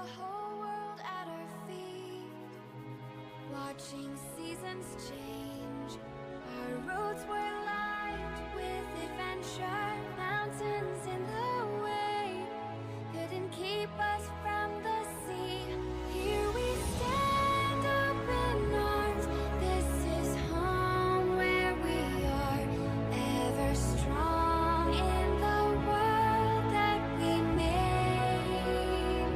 whole world at our feet, watching seasons change. Our roads were lined with adventure, mountains in the way couldn't keep us from the sea. Here we stand, open arms. This is home where we are, ever strong in the world that we made.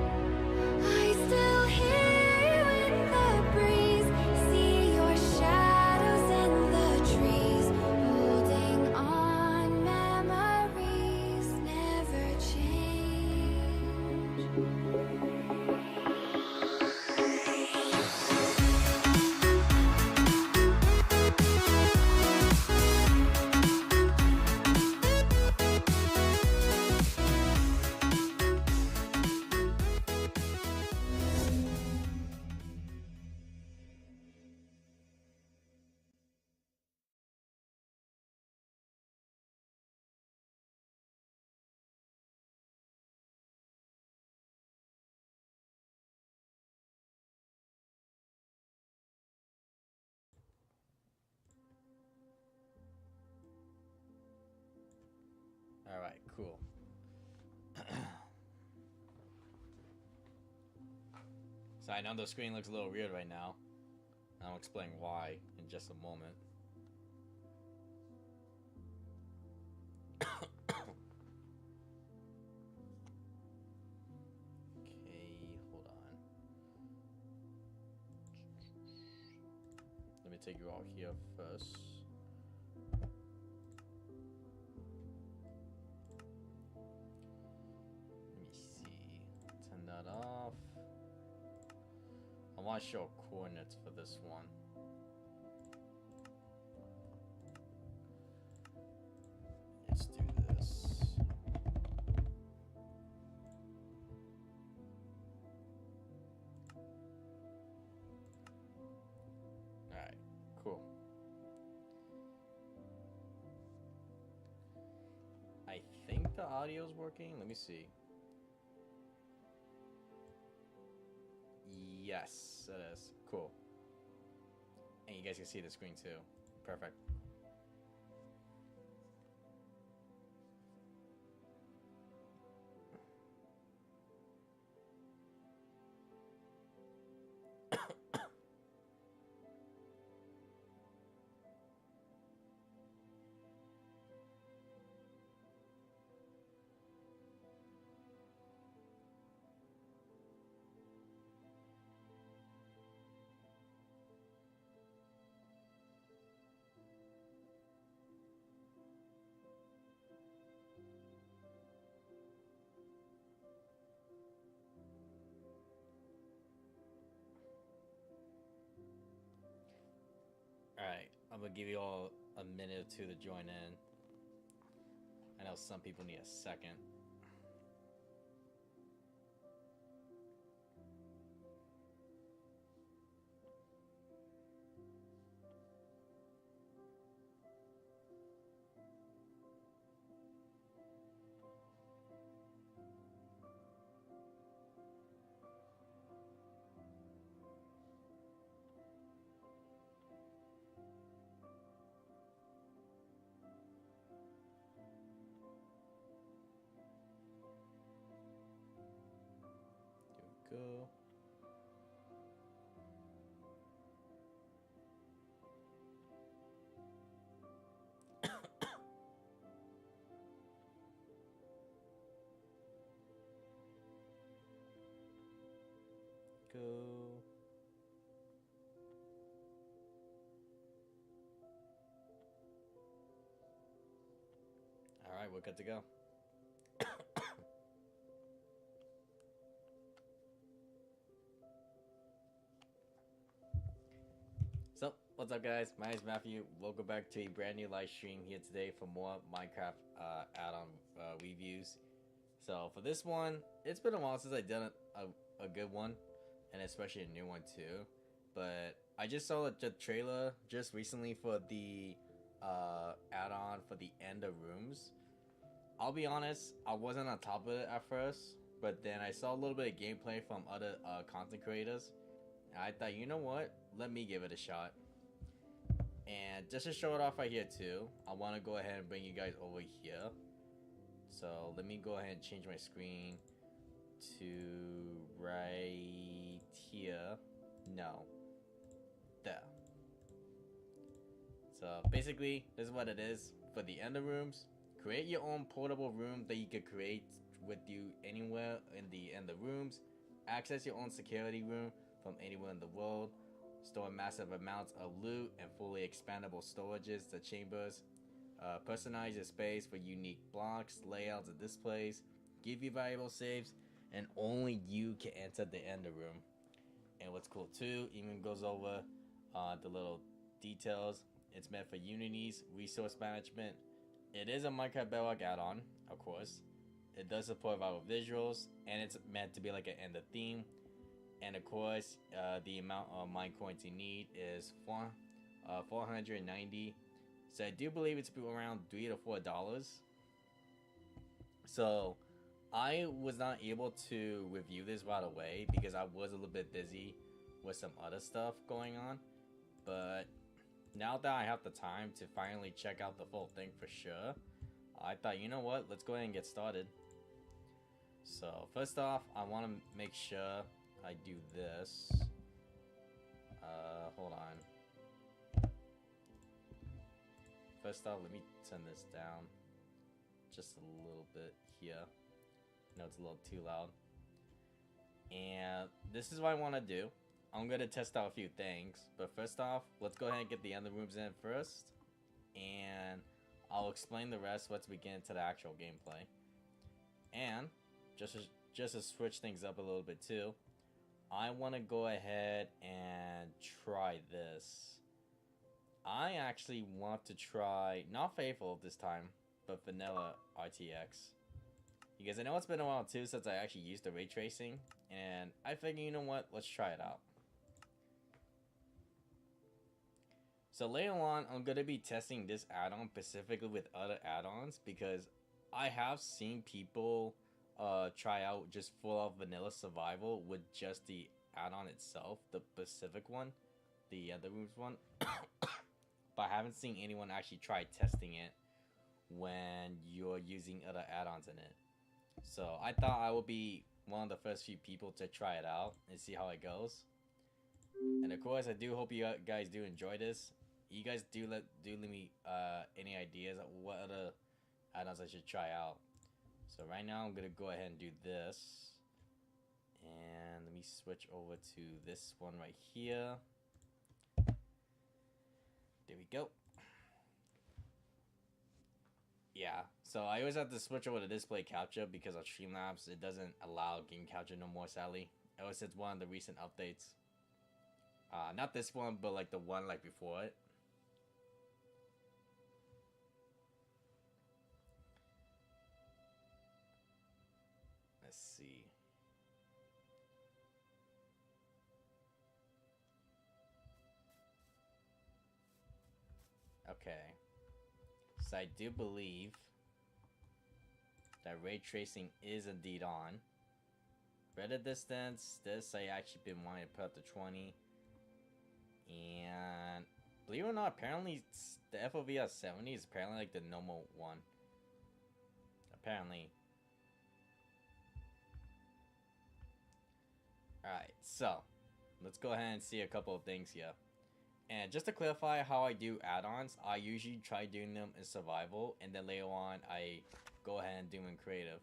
I still hear you in the breeze, see your shadows in the trees, holding on, memories never change. Alright, cool. So I know the screen looks a little weird right now. I'll explain why in just a moment. Okay, hold on. Let me take you all here first. Let me see. Turn that off. I want to show coordinates for this one. Let's do this. Alright, cool. I think the audio's working. Let me see. Yes, it is. Cool. And you guys can see the screen too. Perfect. Alright, I'm gonna give you all a minute or two to join in. I know some people need a second. Go. Go. All right, we're good to go. So, what's up guys? My name is Matthew. Welcome back to a brand new live stream here today for more Minecraft add-on reviews. So for this one, it's been a while since I done a good one, and especially a new one too. But I just saw the trailer just recently for the add-on for the end of rooms. I'll be honest, I wasn't on top of it at first but then I saw a little bit of gameplay from other content creators. And I thought, you know what? Let me give it a shot. And just to show it off right here too, I want to go ahead and bring you guys over here. So let me go ahead and change my screen to right here. No, there. So basically, this is what it is for the ender rooms. Create your own portable room that you could create with you anywhere in the ender rooms. Access your own security room from anywhere in the world. Store massive amounts of loot and fully expandable storages to chambers. Personalize your space for unique blocks, layouts, and displays. Give you valuable saves, and only you can enter the ender room. And what's cool too, even goes over the little details. It's meant for Unity's resource management. It is a Minecraft Bedrock add-on, of course. It does support our visuals, and it's meant to be like an ender theme. And of course, the amount of mine coins you need is 490. So I do believe it's around $3 to $4. So I was not able to review this right away because I was a little bit busy with some other stuff going on. But now that I have the time to finally check out the full thing for sure, I thought, you know what, let's go ahead and get started. So first off, I want to make sure I do this. Hold on. First off, let me turn this down just a little bit here. I know it's a little too loud. And this is what I want to do. I'm going to test out a few things. But first off, let's go ahead and get the other rooms in first. And I'll explain the rest once we get into the actual gameplay. And just to switch things up a little bit too, I want to go ahead and try this. I actually want to try, not Faithful this time, but Vanilla RTX. Because I know it's been a while too since I actually used the ray tracing. And I figured, you know what, let's try it out. So later on, I'm going to be testing this add-on specifically with other add-ons. Because I have seen people try out just full-out vanilla survival with just the add-on itself, the Pacific one, the other rooms one. But I haven't seen anyone actually try testing it when you're using other add-ons in it. So I thought I would be one of the first few people to try it out and see how it goes. And of course, I do hope you guys do enjoy this. You guys do leave me any ideas of what other add-ons I should try out. So right now I'm gonna go ahead and do this. And let me switch over to this one right here. There we go. Yeah, so I always have to switch over to display capture because on Streamlabs it doesn't allow game capture no more, sadly. Ever since one of the recent updates. Not this one, but like the one like before it. Let's see. Okay. So I do believe that ray tracing is indeed on. Render distance, this I actually been wanting to put up to 20. And believe it or not, apparently the FOV at 70 is apparently like the normal one. Apparently. Alright, so let's go ahead and see a couple of things here. And just to clarify how I do add-ons, I usually try doing them in survival, and then later on I go ahead and do them in creative.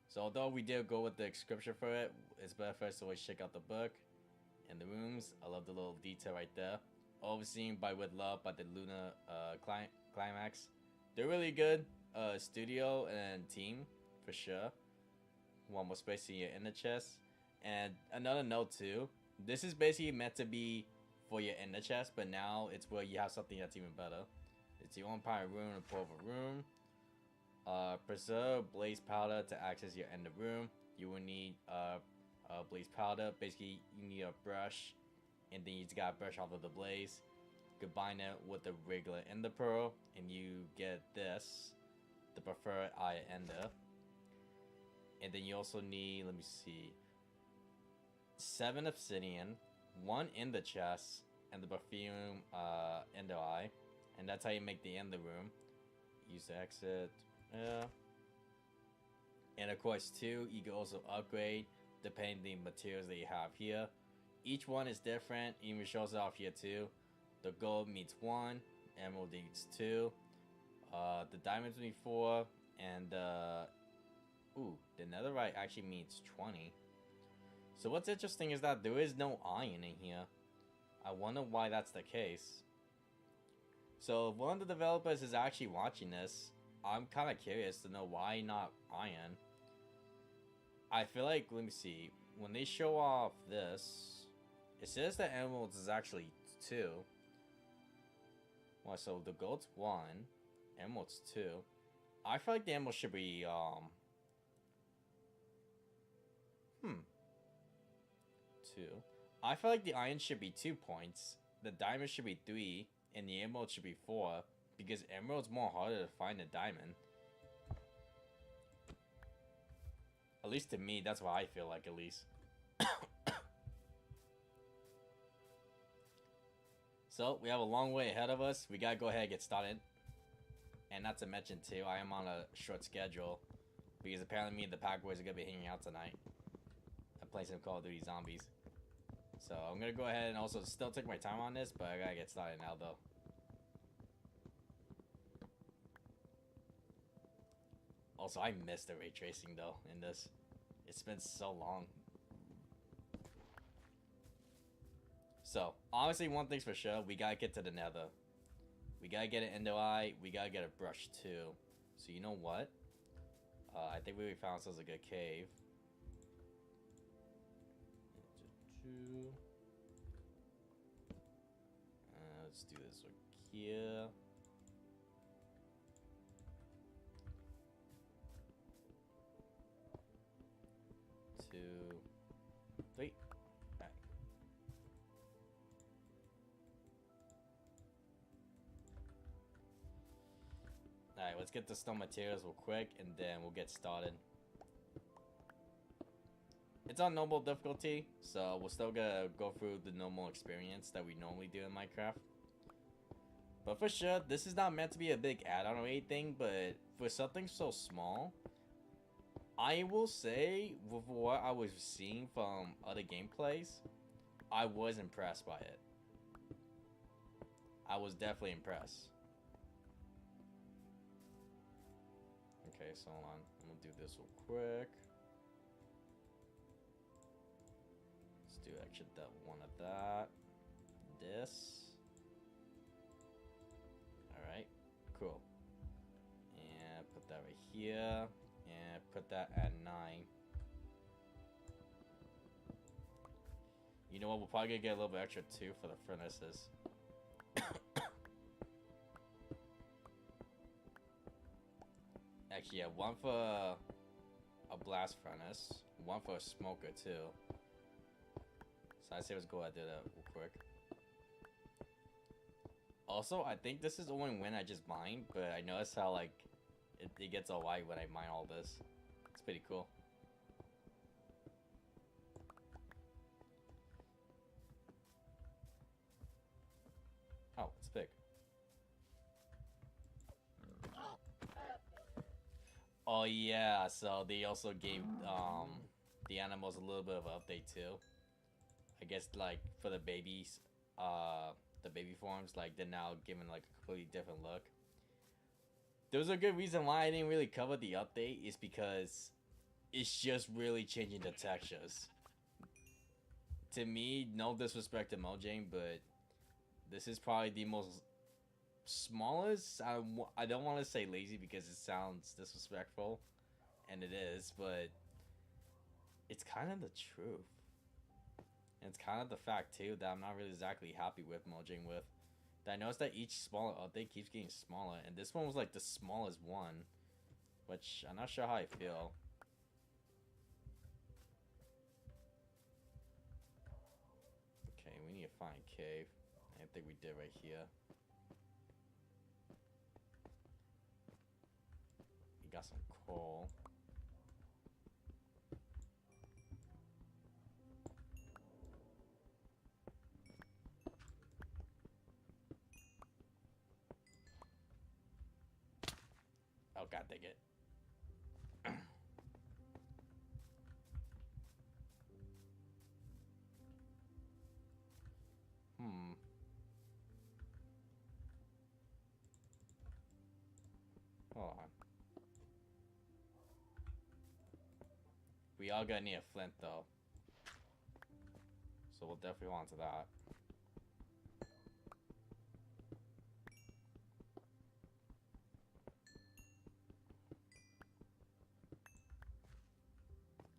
So although we did go with the description for it, it's better first to always check out the book and the rooms. I love the little detail right there. Overseen by With Love by the Luna Climax. They're really good studio and team for sure. One more space in the chest. And another note too, this is basically meant to be for your ender chest, but now it's where you have something that's even better. It's your own private room and portable room. Preserve blaze powder to access your ender room. You will need blaze powder. Basically, you need a brush, and then you just gotta brush off of the blaze. Combine it with the regular ender pearl, and you get this, the preferred eye ender. And then you also need, let me see, 7 obsidian, 1 in the chest, and the perfume in the eye. And that's how you make the end of the room. Use the exit. And of course, 2, you can also upgrade depending on the materials that you have here. Each one is different, even shows it off here too. The gold means 1, emerald needs 2, the diamonds need 4, and the netherite actually means 20. So what's interesting is that there is no iron in here. I wonder why that's the case. So if one of the developers is actually watching this, I'm kind of curious to know why not iron. I feel like, let me see, when they show off this, it says that emeralds is actually 2. Well, so the gold's 1, emerald's 2. I feel like the emerald should be, 2. I feel like the iron should be 2 points, the diamond should be 3, and the emerald should be 4, because emerald's more harder to find than diamond. At least to me, that's what I feel like, at least. So, we have a long way ahead of us. We gotta go ahead and get started. And not to mention, too, I am on a short schedule. Because apparently me and the Pack Boys are gonna be hanging out tonight. I'm playing some Call of Duty Zombies. So, I'm gonna go ahead and also still take my time on this, but I gotta get started now, though. Also, I missed the ray tracing, though, in this. It's been so long. So, honestly, one thing's for sure, we gotta get to the nether. We gotta get an ender eye, we gotta get a brush too. So you know what? I think we found ourselves a good cave. Let's do this one here. Two, 3. Alright, let's get the stone materials real quick, and then we'll get started. It's on normal difficulty, so we're still gonna go through the normal experience that we normally do in Minecraft. But for sure, this is not meant to be a big add-on or anything, but for something so small, I will say, with what I was seeing from other gameplays, I was impressed by it. I was definitely impressed. Okay, so hold on. I'm gonna do this real quick. Let's do actually that one of that. This. Alright, cool. And put that right here. And put that at 9. You know what? We'll probably get a little bit extra too for the furnaces. Actually, yeah, 1 for a blast furnace, 1 for a smoker too. So I say let's go ahead and do that real quick. Also, I think this is only when I just mine, but I noticed how like it gets all white when I mine all this. It's pretty cool. Oh, it's big. Oh yeah, so they also gave the animals a little bit of an update too. I guess like for the babies, the baby forms, like they're now given like a completely different look. There was a good reason why I didn't really cover the update, is because it's just really changing the textures. To me, no disrespect to Mojang, but this is probably the most smallest. I don't want to say lazy because it sounds disrespectful, and it is, but it's kind of the truth. And it's kind of the fact too that I'm not really exactly happy with Mojang with. I noticed that each smaller update keeps getting smaller, and this one was like the smallest one, which I'm not sure how I feel. Okay, we need to find a cave. I think we did right here. We got some coal. god dang it. Hold on. We are gonna need a flint though. So we'll definitely want to that.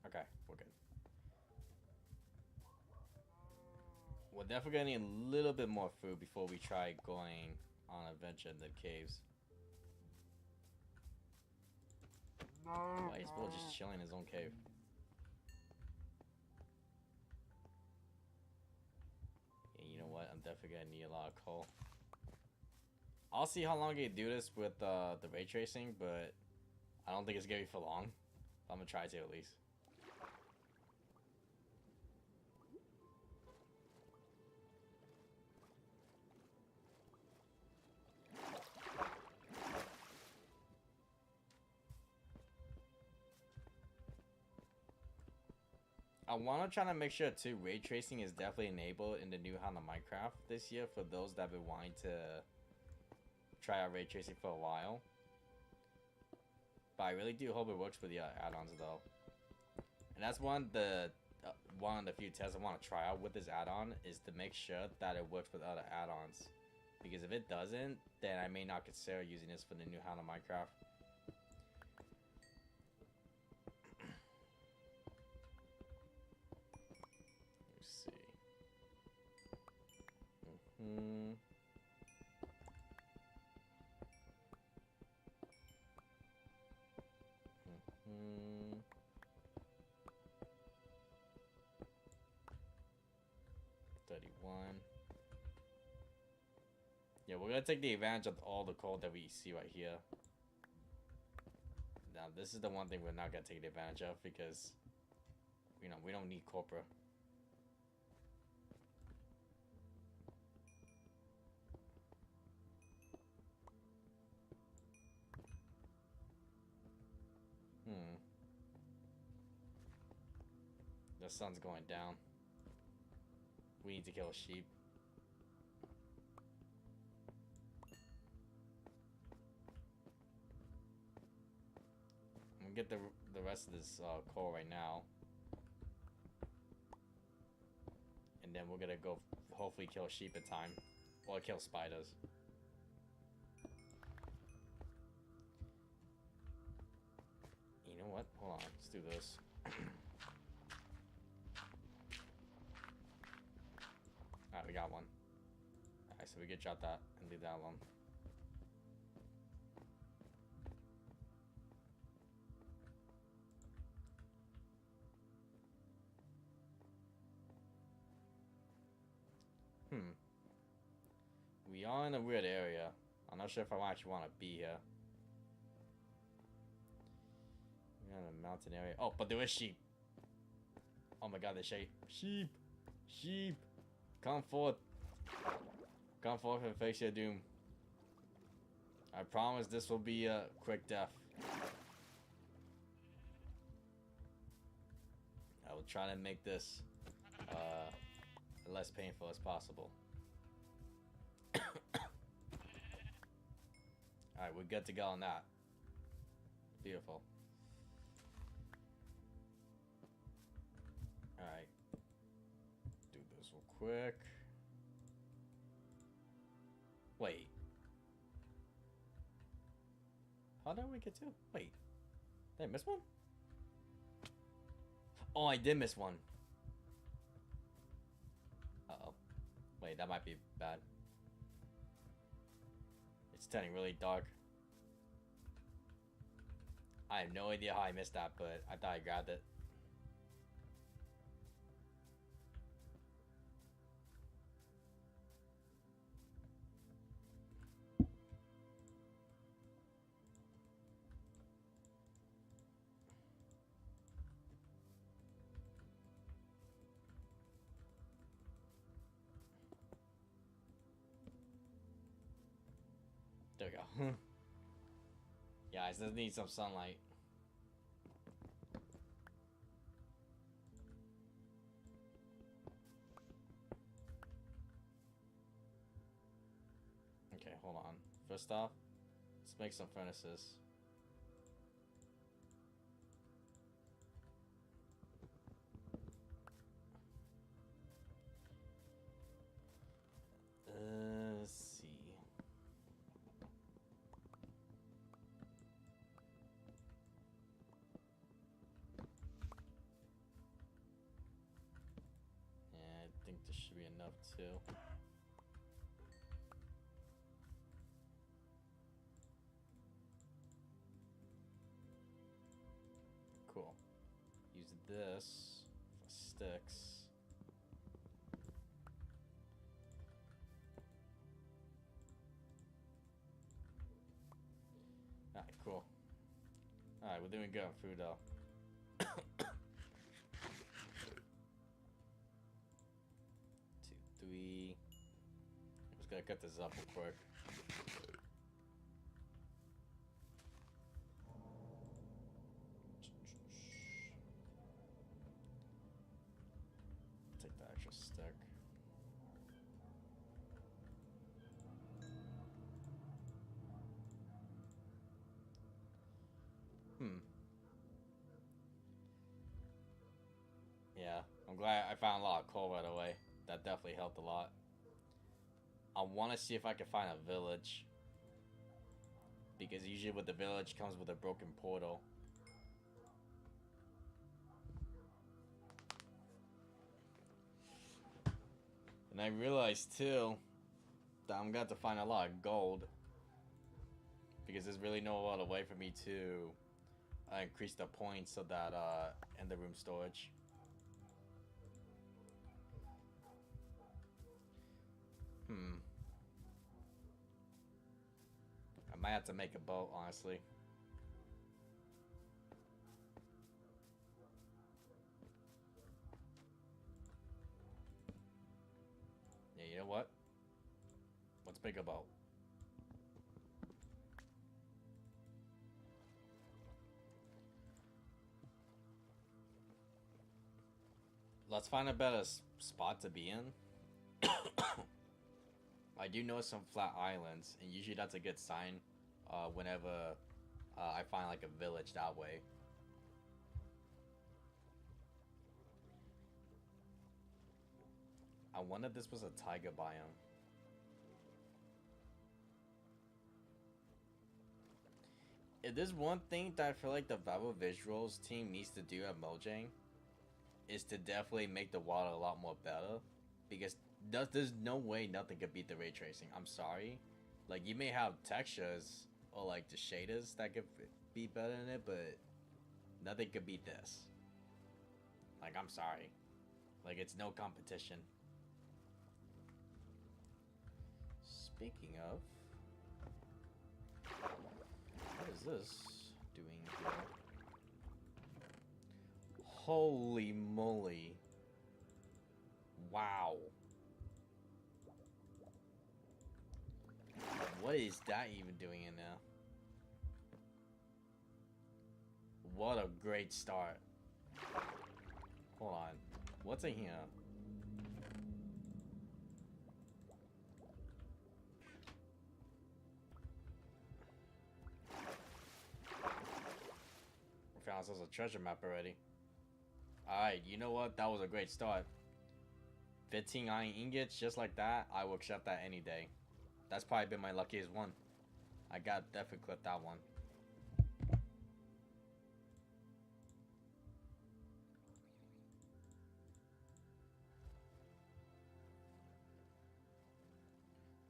Okay, we're good. We're definitely gonna need a little bit more food before we try going on an adventure in the caves. Why is Will just chilling in his own cave? Yeah, you know what? I'm definitely gonna need a lot of coal. I'll see how long I do this with the ray tracing, but I don't think it's gonna be for long. I'm gonna try to at least. I want to try to make sure too ray tracing is definitely enabled in the new Honda Minecraft this year for those that have been wanting to try out ray tracing for a while. But I really do hope it works for the add-ons though. And that's one of the few tests I want to try out with this add-on is to make sure that it works with other add-ons. Because if it doesn't, then I may not consider using this for the new Honda Minecraft. Hmm. 31. Yeah, we're gonna take the advantage of all the coal that we see right here. Now, this is the one thing we're not gonna take advantage of because, you know, we don't need copra. The sun's going down. We need to kill a sheep. I'm gonna get the rest of this coal right now. And then we're gonna go hopefully kill a sheep in time. Or kill spiders. You know what? Hold on, let's do this. Alright, we got one. Alright, so we can drop that and leave that alone. We are in a weird area. I'm not sure if I actually want to be here. We're in a mountain area. Oh, but there is sheep. Oh my god, there's sheep. Sheep! Sheep! Come forth. Come forth and face your doom. I promise this will be a quick death. I will try to make this less painful as possible. Alright, we're good to go on that. Beautiful. Alright. Do this real quick. Wait. How did we get to? Wait. Did I miss one? Oh, I did miss one. Uh-oh. Wait, that might be bad. It's turning really dark. I have no idea how I missed that, but I thought I grabbed it. There we go. Yeah, it does need some sunlight. Okay, hold on. First off, let's make some furnaces. Let's see. Yeah, I think this should be enough too. Cool. Use this for sticks. Alright, cool. Alright, we're doing good on food though. 2, 3. I'm just gonna cut this up real quick. Take the extra stick. Yeah, I'm glad I found a lot of coal right away. That definitely helped a lot. I want to see if I can find a village. Because usually with the village comes with a broken portal. And I realized too that I'm going to have to find a lot of gold. Because there's really no other way for me to increase the points of that in the room storage. I might have to make a boat, honestly. Yeah, you know what? Let's make a boat. Let's find a better spot to be in. I do know some flat islands, and usually that's a good sign whenever I find like a village that way. I wonder if this was a taiga biome. If there's one thing that I feel like the Vavo Visuals team needs to do at Mojang, is to definitely make the water a lot more better. Because there's no way nothing could beat the ray tracing. I'm sorry. Like, you may have textures or like the shaders that could be better than it, but nothing could beat this. Like, I'm sorry. Like, it's no competition. Speaking of, what is this doing here? Holy moly. Wow. What is that even doing in there? What a great start. Hold on. What's in here? We found ourselves a treasure map already. Alright, you know what? That was a great start. 15 iron ingots, just like that. I will accept that any day. That's probably been my luckiest one. I got definitely clipped that one.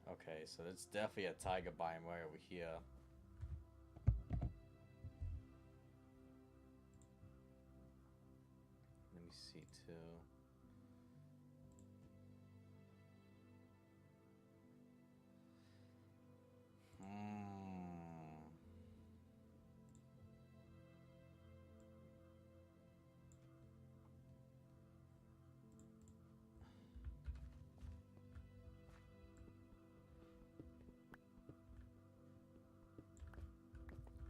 Okay, so it's definitely a taiga biome right over here. Let me see too.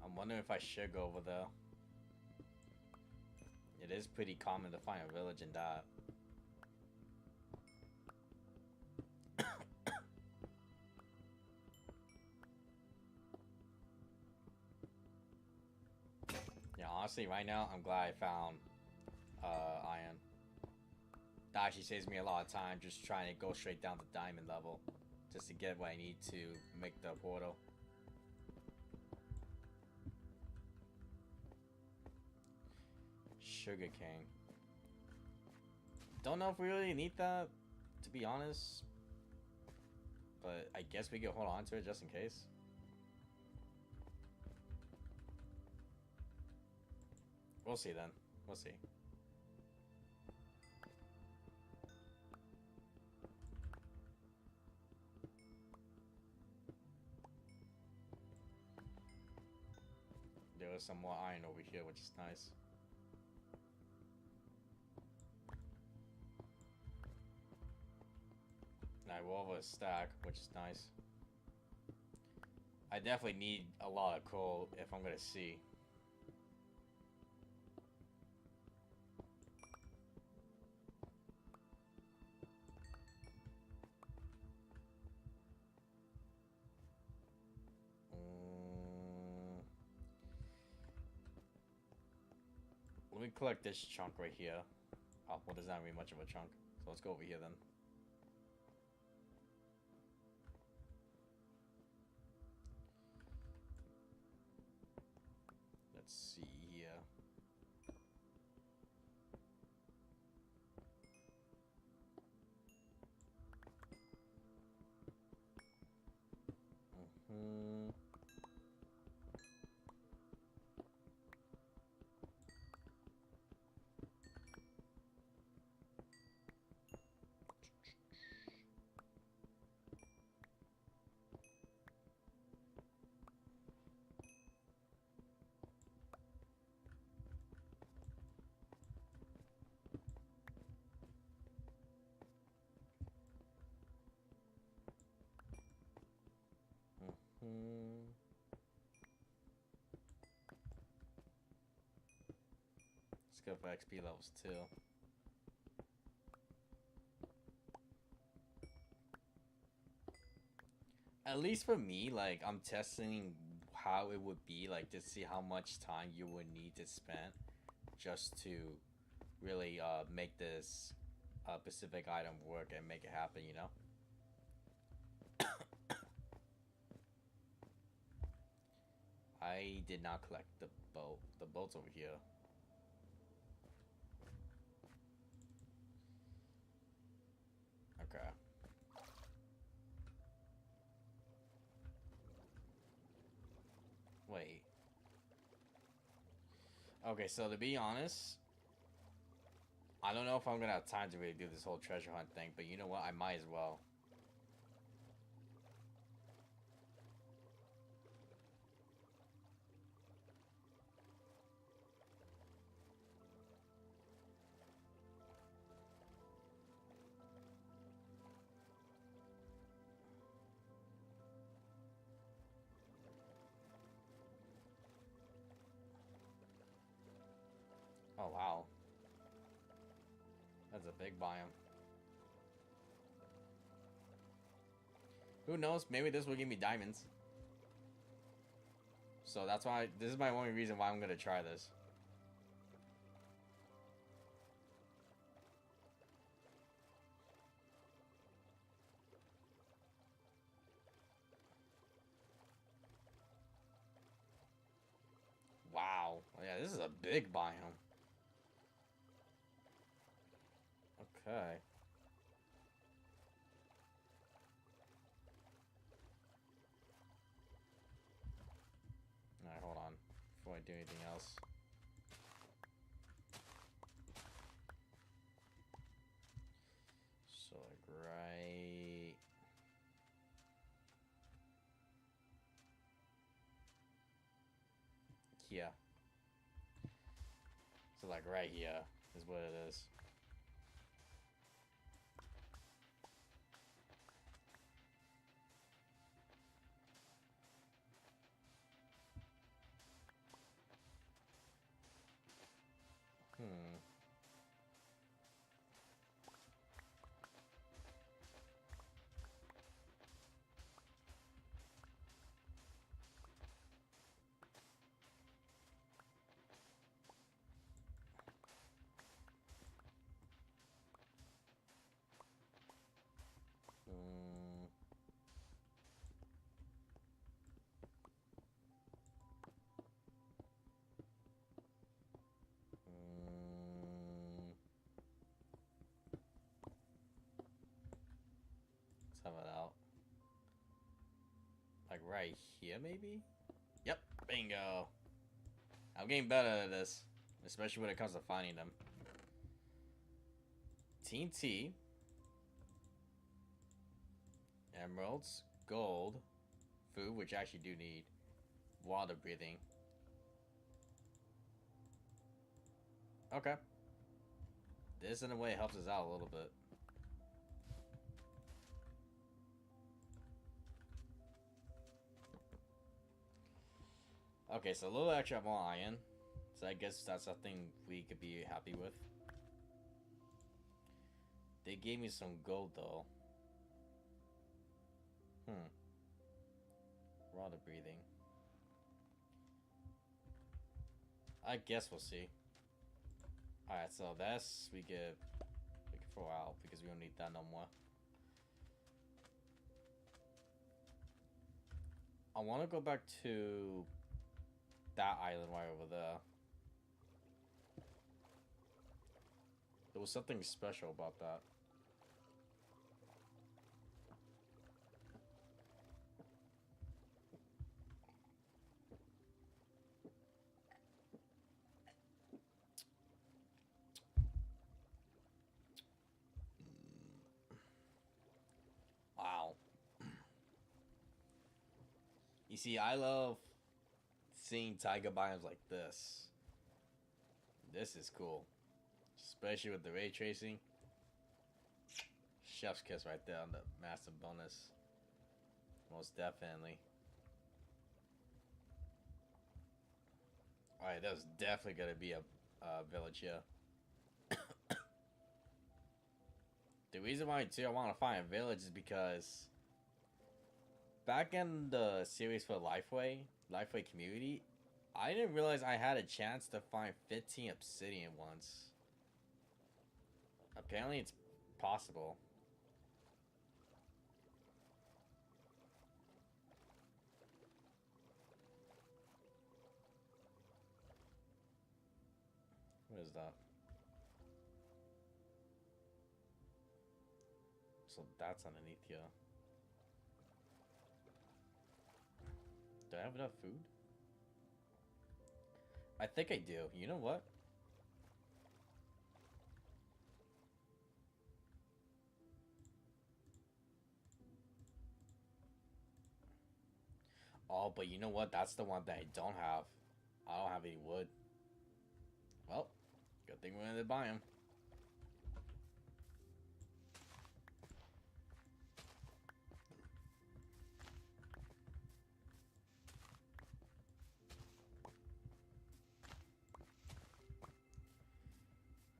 I'm wondering if I should go over there. It is pretty common to find a village in that. Yeah, honestly, right now, I'm glad I found iron. That actually saves me a lot of time just trying to go straight down to diamond level. Just to get what I need to make the portal. Sugar cane. Don't know if we really need that, to be honest. But I guess we can hold on to it just in case. We'll see then. We'll see. There was some more iron over here, which is nice. I will have a stack, which is nice. I definitely need a lot of coal if I'm gonna see. Let me collect this chunk right here. Oh, well, there's not really much of a chunk. So let's go over here then. Let's see here. Let's go for XP levels too. At least for me, like, I'm testing how it would be, like, to see how much time you would need to spend just to really make this specific item work and make it happen, you know? I did not collect the boat. The boat's over here. Okay. Wait. Okay, so to be honest, I don't know if I'm gonna have time to really do this whole treasure hunt thing, but you know what? I might as well. Oh, wow. That's a big biome. Who knows? Maybe this will give me diamonds. So that's why, this is my only reason why I'm gonna try this. Wow. Yeah, this is a big biome. Okay. Alright, hold on. Before I do anything else. So, like, right... here. So, like, right here is what it is. right here, maybe? Yep, bingo. I'm getting better at this, especially when it comes to finding them. TNT. Emeralds. Gold. Food, which I actually do need. Water breathing. Okay. This, in a way, helps us out a little bit. Okay, so a little extra more iron. So I guess that's something we could be happy with. They gave me some gold, though. Water breathing. I guess we'll see. Alright, so that's we can throw out because we don't need that no more. I want to go back to that island right over there. There was something special about that. Wow. You see, I love seeing taiga biomes like this. This is cool. Especially with the ray tracing. Chef's kiss right there on the massive bonus. Most definitely. Alright, there's definitely gonna be a village here. The reason why too I want to find a village is because back in the series for Lifeway community, I didn't realize I had a chance to find 15 obsidian once. Apparently it's possible. What is that? So that's underneath here. Do I have enough food? I think I do. You know what? Oh, but you know what? That's the one that I don't have. I don't have any wood. Well, good thing we went to buy them.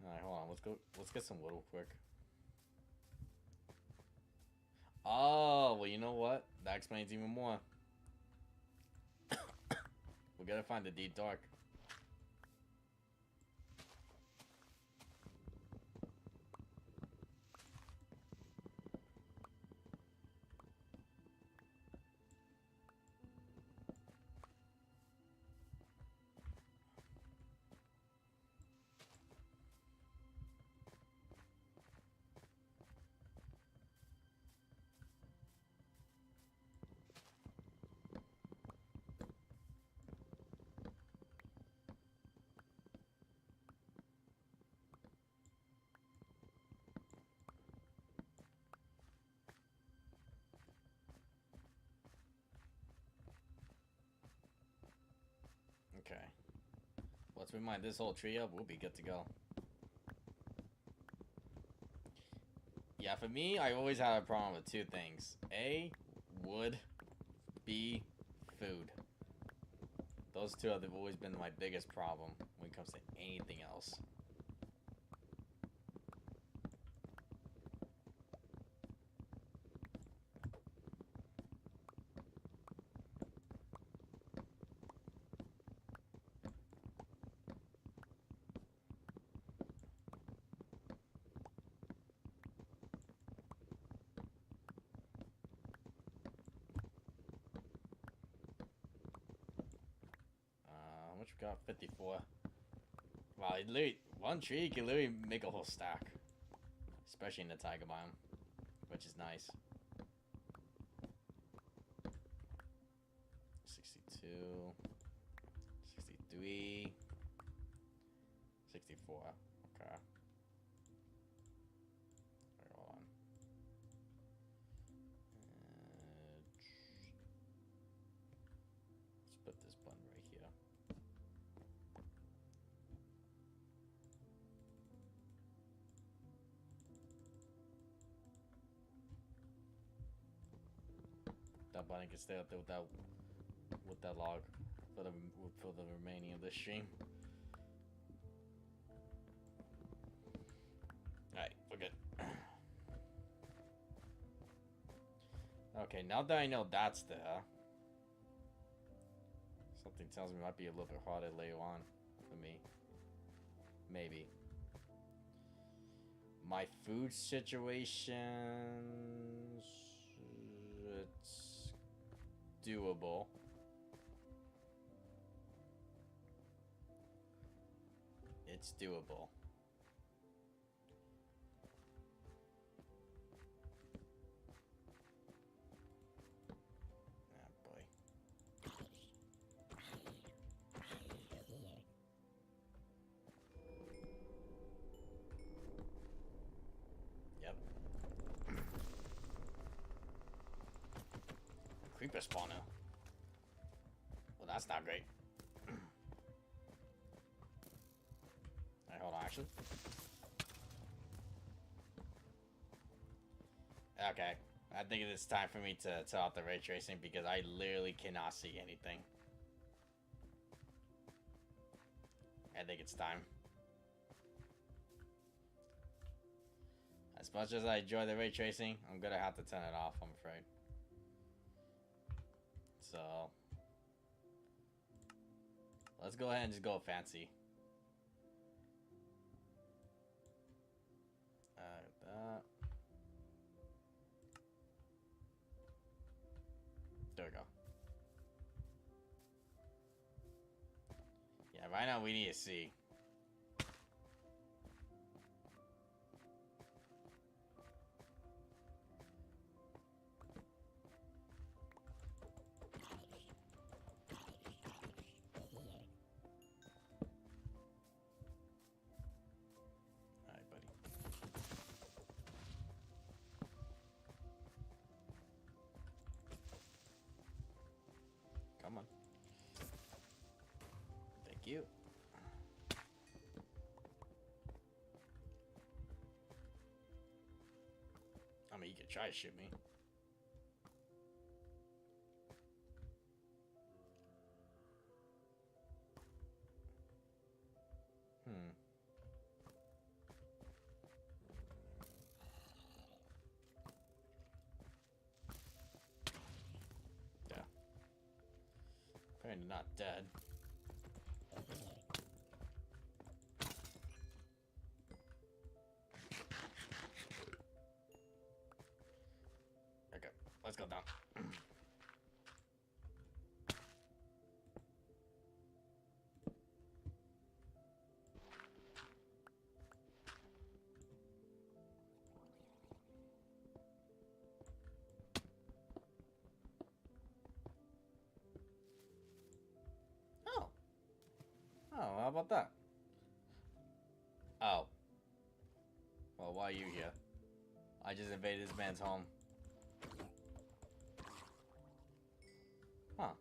Alright, hold on. Let's get some wood real quick. Oh, well, you know what? That explains even more. We gotta find the deep dark. Okay. Once we mine this whole tree up, we'll be good to go. Yeah, for me, I always had a problem with two things. A, wood. B, food. Those two have always been my biggest problem when it comes to anything else. How much we got? 54. Wow, literally, one tree can literally make a whole stack. Especially in the taiga biome, which is nice. 62, 63, 64. Okay. Wait, hold on. Let's put this button right here. That button can stay up there with that log for the remaining of the stream. Alright, we're good. Okay, now that I know that's there, something tells me it might be a little bit harder later on for me. Maybe. My food situations, it's doable. It's doable. Ah, boy. Yep. Creeper spawner. Well, that's not great. Alright, hold on, actually. Okay. I think it's time for me to tell out the ray tracing because I literally cannot see anything. I think it's time. As much as I enjoy the ray tracing, I'm gonna have to turn it off, I'm afraid. So let's go ahead and just go fancy. That. There we go. Yeah, right now we need to see. Come on. Thank you. I mean, you could try to shoot me. Yeah. Apparently not dead. Okay, let's go down. Oh, how about that? Oh. Well, why are you here? I just invaded this man's home. Huh.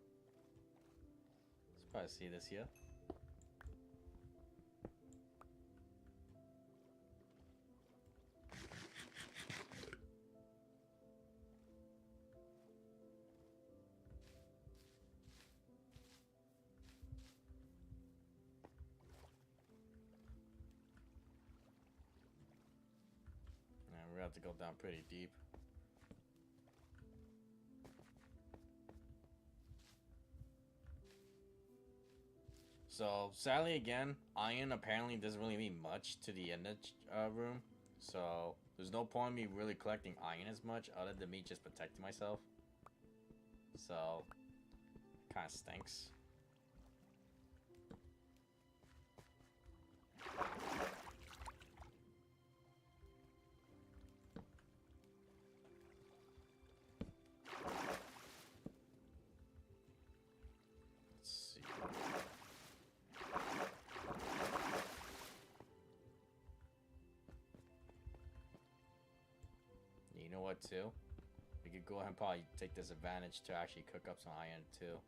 Surprised to see this here. We have to go down pretty deep. So, sadly again, iron apparently doesn't really mean much to the end room. So, there's no point in me really collecting iron as much other than me just protecting myself. So, kind of stinks. you know what, too? We could go ahead and probably take this advantage to actually cook up some iron, too.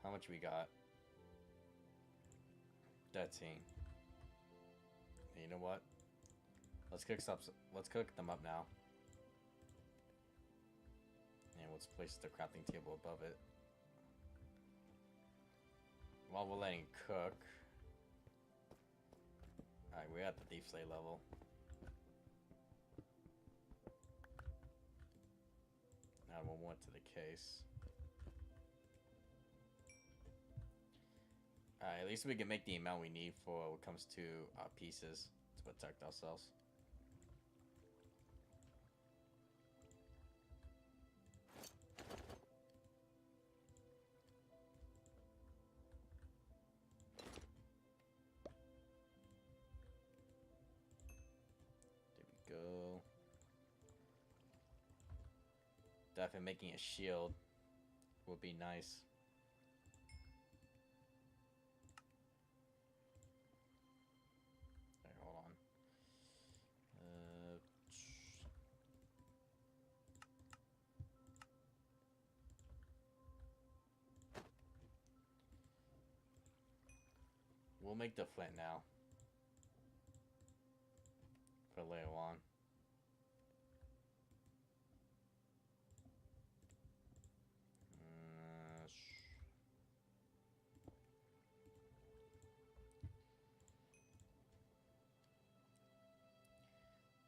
How much we got? 13. You know what? Let's cook them up now. And let's place the crafting table above it. While we're letting it cook. Alright, we're at the deep slate level. Now we'll move to the case. Alright, at least we can make the amount we need for what comes to pieces to protect ourselves. There we go. Definitely making a shield would be nice. We'll make the flint now. For later on.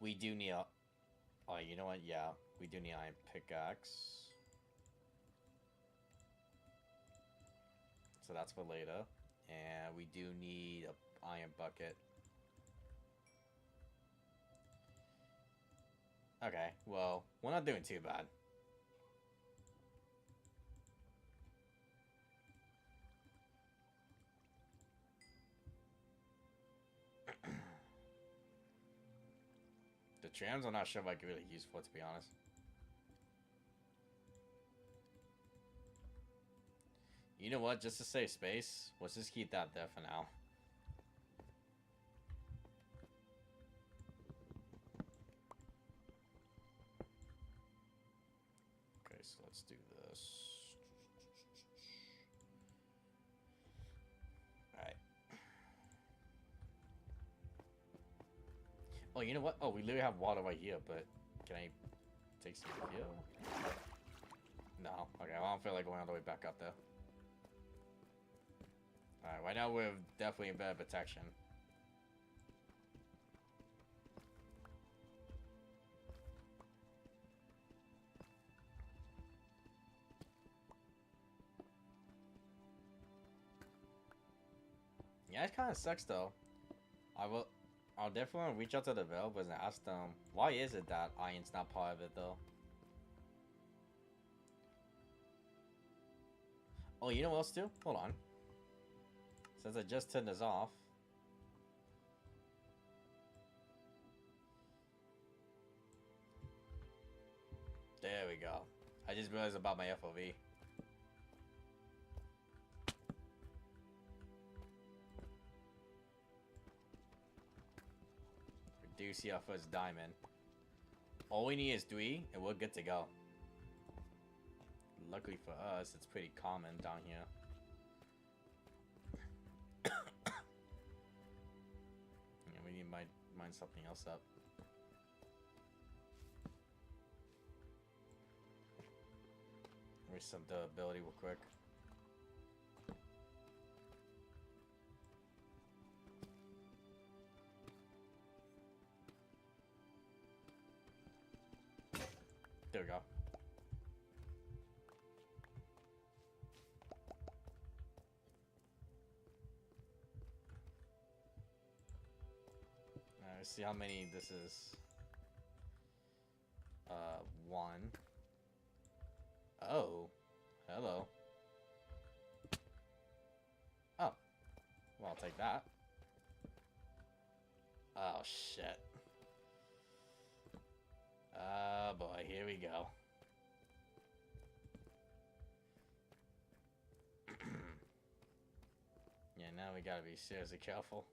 We do need a... Oh, you know what? Yeah, we do need iron pickaxe. So that's for later. And we do need an iron bucket. Okay, well, we're not doing too bad. The trams I'm not sure if I could really use for, to be honest. You know what? Just to save space, let's just keep that there for now. Okay, so let's do this. Alright. Oh, you know what? Oh, we literally have water right here, but can I take some here? No. Okay, well, I don't feel like going all the way back up there. Alright, right now we're definitely in better protection. Yeah, it kind of sucks though. I'll definitely reach out to the developers and ask them, why is it that iron's not part of it though? Oh, you know what else too? Hold on. Since I just turned this off. There we go. I just realized about my FOV. Reduce our first diamond. All we need is 3 and we're good to go. Luckily for us, it's pretty common down here. Yeah, we need to mine something else up. Here's some durability real quick. There we go. Let's see how many this is. 1. Oh. Hello. Oh. Well, I'll take that. Oh, shit. Oh, boy. Here we go. Yeah, now we gotta be seriously careful.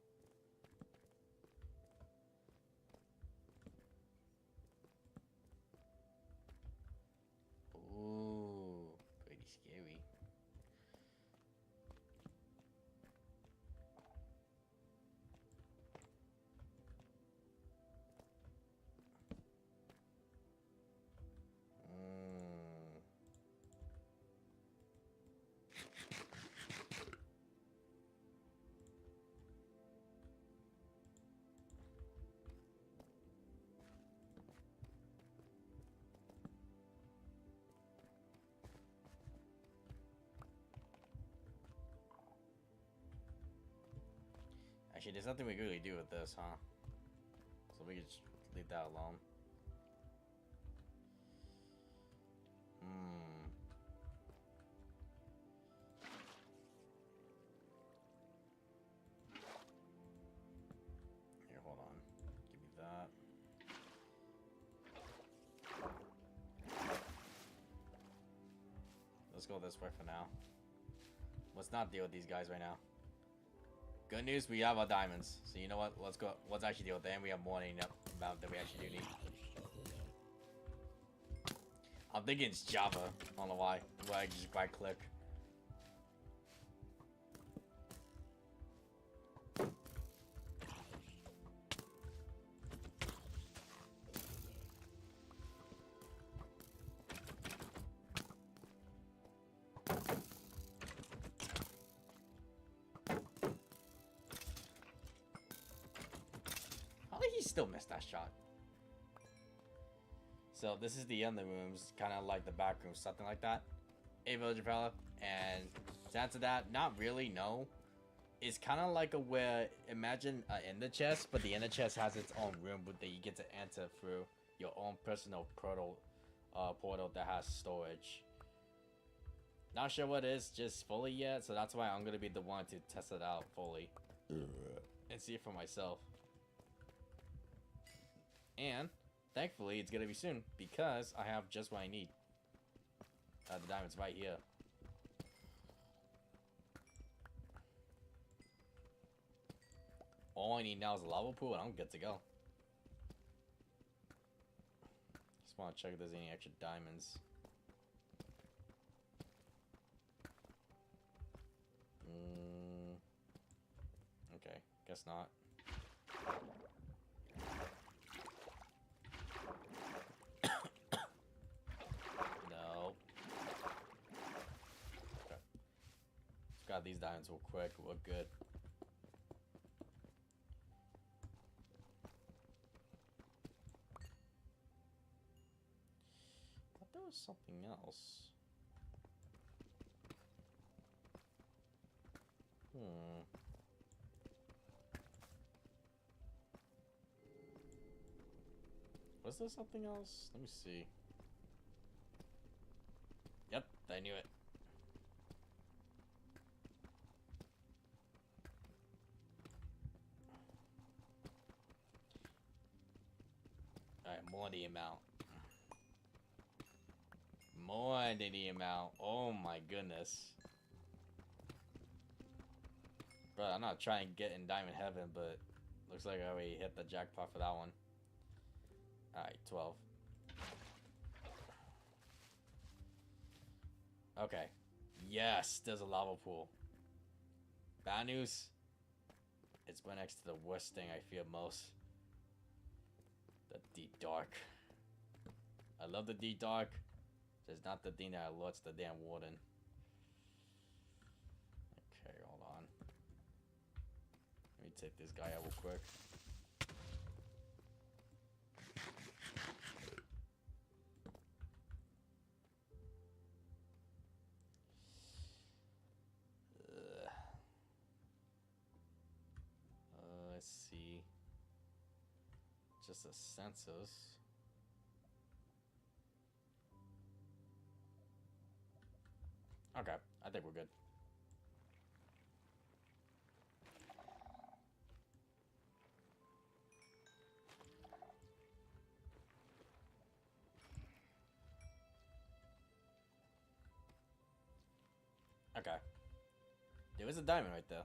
Ooh, pretty scary. Actually, there's nothing we can really do with this, huh? So we can just leave that alone. Here, hold on. Give me that. Let's go this way for now. Let's not deal with these guys right now. Good news, we have our diamonds. So you know what? Let's go. Let's actually deal with them. We have more than enough amount that we actually do need. I'm thinking it's Java. I don't know why. Why I just right click. How did he still miss that shot? So this is the end of the rooms, kind of like the back room, something like that. A villager fella, and to answer that, not really, no. It's kind of like a where, imagine an ender chest, but the ender chest has its own room that you get to enter through your own personal portal that has storage. Not sure what it is just fully yet, so that's why I'm going to be the one to test it out fully. And see it for myself. And thankfully, it's gonna be soon because I have just what I need. The diamond's right here. All I need now is a lava pool, and I'm good to go. Just want to check if there's any extra diamonds. Okay, guess not. Got these diamonds real quick. We're good. I thought there was something else. Was there something else? Let me see. Yep, I knew it. Alright, more than the amount. More than the amount. Oh my goodness. Bro, I'm not trying to get in Diamond Heaven, but looks like I already hit the jackpot for that one. Alright, 12. Okay. Yes, there's a lava pool. Bad news. It's right next to the worst thing I fear most. The deep dark. I love the deep dark. It's not the thing that alerts the damn warden. Okay, hold on. Let me take this guy out real quick. Let's see. Just a census. Okay, I think we're good. Okay. There was a diamond right there.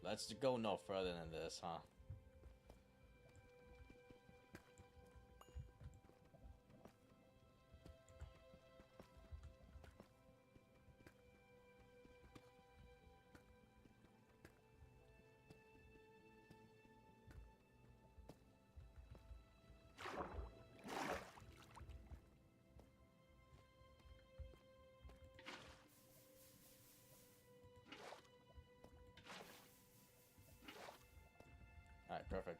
Let's go no further than this, huh? Perfect.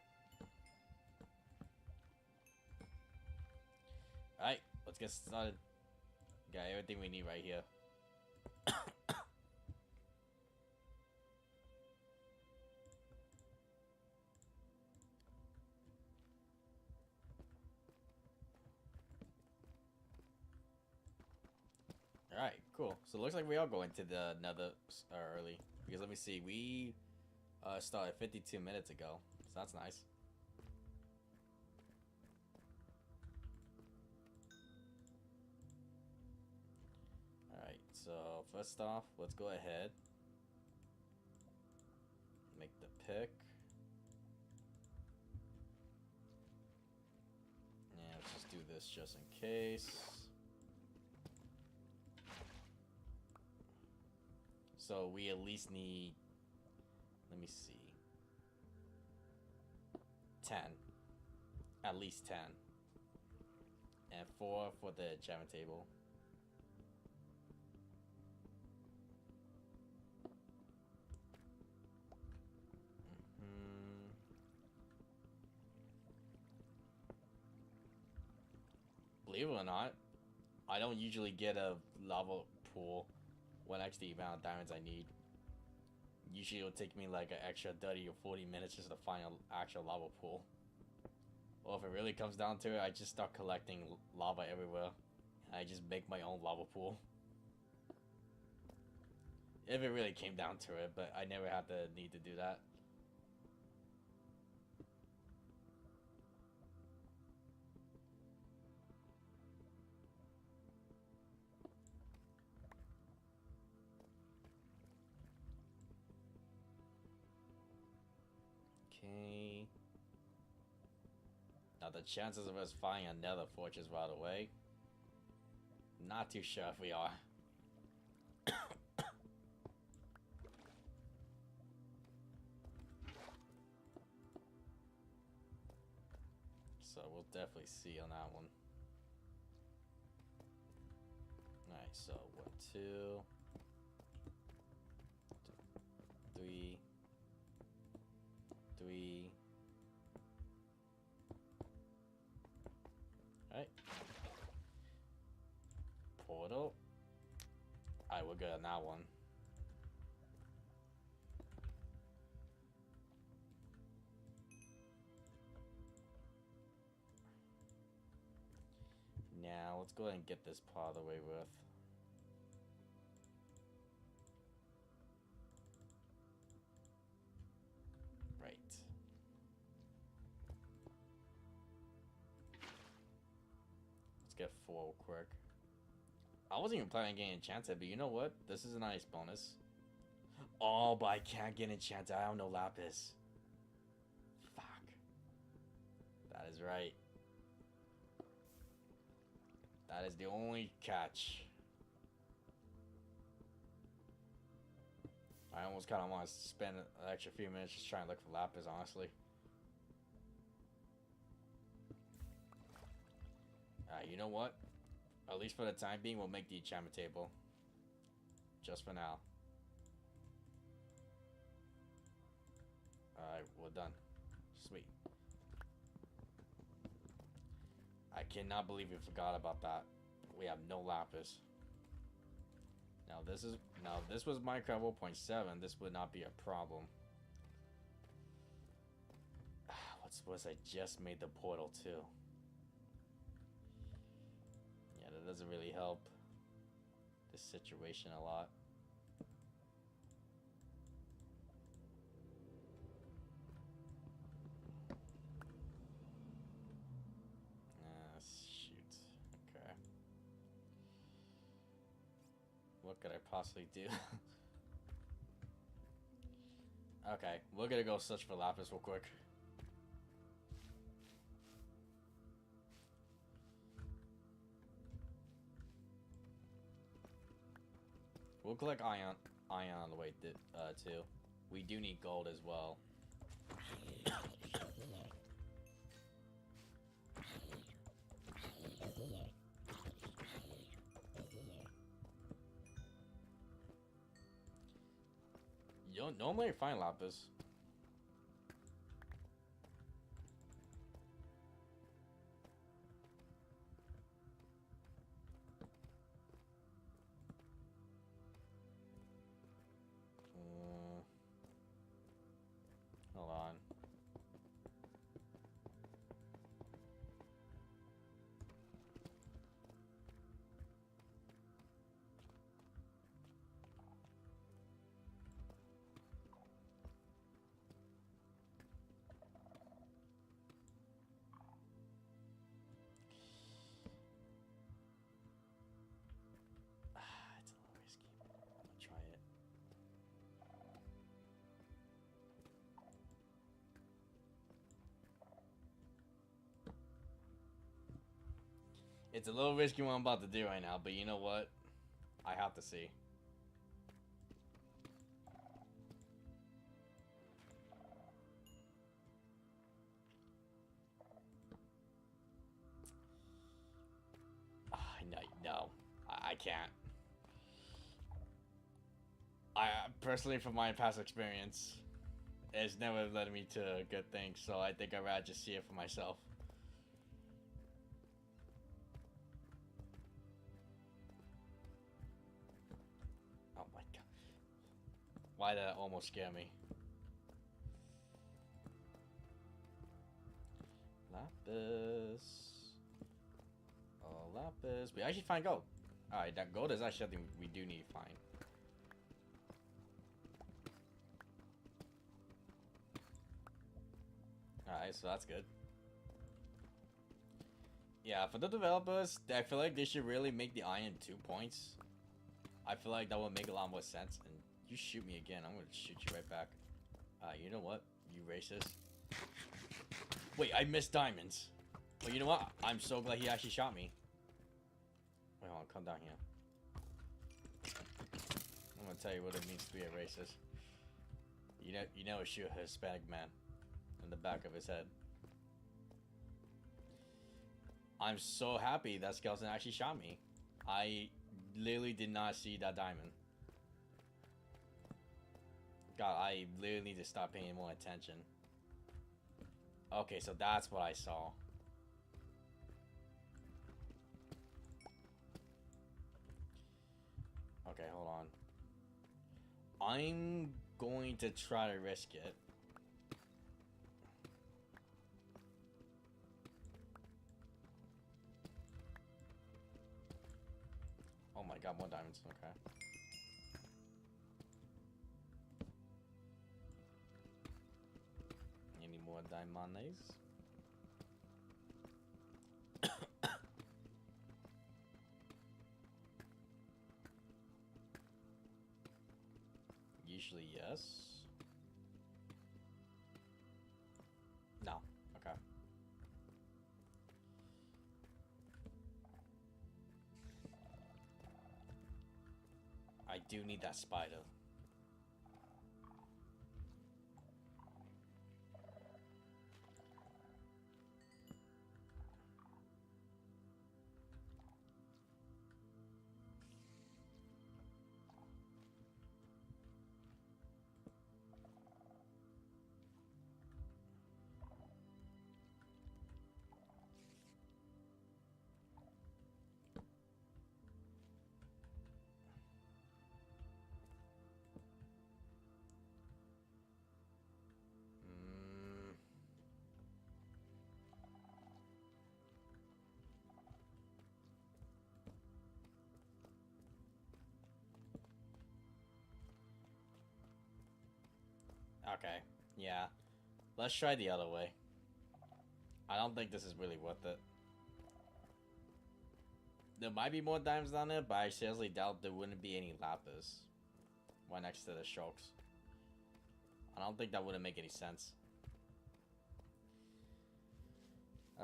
Alright, let's get started. Got everything we need right here. Alright, cool. So it looks like we are going to the nether early. Because let me see, we started 52 minutes ago. So that's nice. Alright, so first off, let's go ahead. Make the pick. And let's just do this just in case. So we at least need, let me see, 10. At least 10. And 4 for the enchantment table. Believe it or not, I don't usually get a lava pool when actually the amount of diamonds I need. Usually it'll take me like an extra 30 or 40 minutes just to find an actual lava pool. Well, if it really comes down to it, I just start collecting lava everywhere. And I just make my own lava pool. If it really came down to it, but I never had the need to do that. Okay. Now the chances of us finding another fortress right away, not too sure if we are. So we'll definitely see on that one. Alright, so 1, 2, 3, 3. Alright. Portal. Alright, we're good on that one. Now, let's go ahead and get this part of the way with. Right. Let's get 4 real quick. I wasn't even planning on getting enchanted, but you know what? This is a nice bonus. Oh, but I can't get enchanted. I have no lapis. Fuck. That is right. That is the only catch. I almost kind of want to spend an extra few minutes just trying to look for lapis, honestly. Alright, you know what? At least for the time being, we'll make the enchantment table. Just for now. Alright, we're done. Sweet. I cannot believe we forgot about that. We have no lapis. Now this was Minecraft 1.7. This would not be a problem. What's I just made the portal too. Yeah, that doesn't really help this situation a lot. Shoot. Okay. What could I possibly do? Okay, we're gonna go search for lapis real quick. We'll collect iron on the way too. We do need gold as well. You don't normally find lapis. It's a little risky what I'm about to do right now, but you know what? I have to see. No, I can't. I personally, from my past experience, it's never led me to good things, so I think I'd rather just see it for myself. Oh my god. Why did that almost scare me? Lapis. Oh, lapis. We actually find gold. Alright, that gold is actually something we do need to find. Alright, so that's good. Yeah, for the developers, I feel like they should really make the iron 2 points. I feel like that would make a lot more sense. And you shoot me again, I'm gonna shoot you right back. You know what? You racist. Wait, I missed diamonds. Well, you know what? I'm so glad he actually shot me. Wait, hold on, come down here. I'm gonna tell you what it means to be a racist. You never shoot a Hispanic man in the back of his head. I'm so happy that Skeleton actually shot me. I literally did not see that diamond. God, I literally need to stop paying more attention. Okay, so that's what I saw. Okay, hold on. I'm going to try to risk it. Oh my god, more diamonds. Okay. Any more diamonds? Usually yes. No. Okay. I do need that spider. Okay, yeah. Let's try the other way. I don't think this is really worth it. There might be more diamonds down there, but I seriously doubt there wouldn't be any lapis right next to the shulks. I don't think that wouldn't make any sense.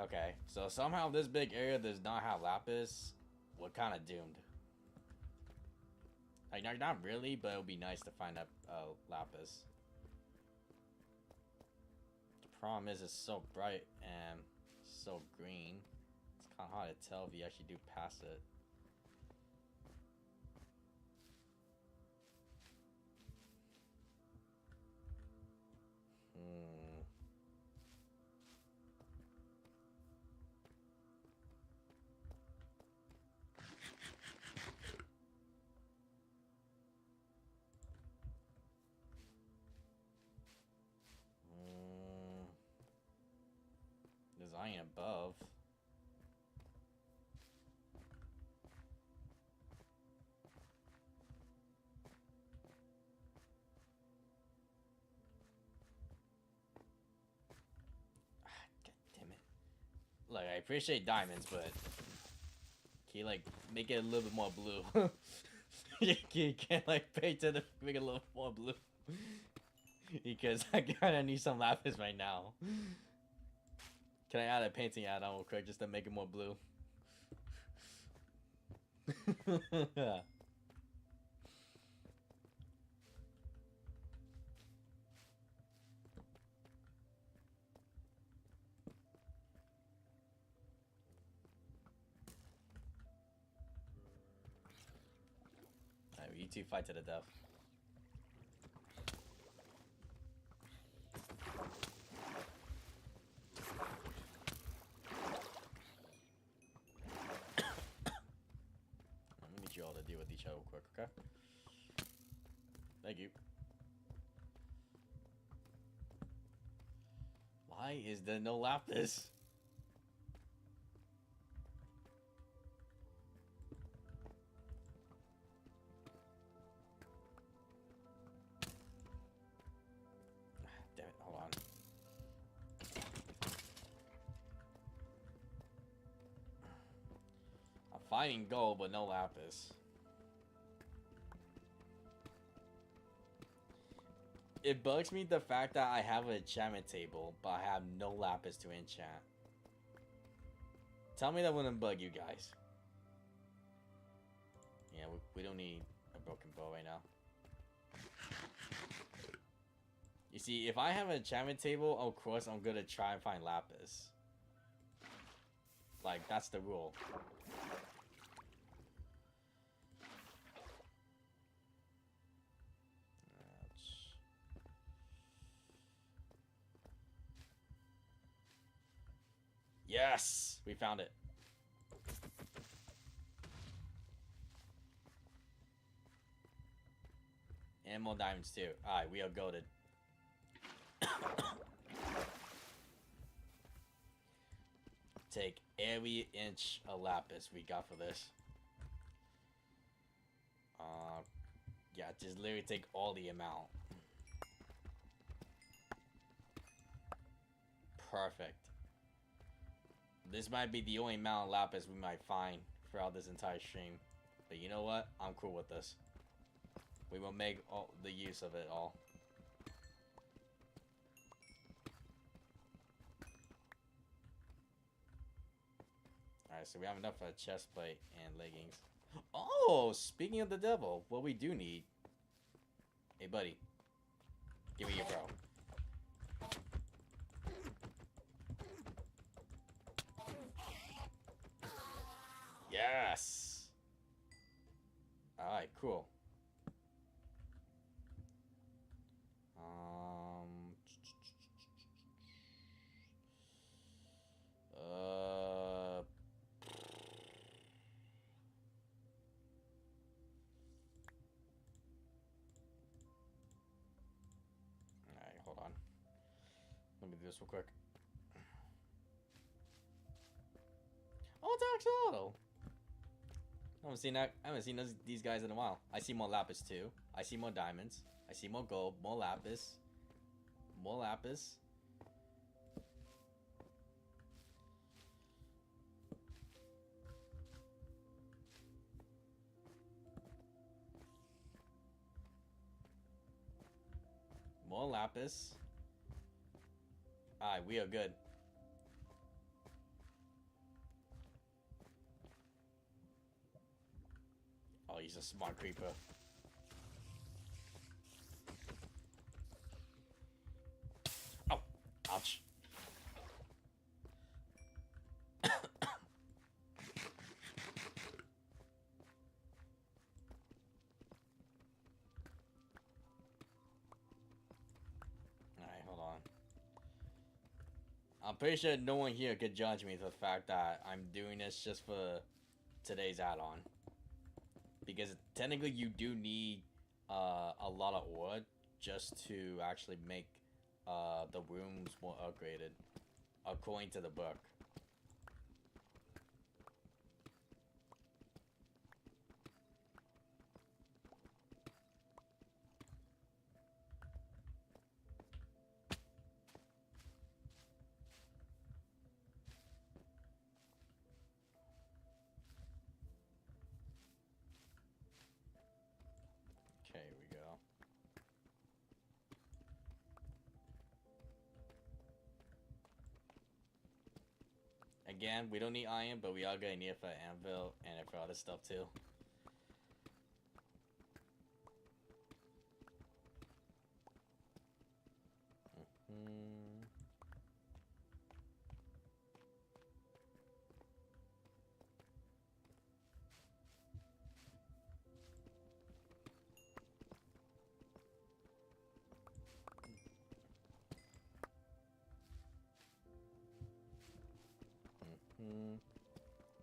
Okay, so somehow this big area does not have lapis. We're kind of doomed. Like, not really, but it would be nice to find a lapis. Problem is it's so bright and so green. It's kind of hard to tell if you actually do pass it. There's iron above. God damn it. Look, I appreciate diamonds, but can you like make it a little bit more blue? You can't like pay to make it a little more blue. Because I kinda need some lapis right now. Can I add a painting add-on real quick just to make it more blue? Alright, you two fight to the death. Let me need you all to deal with each other real quick, okay? Thank you. Why is there no lapis? Damn it, hold on. I'm finding gold, but no lapis. It bugs me the fact that I have an enchantment table, but I have no lapis to enchant. Tell me that wouldn't bug you guys. Yeah, we don't need a broken bow right now. You see, if I have an enchantment table, of course I'm gonna try and find lapis. Like, that's the rule. Yes! We found it. And more diamonds too. Alright, we are goated. Take every inch of lapis we got for this. Yeah, just literally take all the amount. Perfect. This might be the only amount of lapis we might find throughout this entire stream. But you know what? I'm cool with this. We will make all the use of it all. Alright, so we have enough for a chest plate and leggings. Oh, speaking of the devil, what we do need... Hey, buddy. Give me your bro. Yes! Alright, cool. Alright, hold on. Let me do this real quick. Oh, it's Axolotl! I haven't seen these guys in a while. I see more lapis too. I see more diamonds. I see more gold, more lapis. More lapis. More lapis. Alright, we are good. Oh, he's a smart creeper. Oh, ouch. Alright, hold on. I'm pretty sure no one here could judge me for the fact that I'm doing this just for today's add-on. Because technically you do need a lot of wood just to actually make the rooms more upgraded, according to the book. Okay, here we go. Again, we don't need iron, but we are gonna need it for anvil and for other stuff too.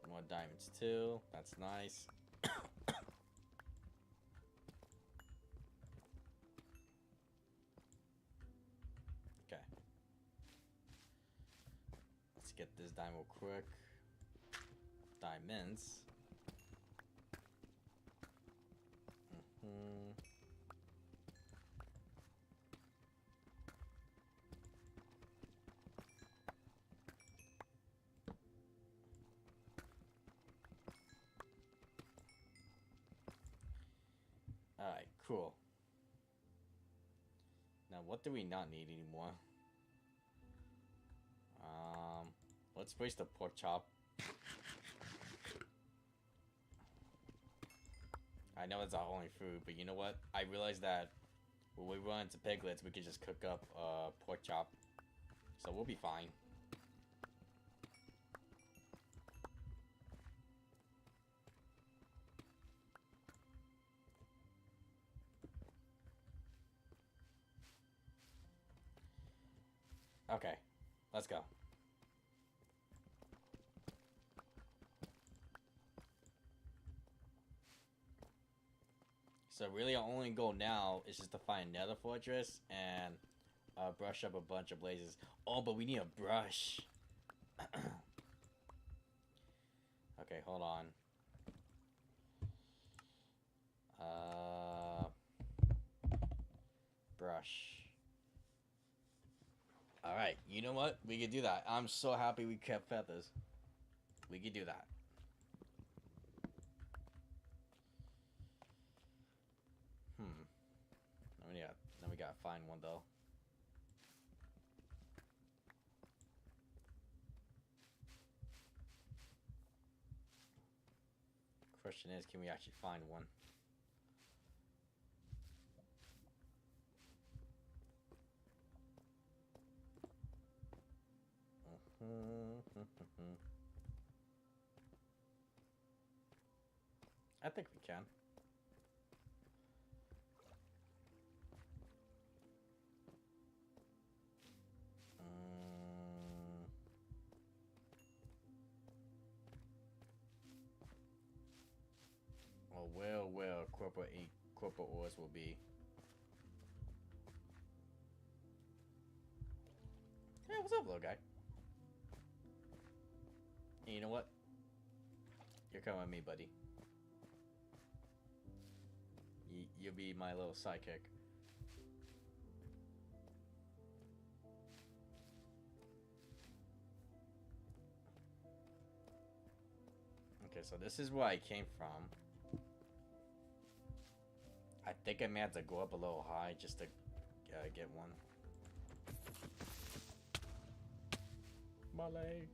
More diamonds too. That's nice. Okay. Let's get this diamond real quick. Diamonds. Alright, cool. Now, what do we not need anymore? Let's waste the pork chop. I know it's our only food, but you know what? I realized that when we run into piglets, we could just cook up pork chop. So we'll be fine. Okay, let's go. So really our only goal now is just to find another fortress and brush up a bunch of blazes. Oh, but we need a brush. Okay, hold on. Brush. Alright, you know what? We could do that. I'm so happy we kept feathers. We could do that. Now we gotta find one though. Question is, can we actually find one? I think we can. Where corporate ores will be. Hey, what's up, little guy? Hey, you know what? You're coming with me, buddy. You'll be my little sidekick. Okay, so this is where I came from. I think I may have to go up a little high just to get one. My leg.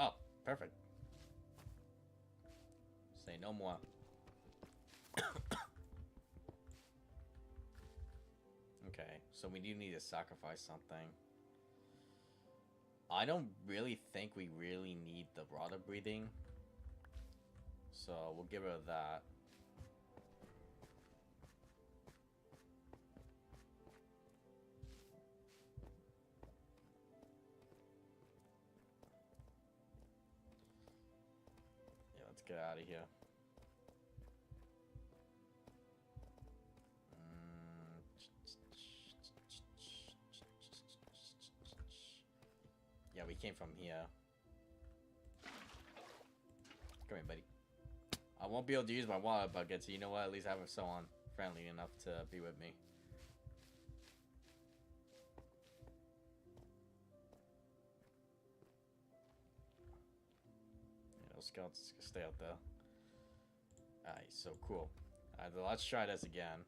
Oh, perfect. Say no more. Okay, so we do need to sacrifice something. I don't really think we really need the water breathing. So we'll get rid of that. Yeah, let's get out of here. Yeah, we came from here. Come here, buddy. I won't be able to use my water bucket, so you know what? At least I have someone friendly enough to be with me. Yeah, those scouts stay out there. Alright, so cool. Let's try this again.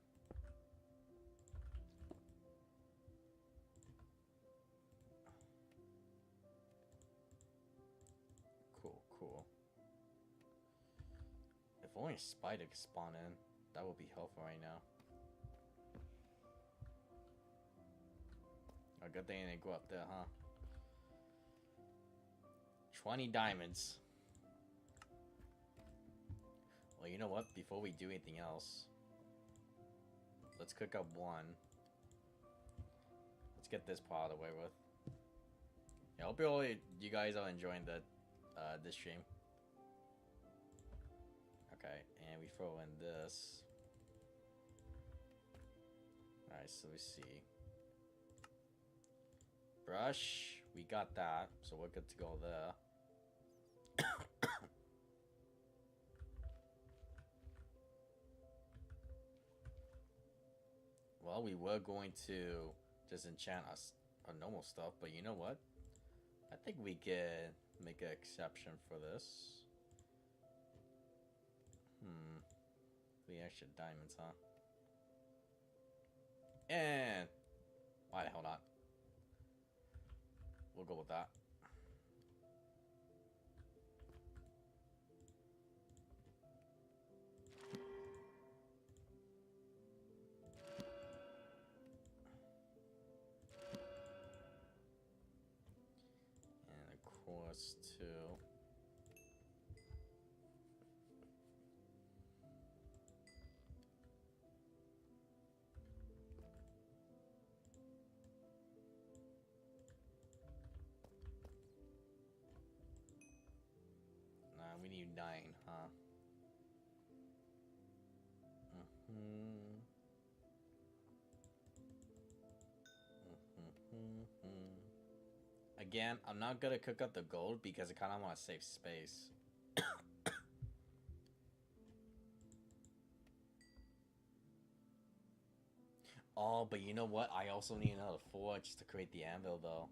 only a spider could spawn in, that would be helpful right now. A good thing they go up there, huh? 20 diamonds. Well, you know what? Before we do anything else, let's cook up one. Let's get this part out of the way with. Yeah, I hope you guys are enjoying this stream. Okay, and we throw in this. Alright, so we see. Brush, we got that, so we're good to go there. Well, we were going to just enchant our normal stuff, but you know what? I think we can make an exception for this. 3 extra diamonds, huh? And why the hell not? We'll go with that. And of course, too. We need 9, huh? Again, I'm not gonna cook up the gold because I kind of want to save space. Oh, but you know what? I also need another 4 just to create the anvil, though.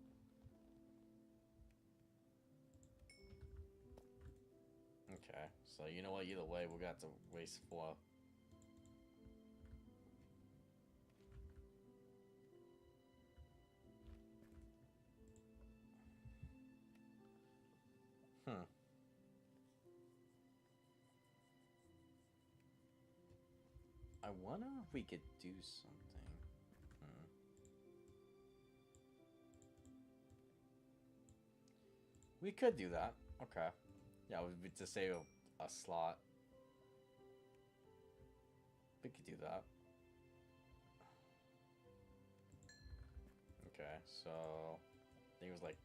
Okay, so you know what? Either way, we're gonna have to waste 4. I wonder if we could do something. We could do that. Okay. Yeah, to save a slot. We could do that. Okay, so I think it was like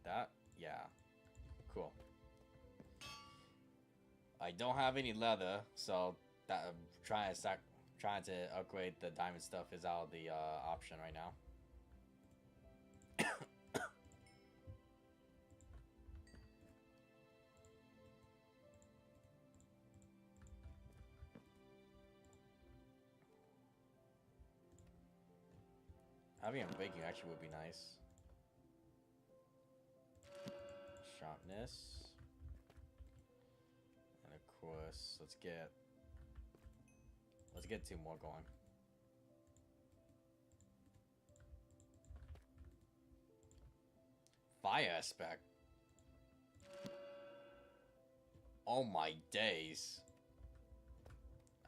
that. Yeah. Cool. I don't have any leather, so that trying to upgrade the diamond stuff is out of the option right now. Having a baking actually would be nice. Sharpness. And of course, let's get 2 more going. Fire aspect. Oh my days.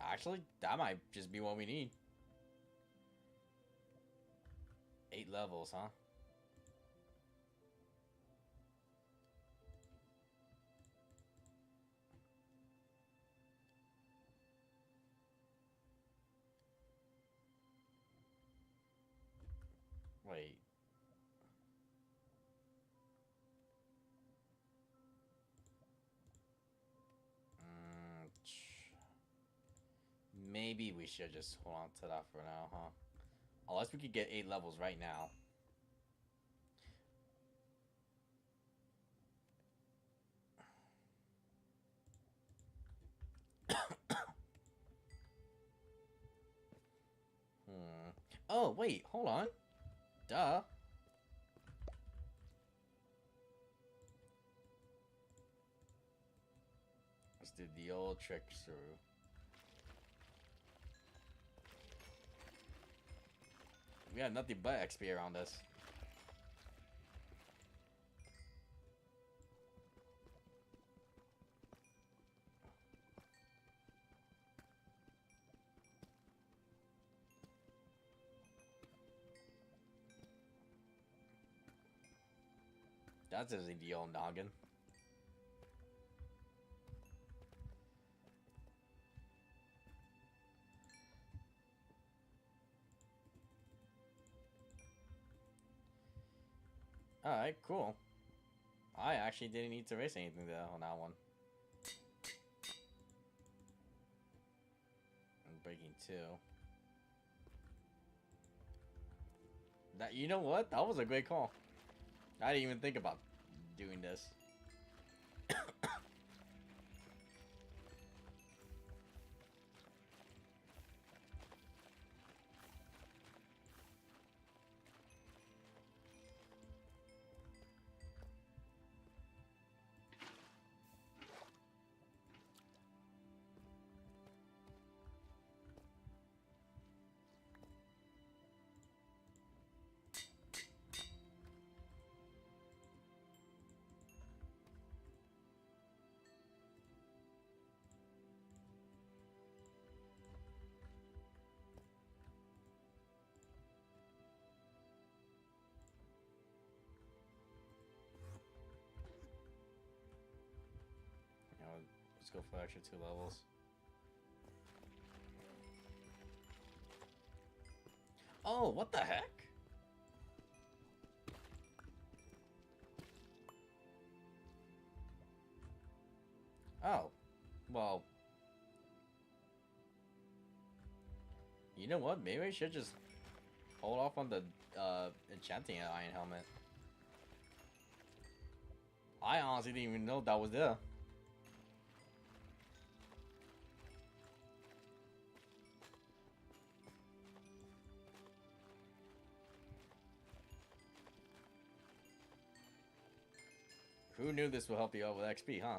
Actually, that might just be what we need. 8 levels, huh? Wait. Maybe we should just hold on to that for now, huh? Unless we could get 8 levels right now. Oh, wait, hold on. Duh. Let's do the old trick through. We have nothing but XP around us. That's his ideal noggin. Alright, cool. I actually didn't need to erase anything there on that one. I'm breaking 2. That, you know what? That was a great call. I didn't even think about doing this. Let's go for extra 2 levels. Oh, what the heck? Oh, well. You know what? Maybe I should just hold off on the enchanting iron helmet. I honestly didn't even know that was there. Who knew this would help you out with XP, huh?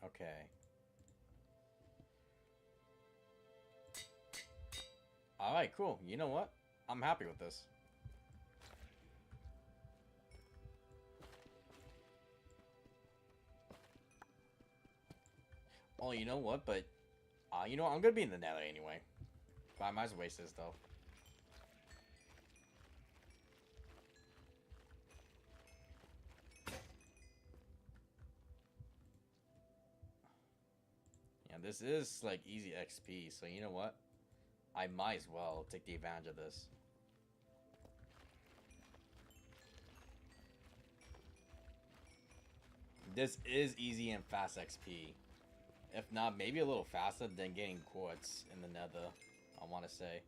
Okay. Alright, cool. You know what? I'm happy with this. Well, you know what? But, you know what? I'm gonna be in the nether anyway. But I might as well waste this, though. Yeah, this is, like, easy XP, so you know what? I might as well take the advantage of this. This is easy and fast XP. If not, maybe a little faster than getting quartz in the nether, I want to say.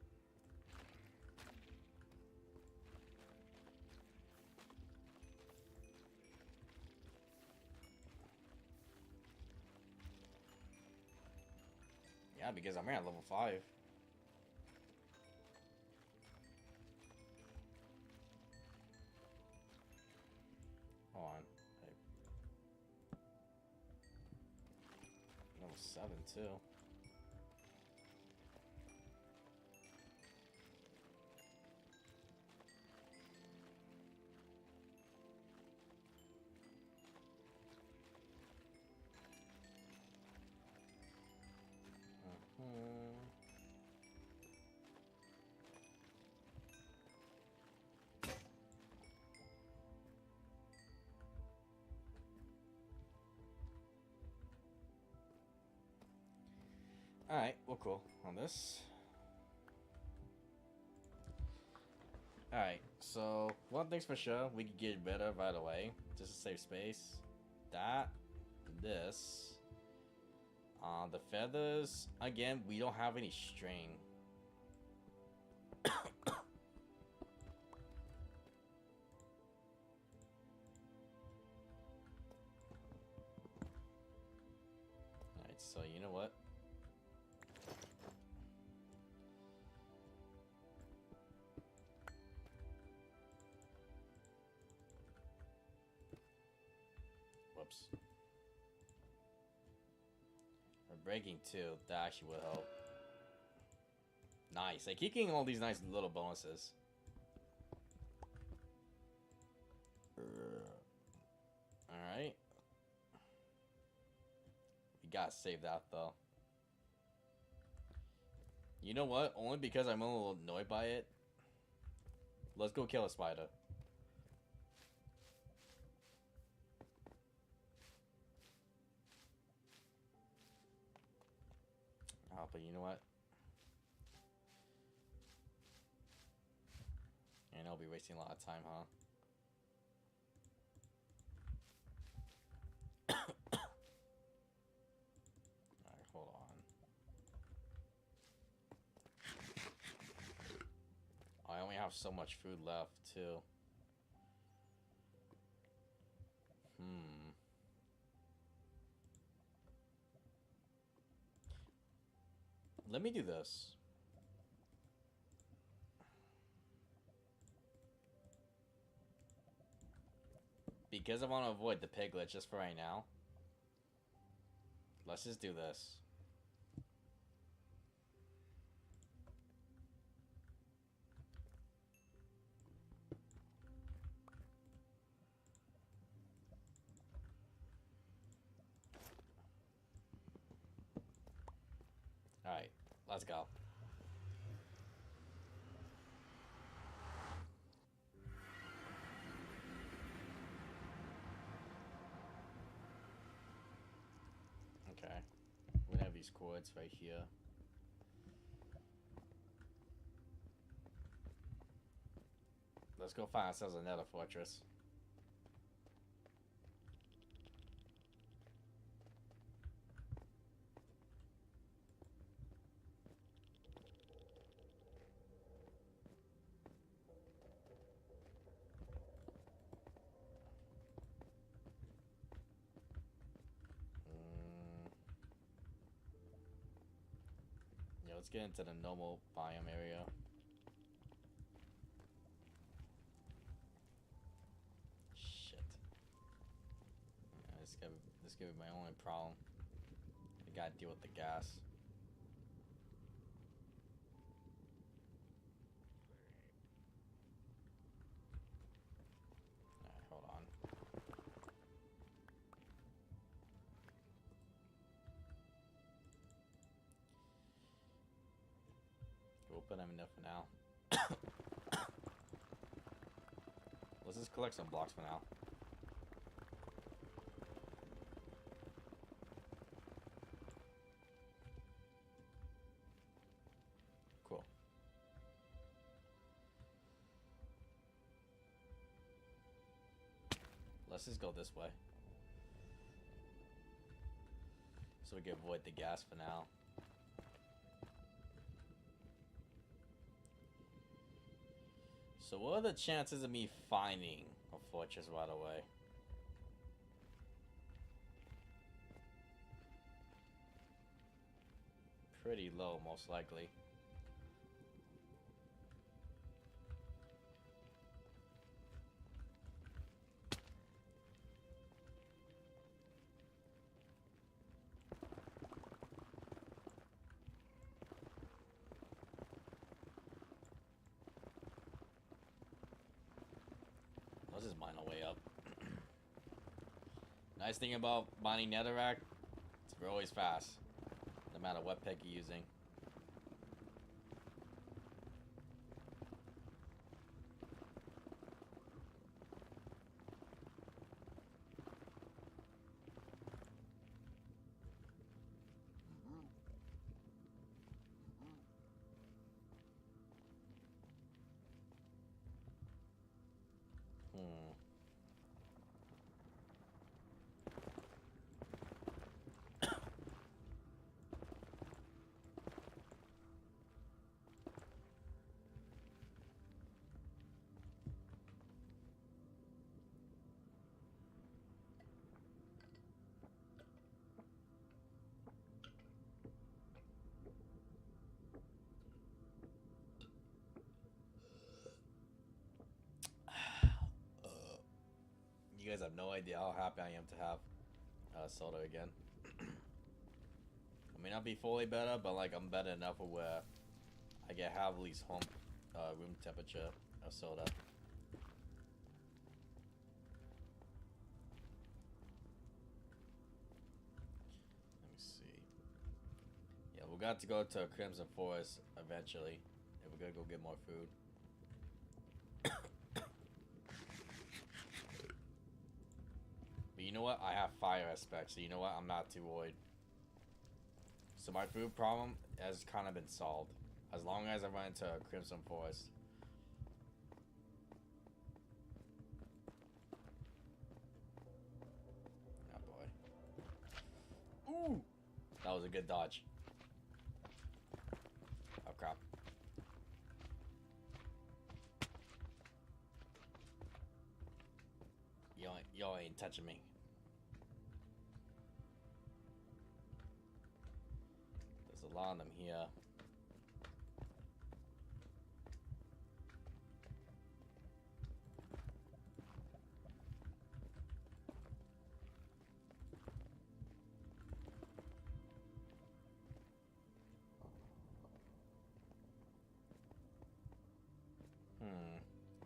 Yeah, because I'm at level 5. Hold on. Level 7 too. Alright, well, cool. On this. Alright, so one thing's for sure, we can get rid of right away, just to save space. That, this. The feathers, again, we don't have any string. Alright, so you know what? Whoops. We're breaking 2. That actually would help. Nice. I keep getting all these nice little bonuses. Alright. gotta save that though. You know what? Only because I'm a little annoyed by it. Let's go kill a spider. Oh, but you know what? And I'll be wasting a lot of time, huh? Alright, hold on. I only have so much food left, too. Let me do this. Because I want to avoid the piglet just for right now. Let's just do this. Alright, let's go. Okay. We have these cords right here. Let's go find ourselves another fortress. Yeah, let's get into the normal biome area. Shit. Yeah, this gonna be my only problem. I gotta deal with the gas. Alright, hold on. We'll put them enough for now. Let's just collect some blocks for now. Cool. Let's just go this way. So we can avoid the gas for now. So what are the chances of me finding a fortress right away? Pretty low, most likely. Let's just mine our way up. Nice thing about mining netherrack, it's always fast, no matter what pick you're using. You guys have no idea how happy I am to have soda again. I may not be fully better, but like I'm better enough where I can have at least home room temperature of soda. Let me we got to go to Crimson Forest eventually. If we're gonna go get more food. But you know what? I have fire aspect, so you know what? I'm not too worried. So my food problem has kind of been solved. As long as I run into Crimson Forest. Oh boy. Ooh! That was a good dodge. Oh crap. Y'all ain't touching me. There's a lot of them here.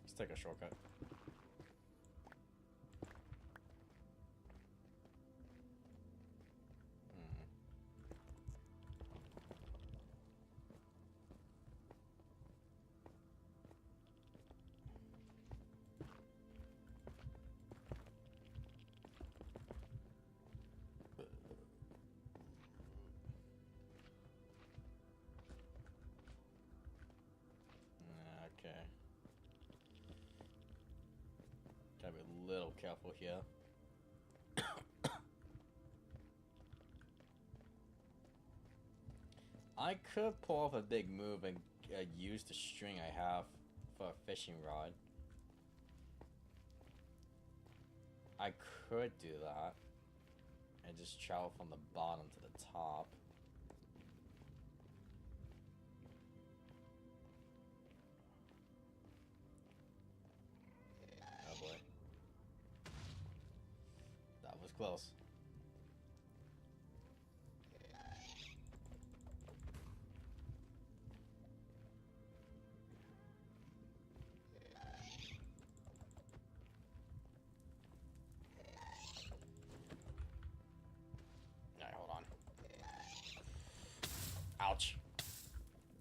Let's take a shortcut. Okay. Gotta be a little careful here. I could pull off a big move and use the string I have for a fishing rod. I could do that and just travel from the bottom to the top. Oh boy. That was close. Ouch.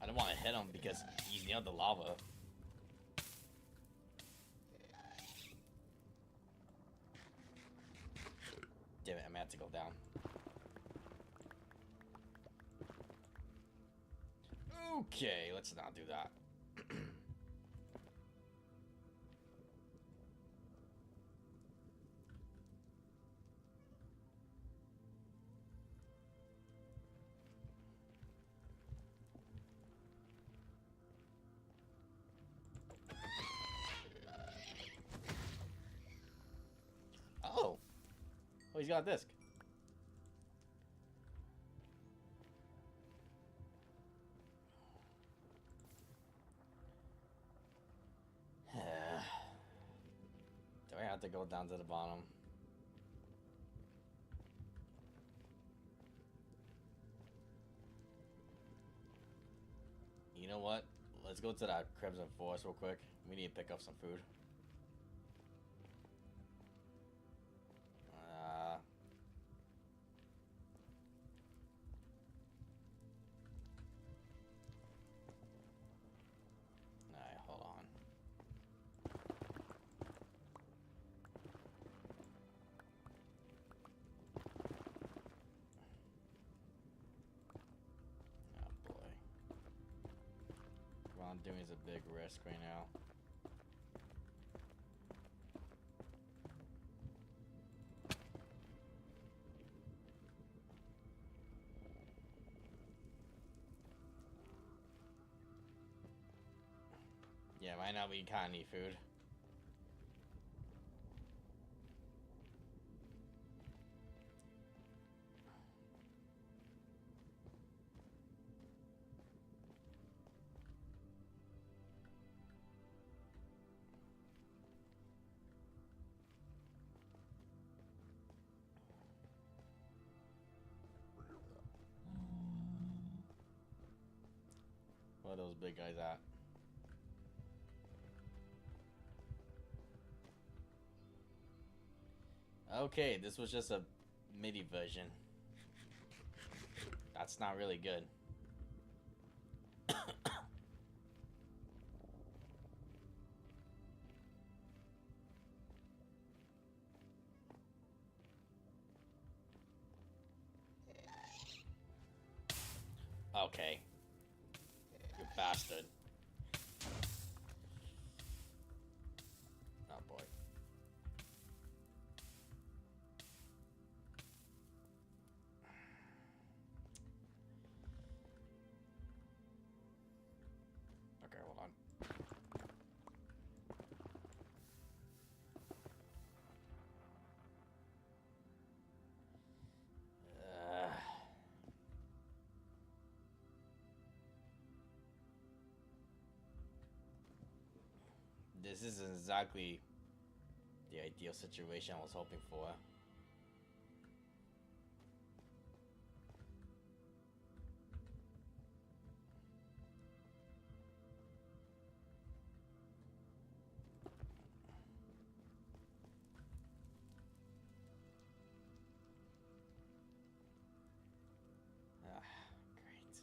I don't want to hit him because he's near the lava. Damn it, I'm gonna have to go down. Okay, let's not do that. Oh, he's got a disc. Do I have to go down to the bottom? You know what? Let's go to that Crimson Forest real quick. We need to pick up some food. Alright, hold on. Oh boy. What I'm doing is a big risk right now. Yeah, right now we kinda need food. Where are those big guys at? Okay, this was just a MIDI version. That's not really good. Okay. You bastard. Oh boy. Okay, hold on. This isn't exactly the ideal situation I was hoping for. Ah, great.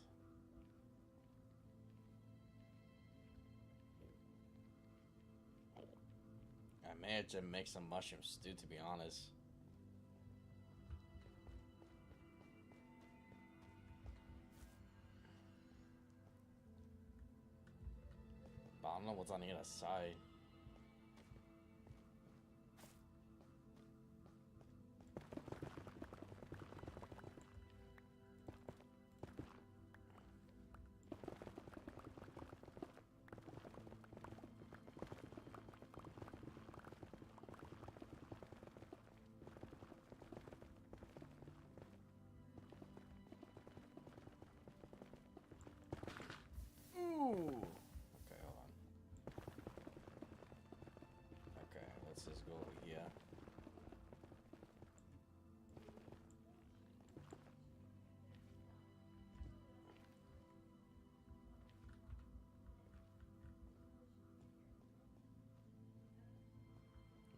I may have to make some mushroom stew, to be honest. But I don't know what's on the other side. Ooh! Okay, hold on. Okay, let's just go over here.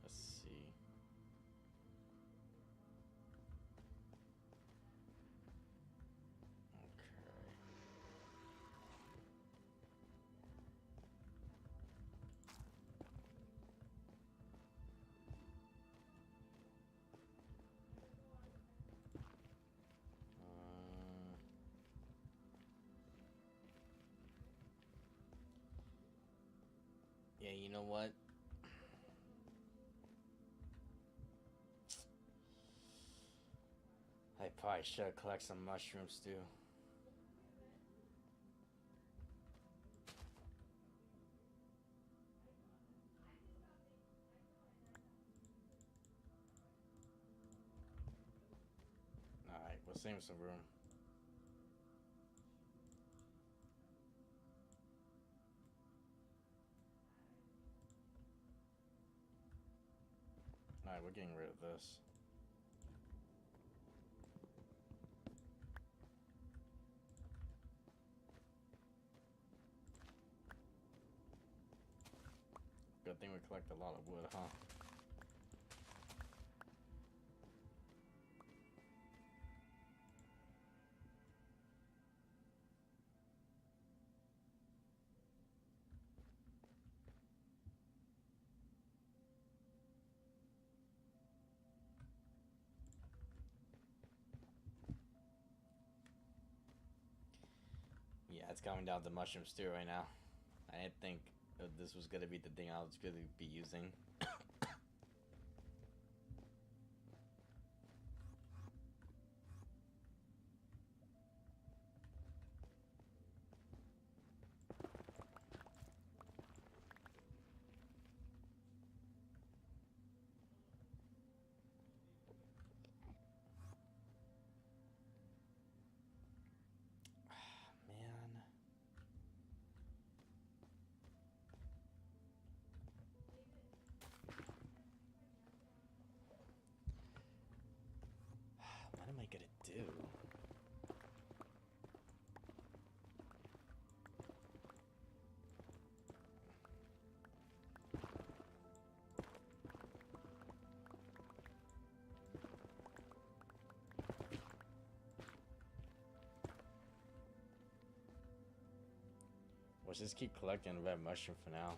Let's see. Okay. Yeah, you know what? I probably should collect some mushrooms too. Alright, we'll save some room. Alright, we're getting rid of this. Good thing we collect a lot of wood, huh? Yeah, it's coming down to mushroom stew right now. I didn't think this was gonna be the thing I was gonna be using. Man. What am I gonna do? Let's just keep collecting red mushroom for now.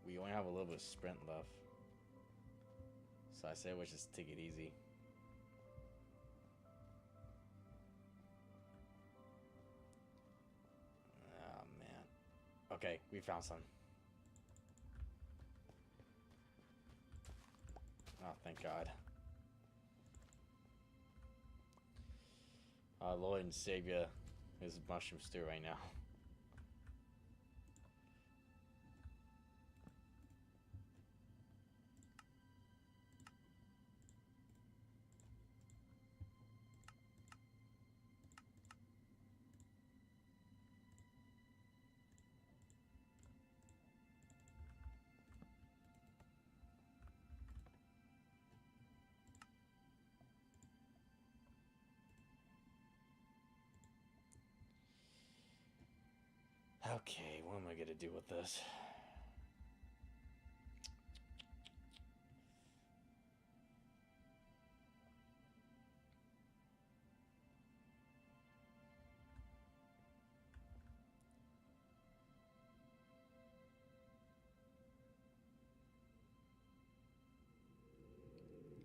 We only have a little bit of sprint left. So I say we just take it easy. Okay, we found some. Oh, thank God. Our Lord and Savior is mushroom stew right now. Okay, what am I gonna do with this?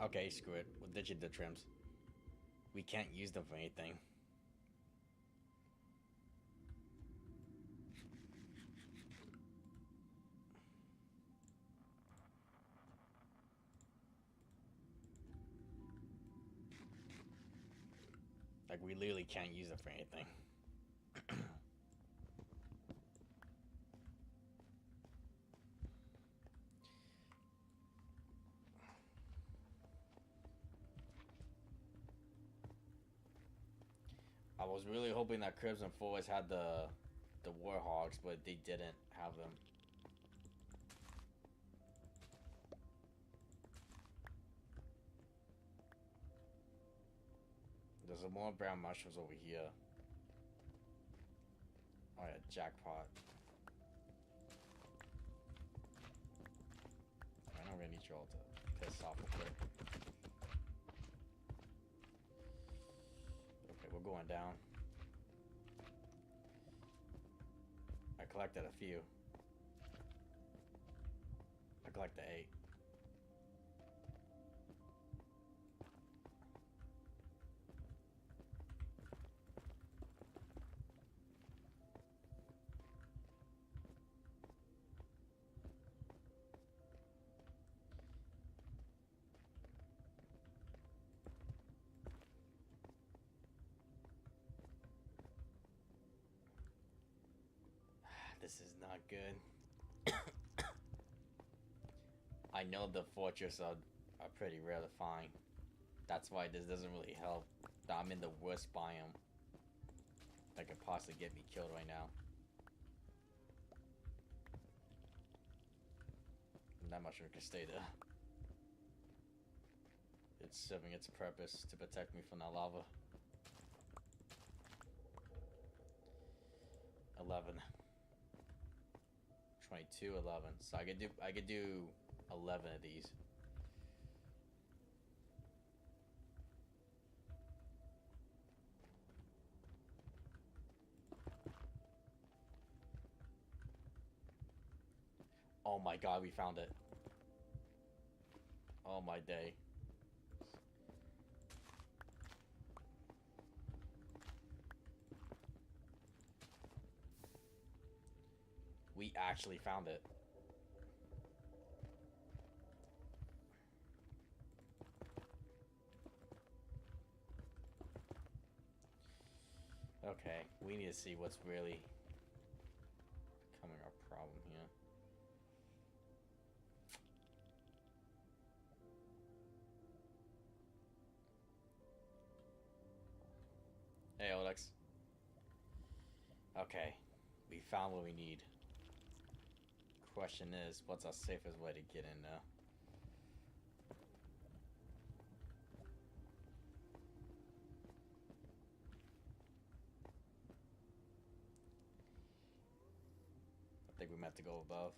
Okay, screw it. We'll ditch the trims. We can't use them for anything. Like, we literally can't use them for anything. I was really hoping that Cribs and Forwards had the Warhogs, but they didn't have them. There's some more brown mushrooms over here. Oh yeah, jackpot. I know we're gonna need you all to piss off real quick. Okay, we're going down. I collected a few. I collected 8. This is not good. I know the fortress are pretty rare to find. That's why this doesn't really help. I'm in the worst biome that could possibly get me killed right now. And that mushroom can stay there. It's serving its purpose to protect me from that lava. 11. 22, 11. So I could do 11 of these. Oh my God, we found it. Oh my day. We actually found it. Okay, we need to see what's really becoming our problem here. Hey, Olex. Okay, we found what we need. Question is, what's our safest way to get in now? I think we meant to go above.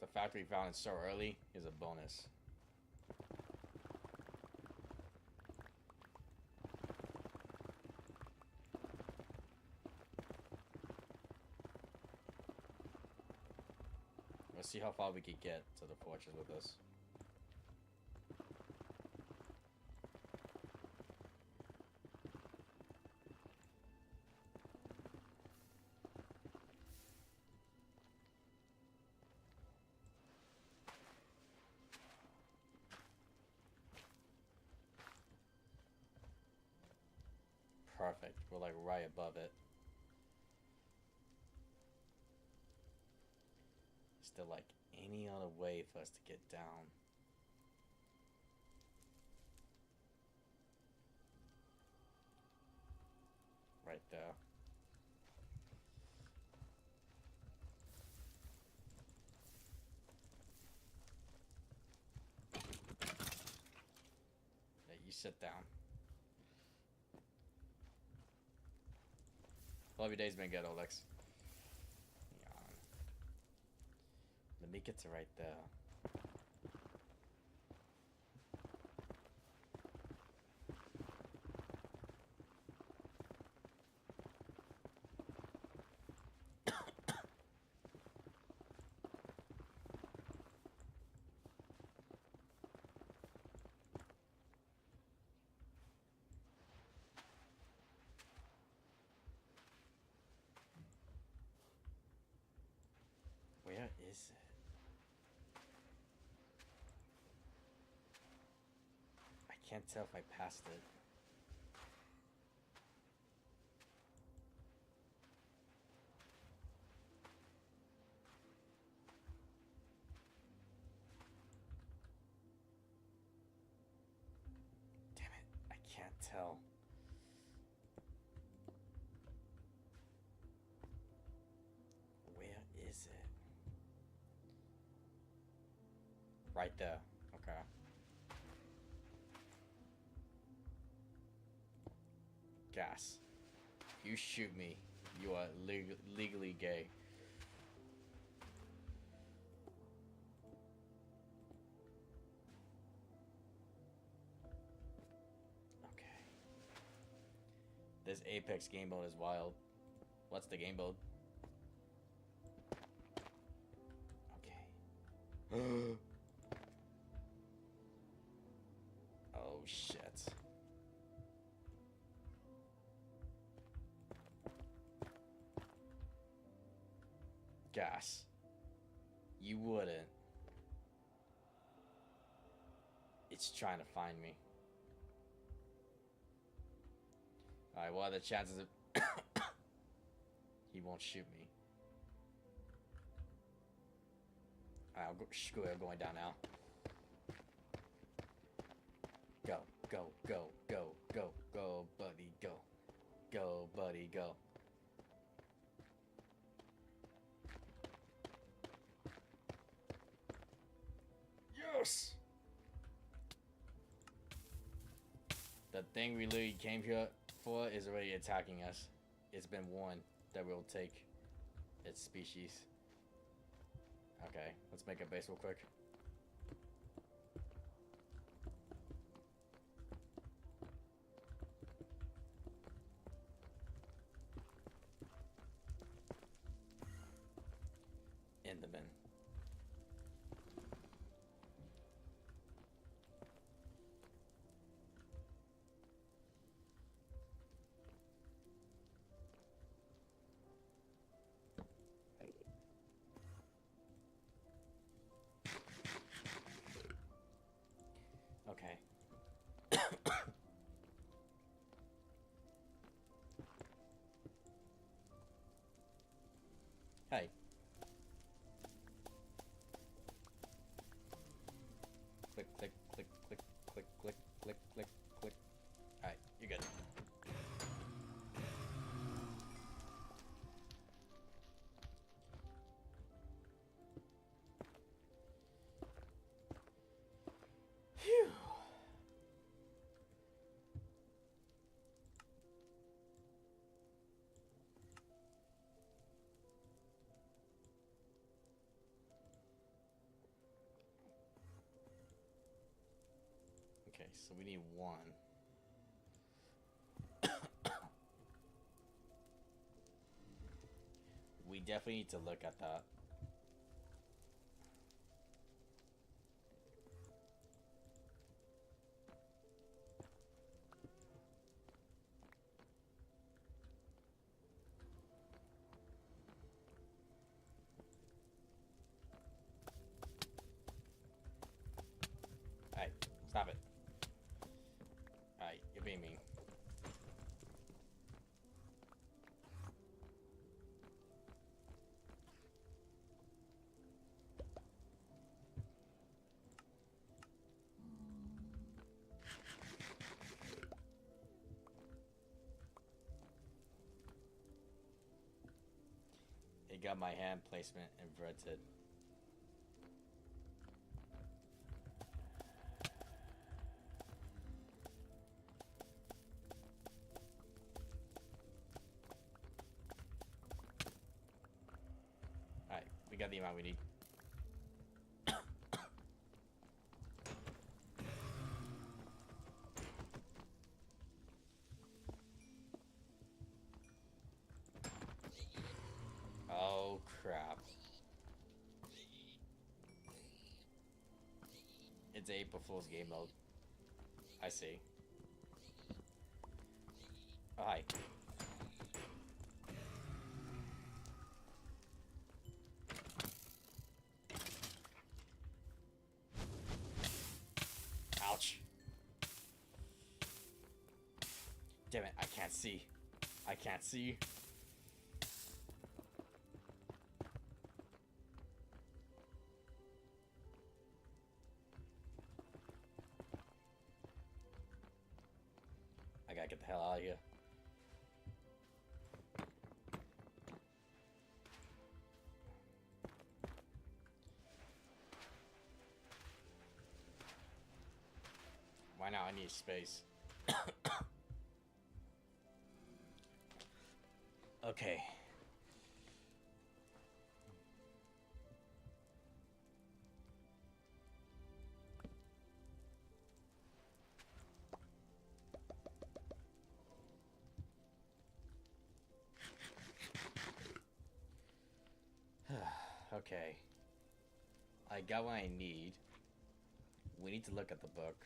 The fact we found it so early is a bonus. Let's see how far we could get to the fortress with this. perfect. We're like right above it. Is there like any other way for us to get down? Right there. Yeah, you sit down. Love your day's been good, Olex. Yawn. Let me get to right there. Where is it? I can't tell if I passed it. Damn it, I can't tell. Where is it? Right there. Okay. Gas. You shoot me. You are legally gay. Okay. This Apex game mode is wild. What's the game mode? Okay. Oh shit. Gas. You wouldn't. It's trying to find me. Alright, what are the chances of he won't shoot me? Alright, I'll go, screw it, I'm going down now. Go, go, go, go, go, go, buddy, go. Go, buddy, go. Yes! The thing we literally came here for is already attacking us. It's been warned that we'll take its species. Okay, let's make a base real quick. In the bin. Okay. Hey. Click, click, click, click, click, click, click, click, click. Alright, you're good. Phew. Okay, so we need one. We definitely need to look at that. Hey, stop it. Alright, you're being mean. It got my hand placement inverted. Alright, we got the amount we need. Oh crap. It's April Fool's game mode. I see. Oh, hi. Ouch. Damn it, I can't see. I can't see. I gotta get the hell out of here. Why now? I need space. Okay. Okay. I got what I need. We need to look at the book.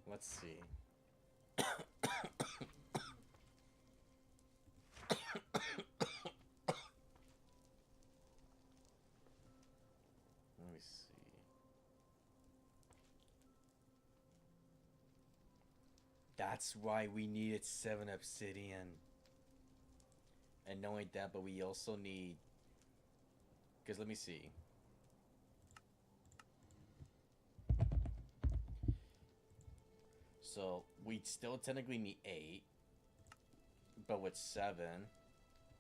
Let's see. Let me see. That's why we needed 7 obsidian. And knowing that, but we also need... Because let me see. So, we still technically need 8. But with 7,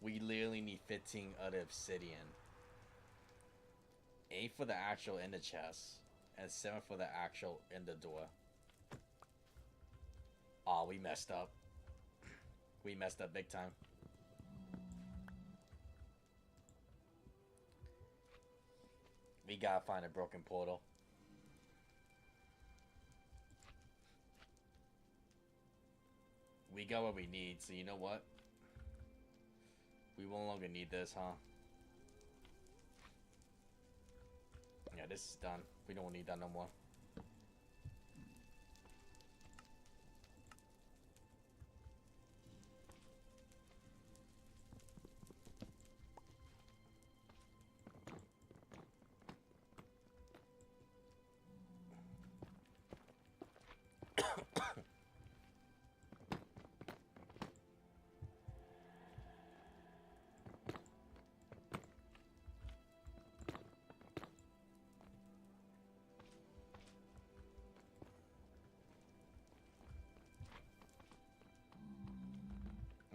we literally need 15 other obsidian. 8 for the actual in the chest. And 7 for the actual in the door. Aw, we messed up. We messed up big time. We gotta find a broken portal. We got what we need, so you know what? We no longer need this, huh? Yeah, this is done. We don't need that no more.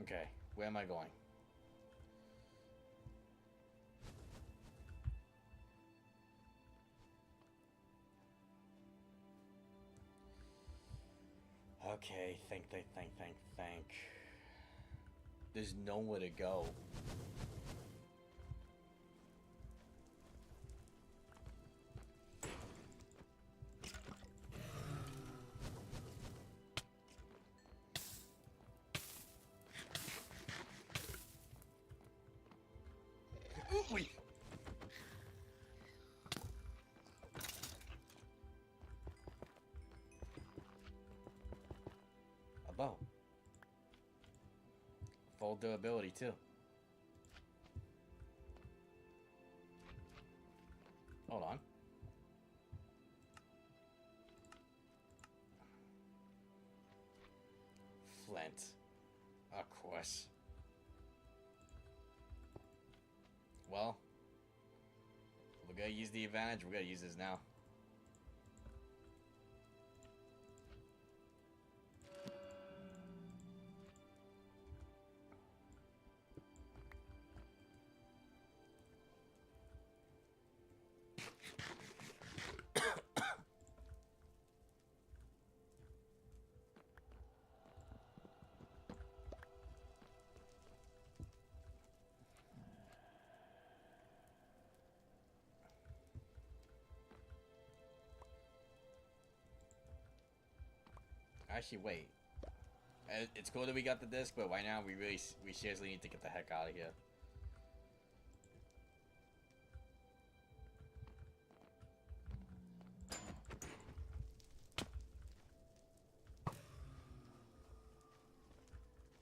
Okay, where am I going? Okay, think. There's nowhere to go. Ooh, a bow. Full durability too. Hold on. Flint. Of course. Well, we're gonna use the advantage. We're gonna use this now. Actually, wait. It's cool that we got the disc, but right now we seriously need to get the heck out of here.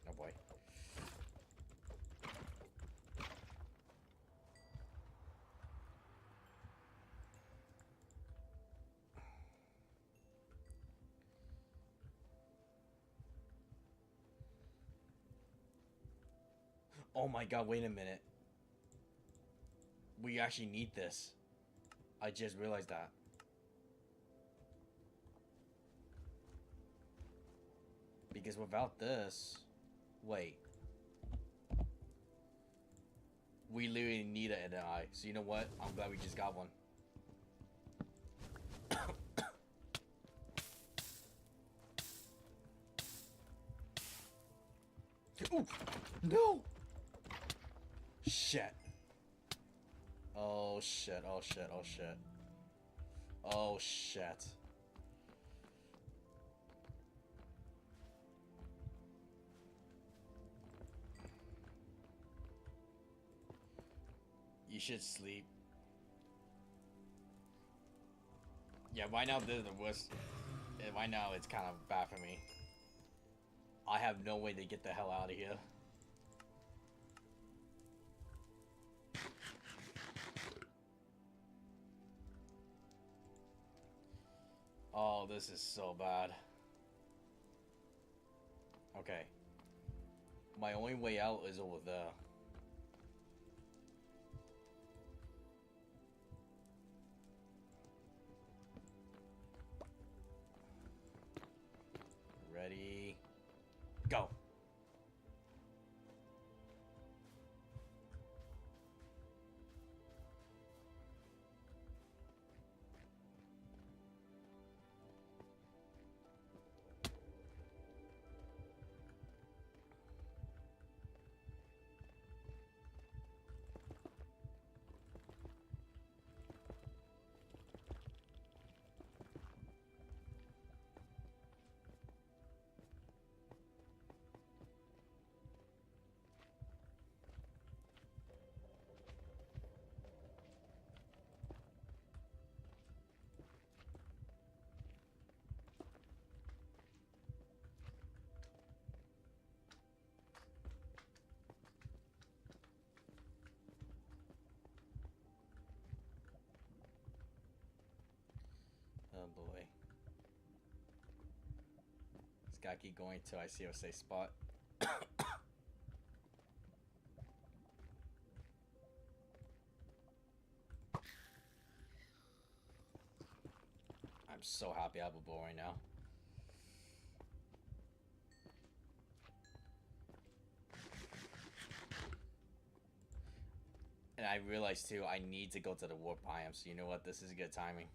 Oh boy. Oh my god, wait a minute. We actually need this. I just realized that. Because without this... Wait. We literally need an eye. So you know what? I'm glad we just got one. Ooh! No! Shit. Oh shit, oh shit, oh shit. Oh shit. You should sleep. Yeah, right now this is the worst. Right now it's kind of bad for me. I have no way to get the hell out of here. Oh, this is so bad. Okay. My only way out is over there. Ready? Go! Oh boy. Just gotta keep going till I see a safe spot. I'm so happy I have a bow right now. And I realized too, I need to go to the warp biome, so you know what? This is good timing.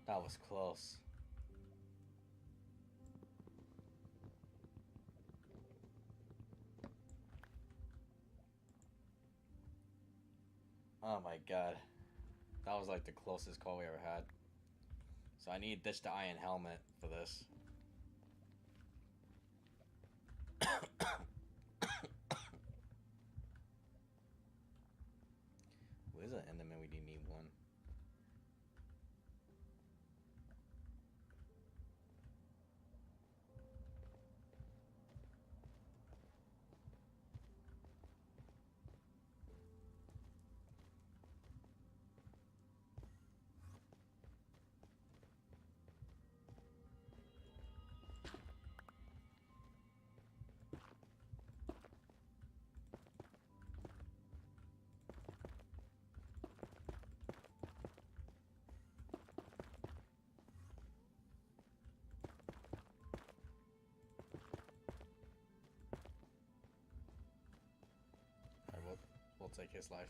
That was close. Oh my god. That was like the closest call we ever had. So I need ditch the iron helmet for this. Where's an enderman? We need one. Alright, we'll take his life.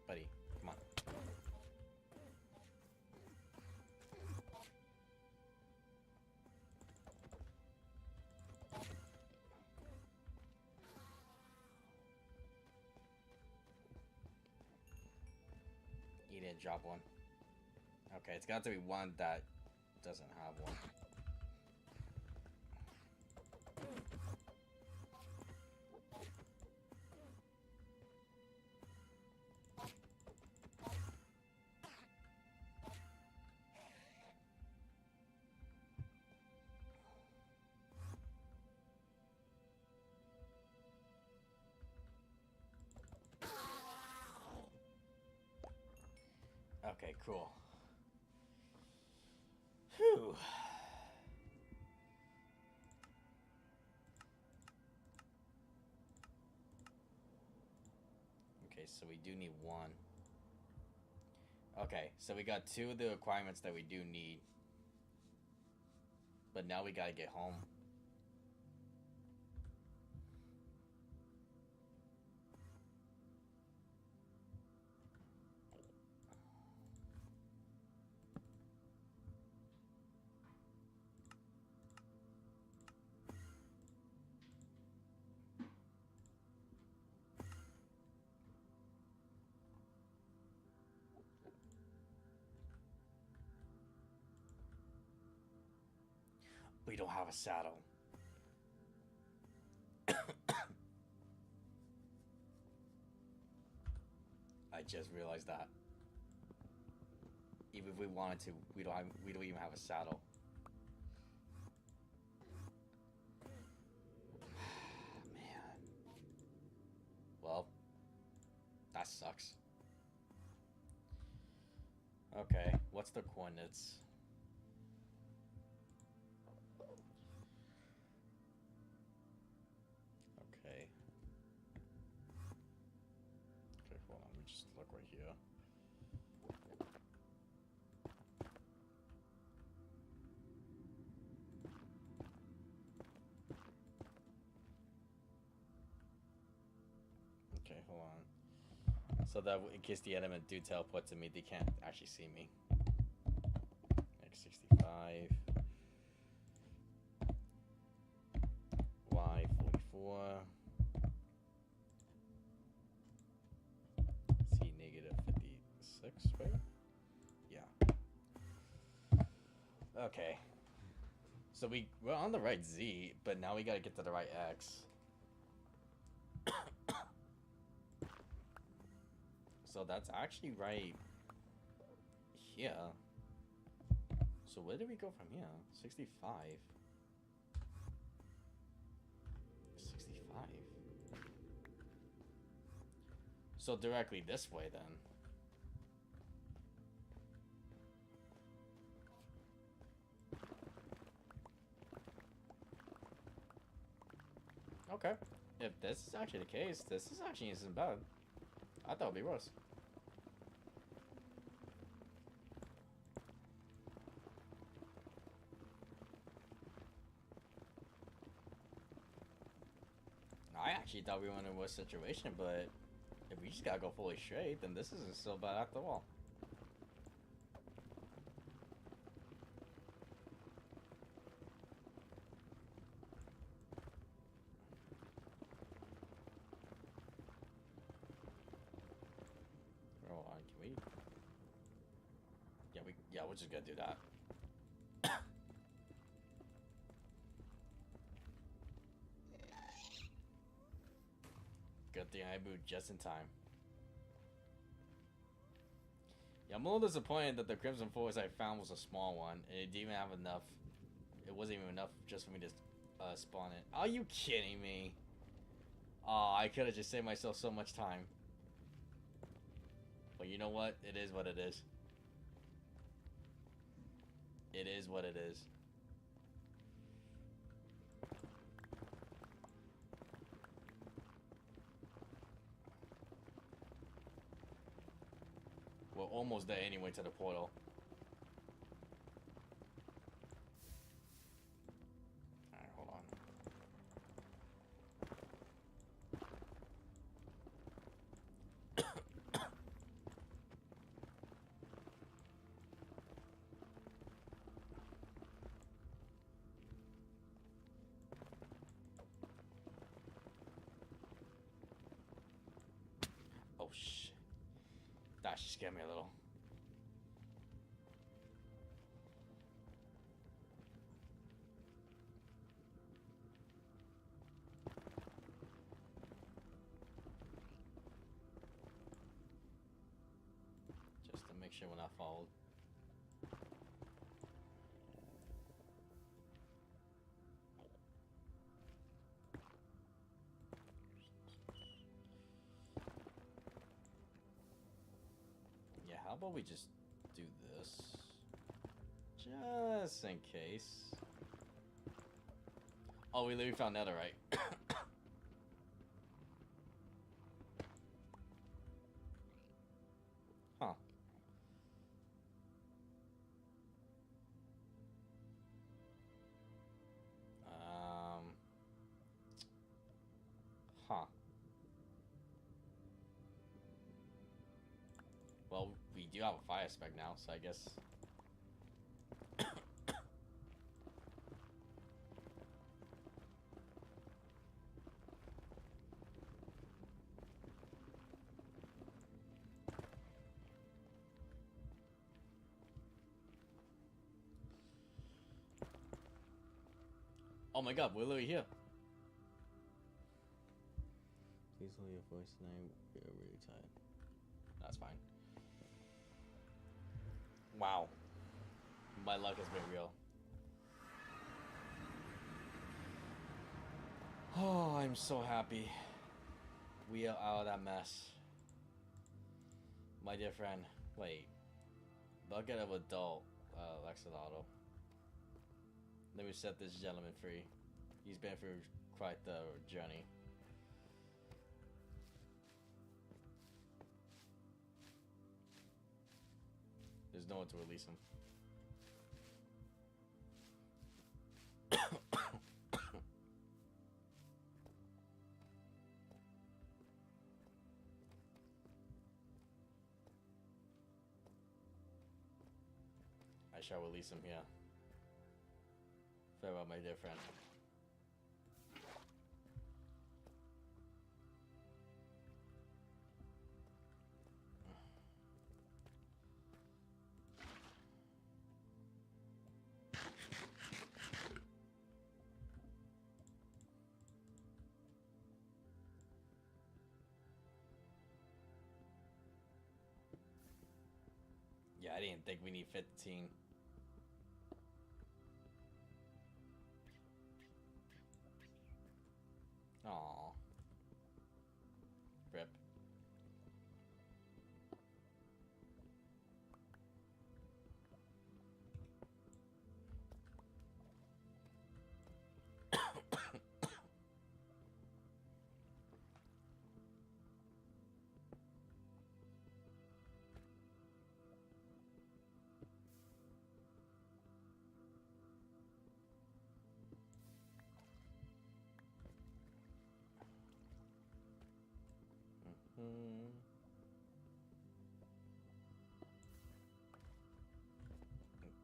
Buddy, come on. He didn't drop one. Okay, it's got to be one that doesn't have one. Okay, cool. Whew. Okay, so we do need one. Okay, so we got two of the requirements that we do need. But now we gotta get home. We don't have a saddle. I just realized that. Even if we wanted to, we don't even have a saddle. Man. Well, that sucks. Okay, what's the coordinates? Okay. Okay, hold on, let me just look right here. Okay, hold on. So that in case the enemy do teleport to me, they can't actually see me. X65. Y44. C negative 56, right? Yeah. Okay. So we're on the right Z, but now we gotta get to the right X. So that's actually right here. So where do we go from here? 65. 65. So directly this way then. Okay. If this is actually the case, this is actually isn't bad. I thought it'd be worse. I actually thought we were in a worse situation, but if we just gotta go fully straight, then this isn't so bad after all. Yeah, we're just gonna do that. Good thing I moved just in time. Yeah, I'm a little disappointed that the Crimson Forest I found was a small one, and it didn't even have enough. It wasn't even enough just for me to spawn it. Are you kidding me? Oh, I could have just saved myself so much time. But you know what? It is what it is. It is what it is. We're almost there anyway to the portal. Alright, hold on. Oh, shit. That should scare me a little. Just to make sure we're not followed. Yeah, how about we just do this? Just in case. Oh, we literally found netherite. Huh. Huh. Well, we do have a fire spec now, so I guess. Oh my god, we're literally here. Please hold your voice tonight. We're really tired. That's fine. Wow. My luck has been real. Oh, I'm so happy. We are out of that mess. My dear friend. Wait. Bucket of adult. Lexilauto. Let me set this gentleman free. He's been through quite the journey. There's no one to release him. I shall release him here. Farewell, my dear friend. Yeah, I didn't think we need 15. Aww. Rip.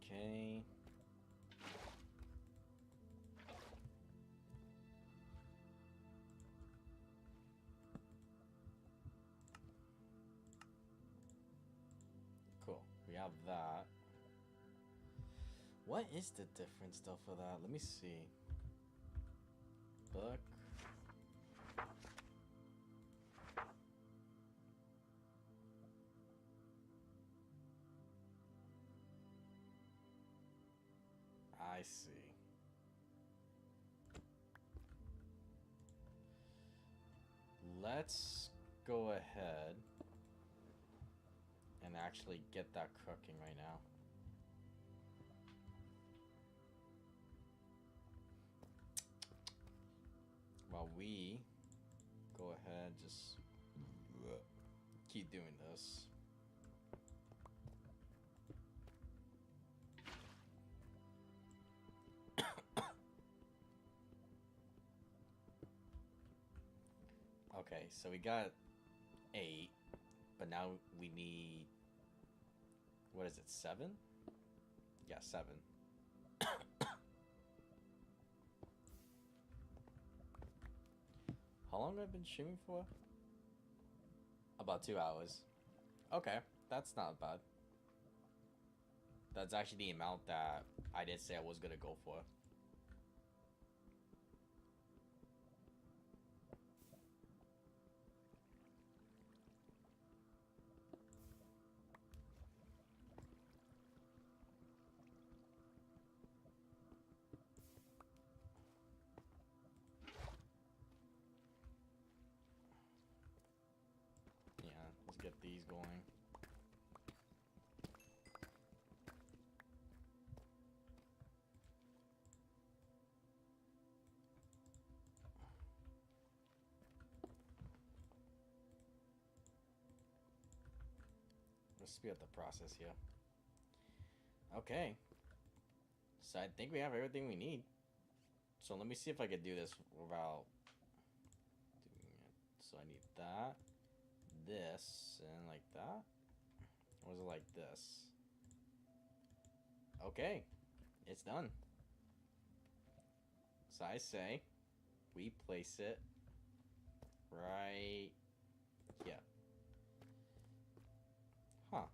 Okay. Cool. We have that. What is the difference though for that? Let me see. Book. I see. Let's go ahead and actually get that cooking right now. While we go ahead, just keep doing this. Okay, so we got 8, but now we need, what is it, 7? Yeah, 7. How long have I been streaming for? About 2 hours. Okay, that's not bad. That's actually the amount that I did say I was gonna go for. Yeah, let's get these going. Let's speed up the process here. Okay. So I think we have everything we need. So let me see if I can do this without doing it. So I need that, this, and like that. Or is it like this? Okay. It's done. So I say we place it right here. Huh.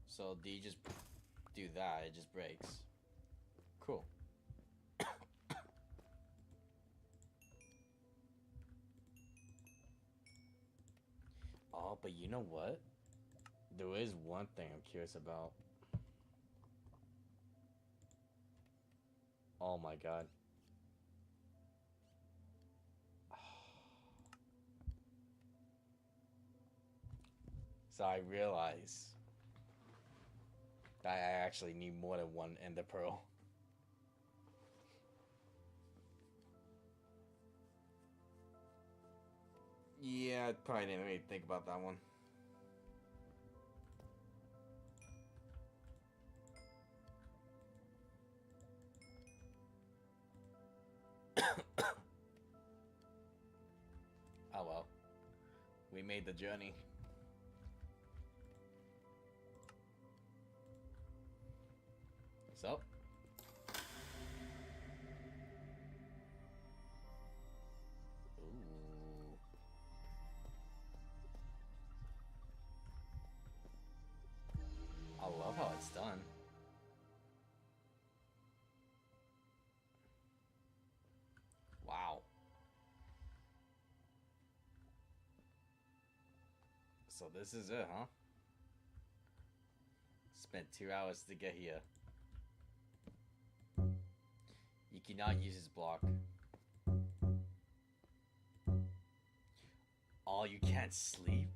So do you just do that? It just breaks. Cool. Oh, but you know what? There is one thing I'm curious about. Oh my god. So I realize that I actually need more than one ender pearl. Yeah, I probably didn't really think about that one. Oh well. We made the journey. So. Ooh. I love how it's done. Wow. So this is it, huh? Spent 2 hours to get here. You cannot use this block. Oh, you can't sleep?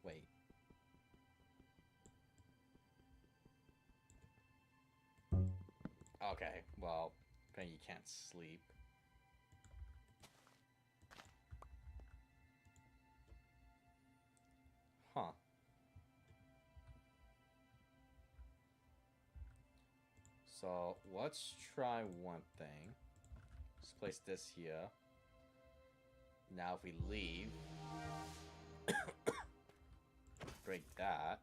Wait. Okay, well, then you can't sleep. Huh. So, let's try one thing. Let's place this here. Now if we leave, break that.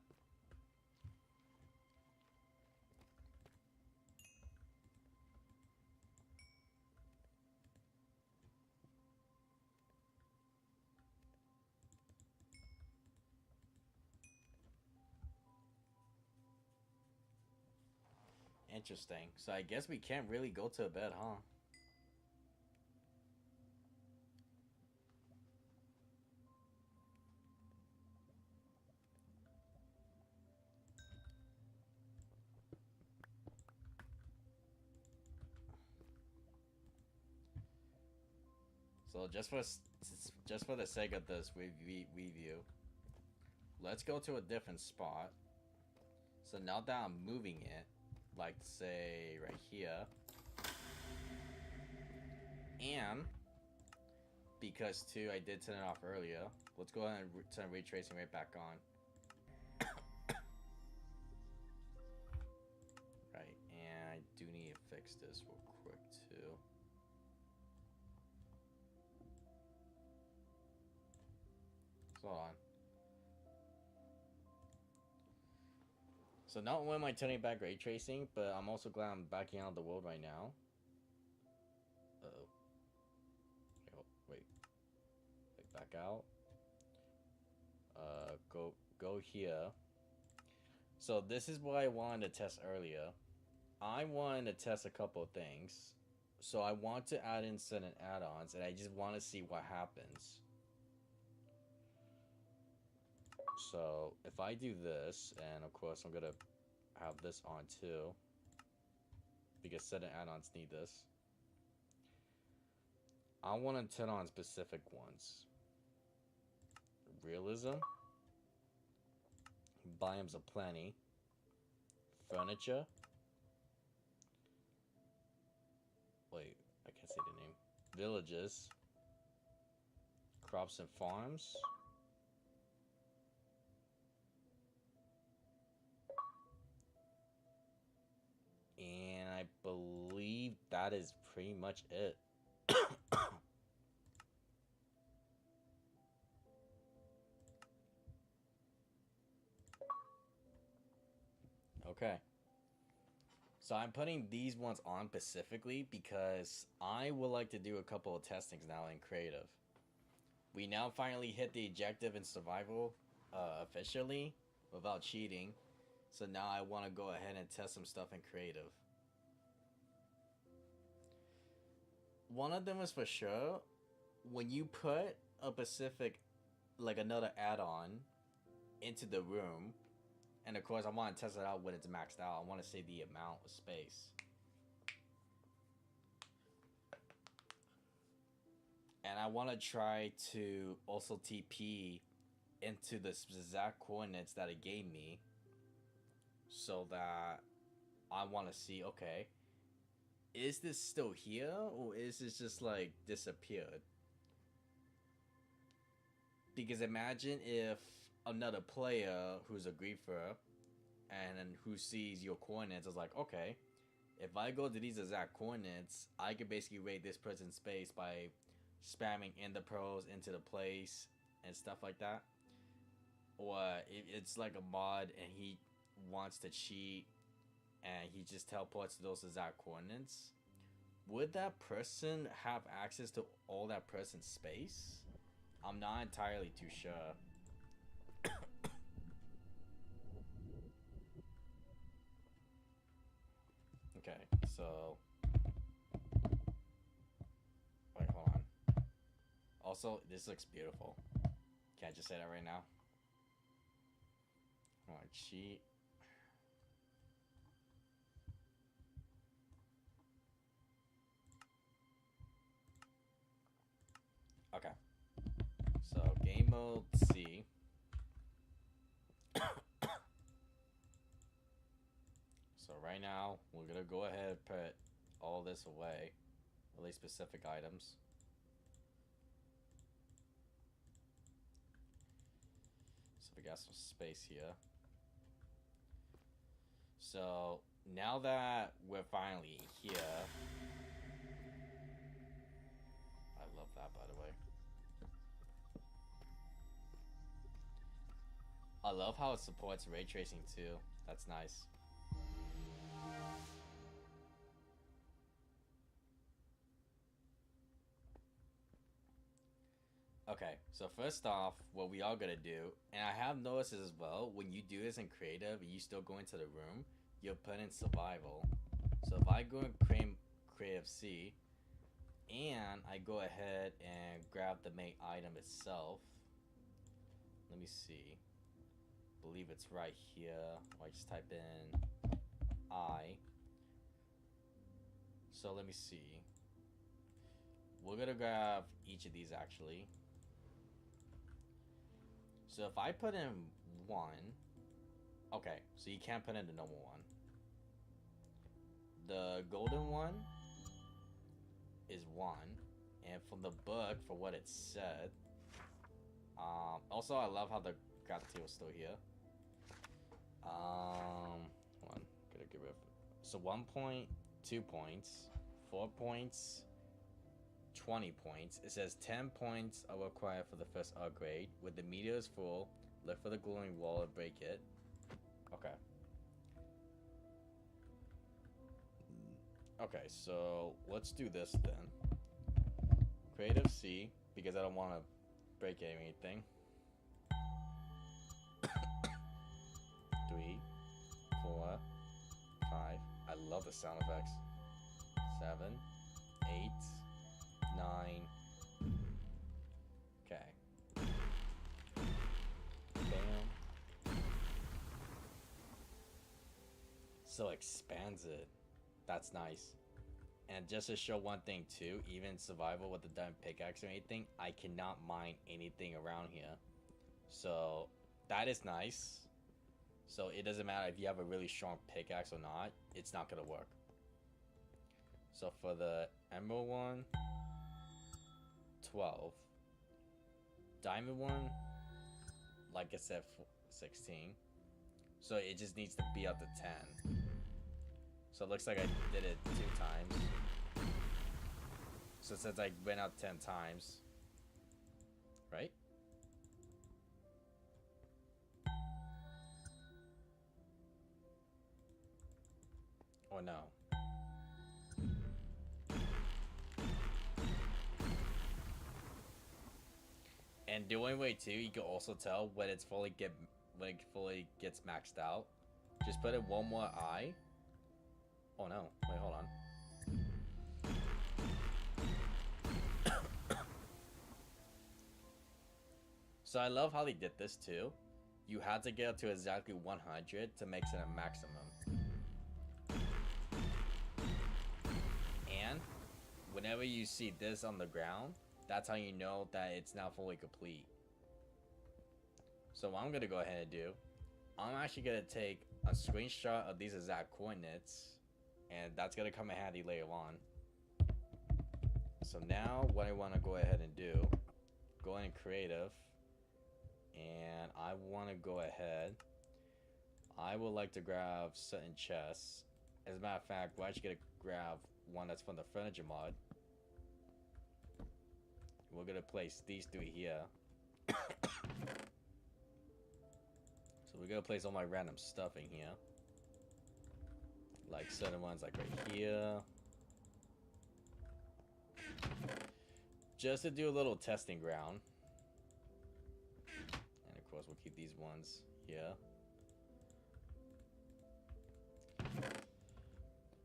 Interesting. So I guess we can't really go to bed, huh? So just for the sake of this review, let's go to a different spot. So now that I'm moving it, like say right here, and because too I did turn it off earlier, let's go ahead and turn ray tracing right back on. Right, and I do need to fix this real quick too. So hold on. So not only am I turning back ray tracing, but I'm also glad I'm backing out of the world right now. Uh-oh. Wait. Back out. Go here. So this is what I wanted to test earlier. I wanted to test a couple of things. So I want to add in certain add-ons, and I just want to see what happens. So if I do this, and of course I'm gonna have this on too, because certain add-ons need this. I want to turn on specific ones. Realism, biomes aplenty, furniture. Wait, I can't say the name. Villages, crops and farms. And I believe that is pretty much it. Okay. So I'm putting these ones on specifically because I would like to do a couple of testings now in creative. We now finally hit the objective in survival officially without cheating. So now I want to go ahead and test some stuff in creative. One of them is for sure, when you put a specific, like another add-on into the room, and of course I want to test it out when it's maxed out. I want to see the amount of space. And I want to try to also TP into the exact coordinates that it gave me, so that I want to see, okay, is this still here, or is this just like disappeared? Because imagine if another player who's a griefer and who sees your coordinates is like, okay, if I go to these exact coordinates, I can basically raid this person's space by spamming ender pearls into the place and stuff like that. Or it's like a mod and he wants to cheat and he just teleports to those exact coordinates. Would that person have access to all that person's space? I'm not entirely too sure. Okay, so wait, hold on. Also, this looks beautiful. Can I just say that right now? Hold on, cheat. Okay. So game mode C. So right now we're gonna go ahead and put all this away, at least specific items. So we got some space here. So now that we're finally here, I love that, by the way. I love how it supports ray tracing too. That's nice. Okay, so first off, what we are gonna do, and I have noticed this as well, when you do this in creative and you still go into the room, you'll put in survival. So if I go in creative C, and I go ahead and grab the main item itself. Let me see. Believe it's right here. I just type in I. So let me see. We're gonna grab each of these actually. So if I put in 1, okay, so you can't put in the normal one. The golden one is 1, and from the book, for what it said. Also, I love how the gravity was still here. Hold on, gotta get rid of it. So 1 point, 2 points, 4 points, 20 points. It says 10 points are required for the first upgrade. When the meter is full, look for the glowing wall and break it. Okay. Okay, so let's do this then. Creative C, because I don't want to break anything. 3, 4, 5. I love the sound effects. 7, 8, 9. Okay. Bam. So expands it. That's nice. And just to show one thing too, even survival with the diamond pickaxe or anything, I cannot mine anything around here. So that is nice. So it doesn't matter if you have a really strong pickaxe or not, it's not gonna work. So for the emerald one, 12. Diamond one, like I said, 16. So it just needs to be up to 10. So it looks like I did it 2 times. So since I went out 10 times, right? Or no? And the only way too, you can also tell when it fully gets maxed out. Just put in one more eye. Oh no! Wait, hold on. So I love how they did this too. You had to get up to exactly 100 to make it a maximum. And whenever you see this on the ground, that's how you know that it's now fully complete. So what I'm gonna go ahead and do, I'm actually gonna take a screenshot of these exact coordinates, and that's gonna come in handy later on. So now what I want to go ahead and do, go in creative, and I want to go ahead. I would like to grab certain chests. As a matter of fact, we're actually gonna grab one that's from the furniture mod. We're gonna place these 3 here. So we're gonna place all my random stuff in here. Like certain ones like right here. Just to do a little testing ground. And of course we'll keep these ones here.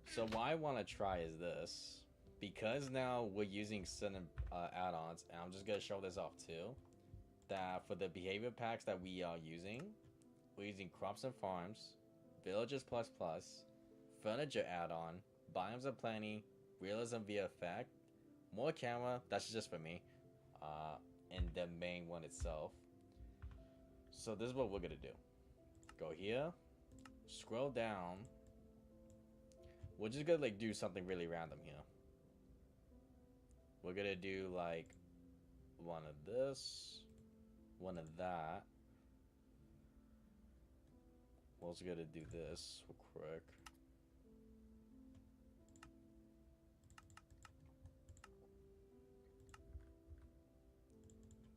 So what I want to try is this. Because now we're using certain add-ons, and I'm just going to show this off too. That for the behavior packs that we are using, we're using crops and farms, villages plus plus, furniture add-on, biomes of plenty, realism via effect, more camera, that's just for me, and the main one itself. So this is what we're gonna do. Go here, scroll down. We're just gonna like do something really random here. We're gonna do like one of this, one of that. We're also gonna do this real quick.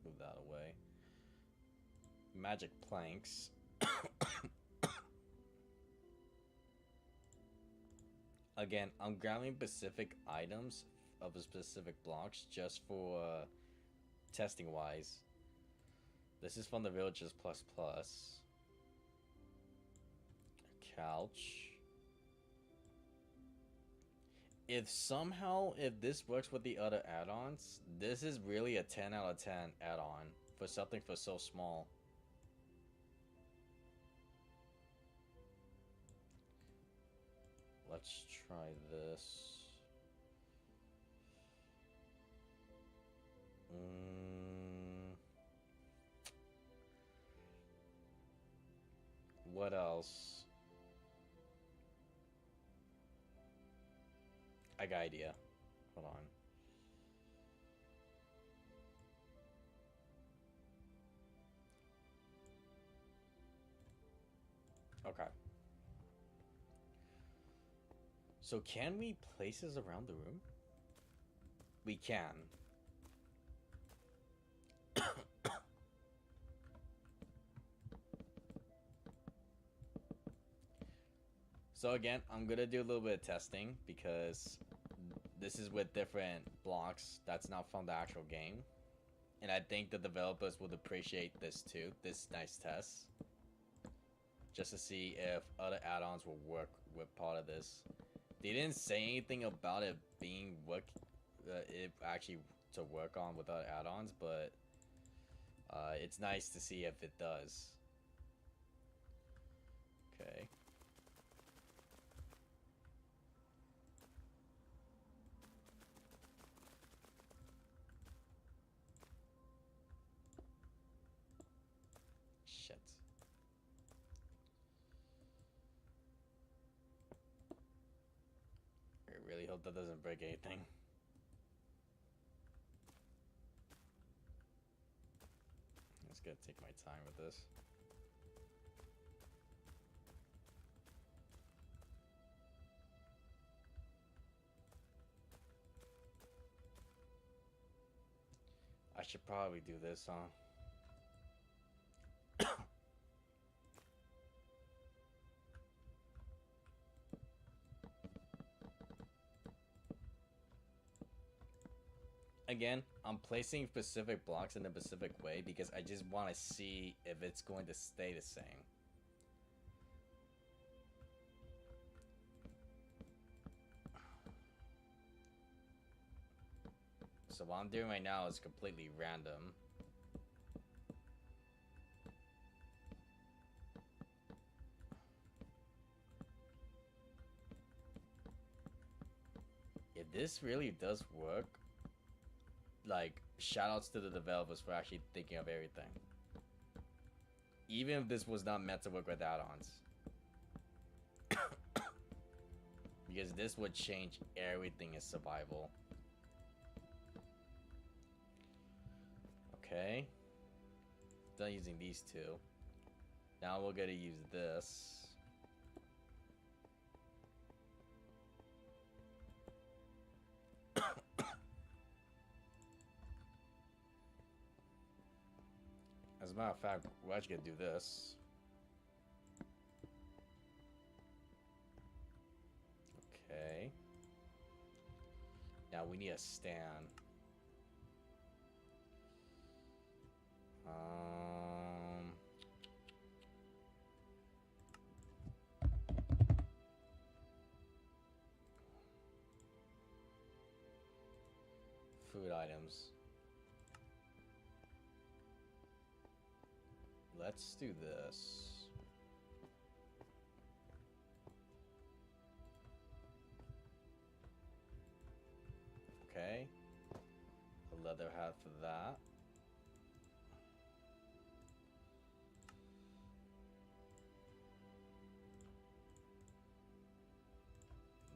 Move that away. Magic planks. Again, I'm grabbing specific items of the specific blocks just for testing wise. This is from the villages plus plus. A couch. if somehow if this works with the other add-ons, this is really a 10 out of 10 add-on for something for so small. Let's try this. What else? I got idea. Hold on. Okay. So can we place this around the room? We can. So again, I'm gonna do a little bit of testing because this is with different blocks that's not from the actual game. And I think the developers would appreciate this too, this nice test. Just to see if other add-ons will work with part of this. They didn't say anything about it being it actually to work on with other add-ons, but it's nice to see if it does. Okay. Shit. I really hope that doesn't break anything. I'm just gonna take my time with this. I should probably do this, huh? Again, I'm placing specific blocks in a specific way because I just want to see if it's going to stay the same. So what I'm doing right now is completely random. If this really does work, like, shoutouts to the developers for actually thinking of everything. Even if this was not meant to work with add-ons. Because this would change everything in survival. Okay. Done using these two. Now we're gonna use this. As a matter of fact, we're actually gonna do this. Okay. Now we need a stand. Food items. Let's do this. Okay. A leather hat for that.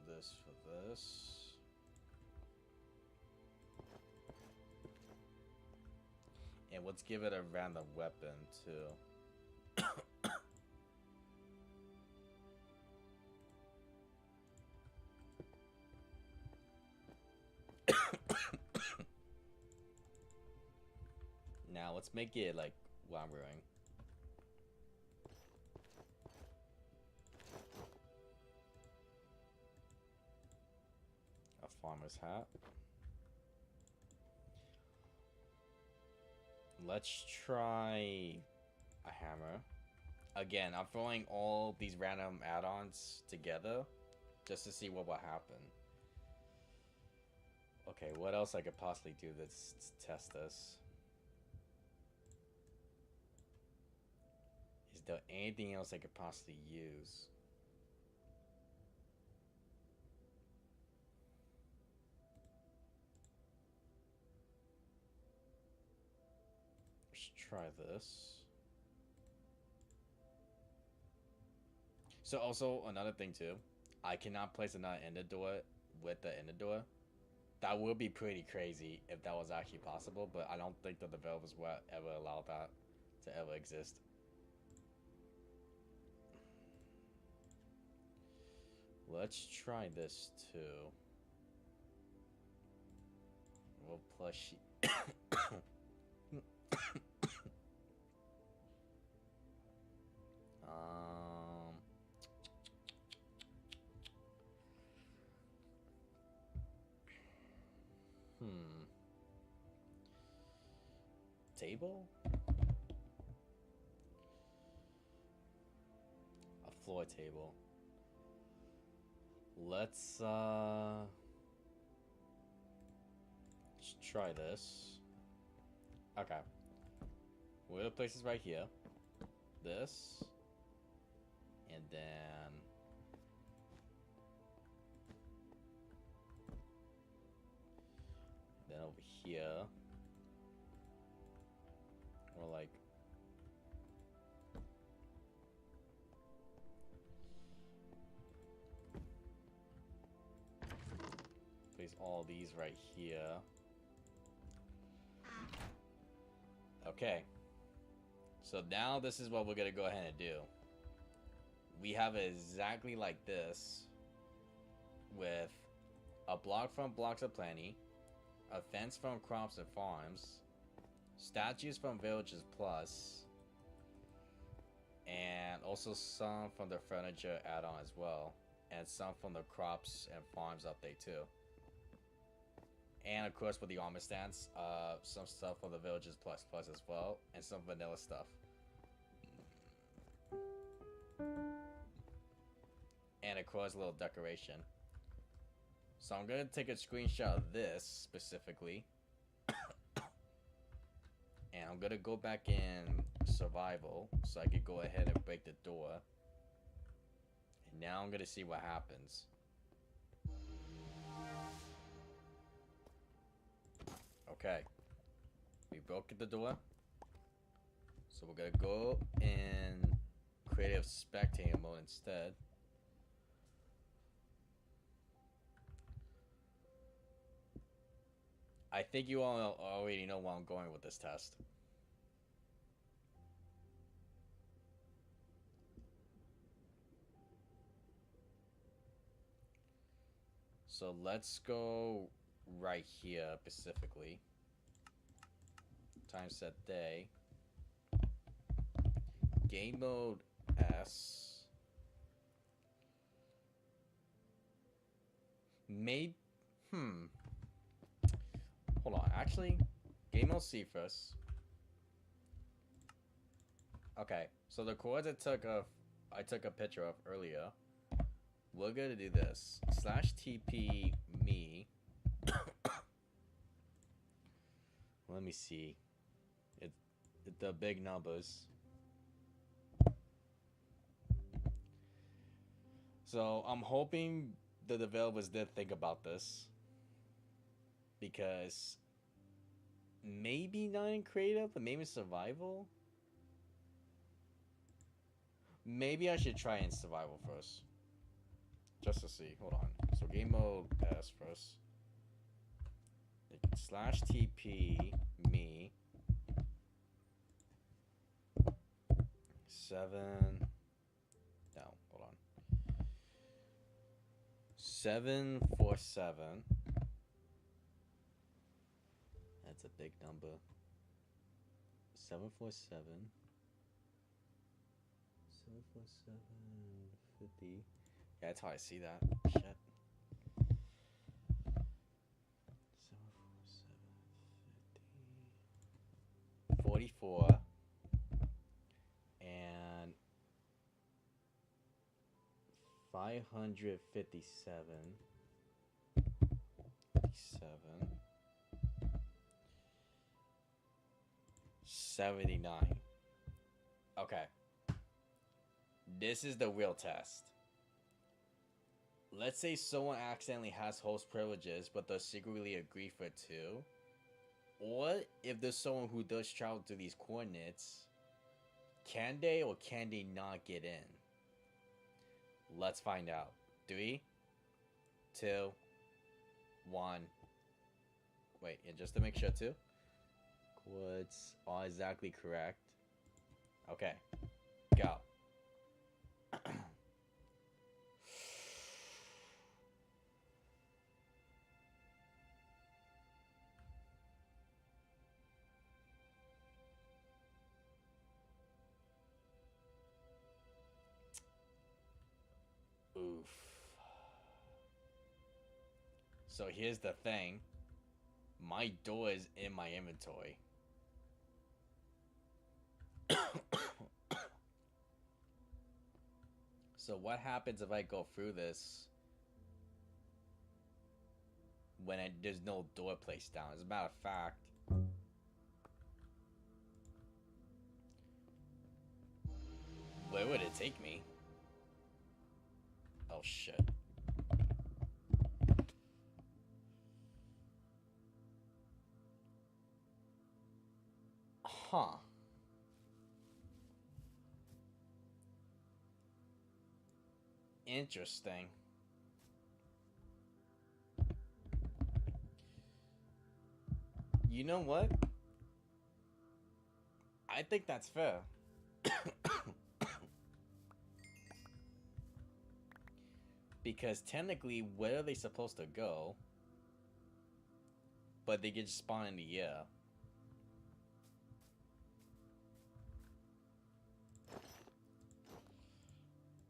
This for this. And let's give it a random weapon too. Now let's make it like lumbering. A farmer's hat. Let's try a hammer. Again, I'm throwing all these random add-ons together just to see what will happen. Okay, what else I could possibly do to test this? Is there anything else I could possibly use? Let's try this. So also another thing too, I cannot place another ender door with the ender door. That would be pretty crazy if that was actually possible, but I don't think that the developers will ever allow that to ever exist. Let's try this too. We'll plush. Table? A floor table. Let's try this. Okay. We're gonna place this right here. This. And then over here. Or like place all these right here. Okay. So now this is what we're gonna go ahead and do. We have it exactly like this, with a block from Blocks of Plenty, a fence from Crops and Farms, statues from Villages Plus, and also some from the Furniture add-on as well, and some from the Crops and Farms update too. And of course with the armor stance, some stuff from the Villages Plus as well, and some vanilla stuff. And of course a little decoration. So I'm gonna take a screenshot of this specifically. And I'm gonna go back in survival so I could go ahead and break the door. And now I'm gonna see what happens. Okay. We broke the door. So we're gonna go in creative spectator mode instead. I think you all already know where I'm going with this test. So let's go right here specifically. Time set day. Game mode S. Maybe. Hold on. Actually, game mode C first. Okay. So the chords I took a picture of earlier. We're gonna do this. /TP me. Let me see. The big numbers. So I'm hoping the developers did think about this, because maybe not in creative, but maybe survival. Maybe I should try in survival first, just to see. Hold on. So game mode S first. /TP me 7. No, hold on. 747. That's a big number. 747. 747 50. Yeah, that's how I see that. Shit. 747 50. 44. And 557. 57. 79. Okay. This is the real test. Let's say someone accidentally has host privileges, but they secretly agree for 2. Or if there's someone who does travel to these coordinates, can they or can they not get in? Let's find out. 3, 2, 1. Wait, and just to make sure too. What's all exactly correct? Okay, go. Oof. So here's the thing. My door is in my inventory. So what happens if I go through this when there's no door placed down? As a matter of fact, where would it take me? Oh shit. Huh. Interesting. You know what? I think that's fair. Because technically, where are they supposed to go? But they get spawned in the air.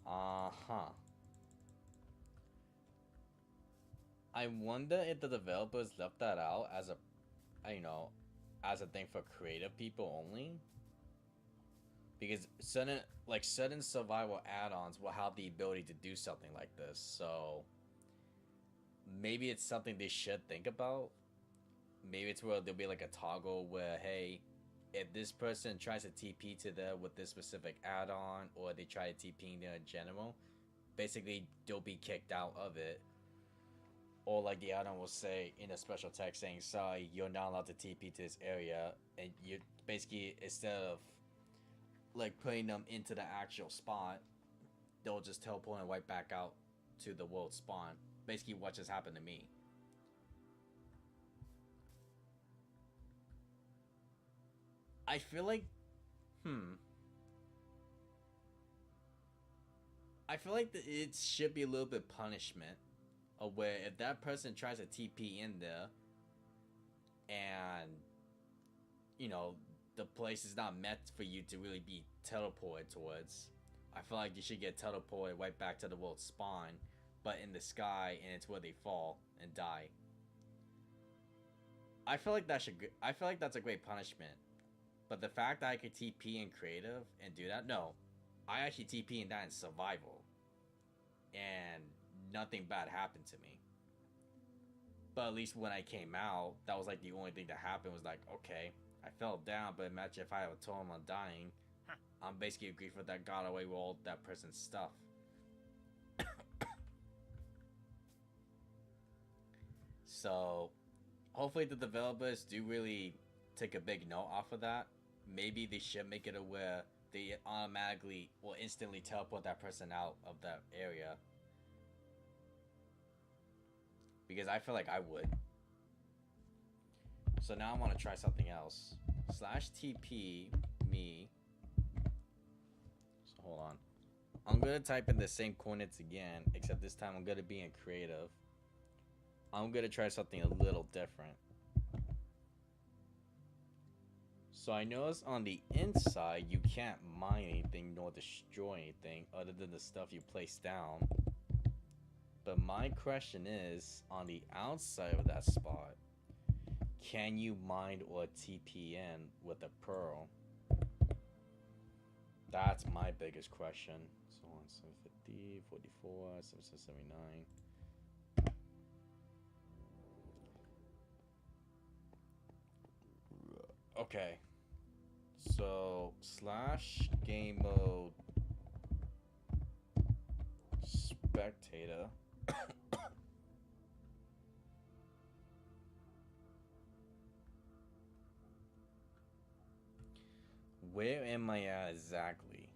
Uh-huh. I wonder if the developers left that out as a, as a thing for creative people only. Because certain survival add-ons will have the ability to do something like this. So maybe it's something they should think about. Maybe it's where there'll be like a toggle where, hey, if this person tries to TP to there with this specific add-on, or they try to TP there in general, basically they'll be kicked out of it. Or like the add-on will say in a special text saying, sorry, you're not allowed to TP to this area. And you basically, instead of like putting them into the actual spot, they'll just teleport and wipe back out to the world spawn. Basically what just happened to me. I feel like, I feel like it should be a little bit punishment of where if that person tries to TP in there and, the place is not meant for you to really be teleported towards, I feel like you should get teleported right back to the world spawn, but in the sky, and it's where they fall and die. I feel like that's a great punishment. But the fact that I could TP in creative and do that, no. I actually TP in that in survival. And nothing bad happened to me. But at least when I came out, that was like the only thing that happened was like, okay, I fell down, but imagine if I had told him I'm dying, I'm basically a griefer that got away with all that person's stuff. So, hopefully the developers do really take a big note off of that. Maybe they should make it aware they automatically or instantly teleport that person out of that area. Because I feel like I would. So now I want to try something else. /TP me. So hold on. I'm going to type in the same coordinates again, except this time I'm going to be in creative. I'm going to try something a little different. So I notice on the inside, you can't mine anything nor destroy anything other than the stuff you place down. But my question is, on the outside of that spot, can you mine or TP in with a pearl? That's my biggest question. So on 750, 44, 779. Okay. So slash game mode spectator. Where am I at exactly?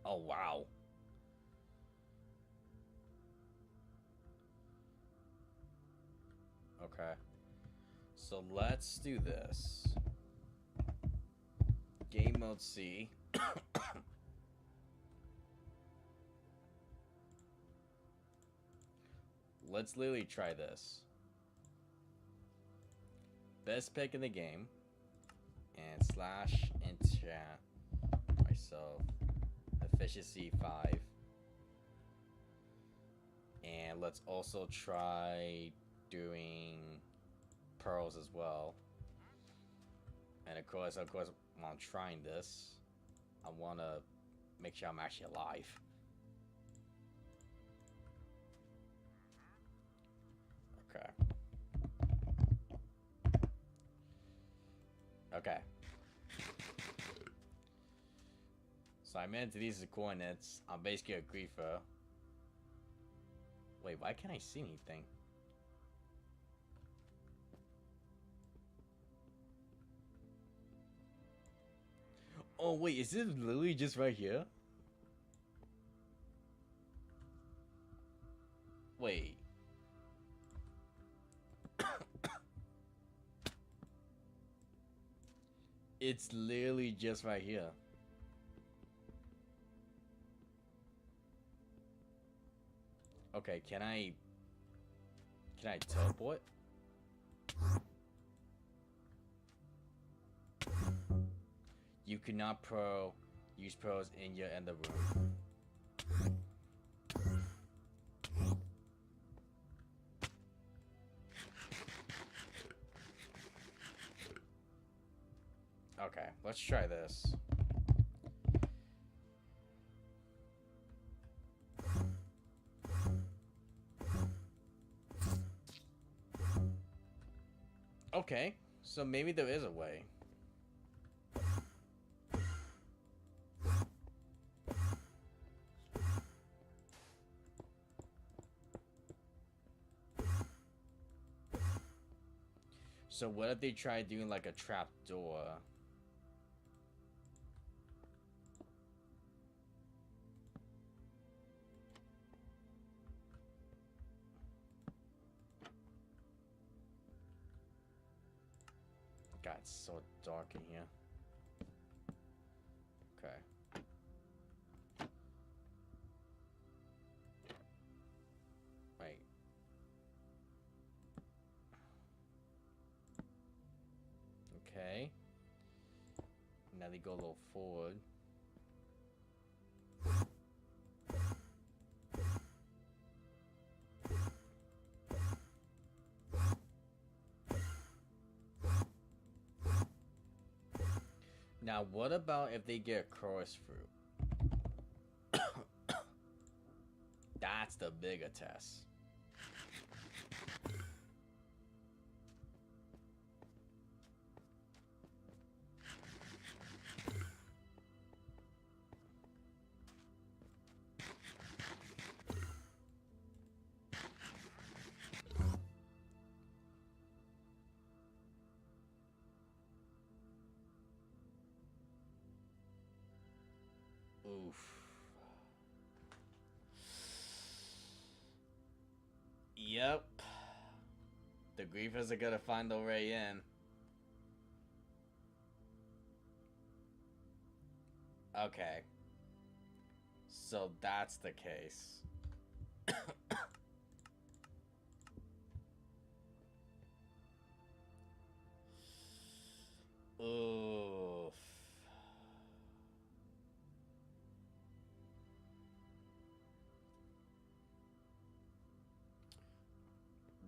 Oh wow. Okay. So let's do this. Game mode C. Let's literally try this. Best pick in the game. And slash enchant myself. Efficiency 5. And let's also try doing pearls as well. And of course, while I'm trying this, I want to make sure I'm actually alive. Okay. Okay. So I'm into these coordinates. I'm basically a griefer. Wait, why can't I see anything? Oh wait, is this literally just right here? Wait. It's literally just right here. Okay, can I teleport? You cannot use pros in your ender room. Okay, let's try this. Okay, so maybe there is a way. So what if they try doing like a trap door? God, it's so dark in here. Okay. Wait. Okay. Now they go a little forward. Now, what about if they get chorus fruit? That's the bigger test. Oof. Yep. The griefers are gonna find their way in. Okay. So that's the case. Oof.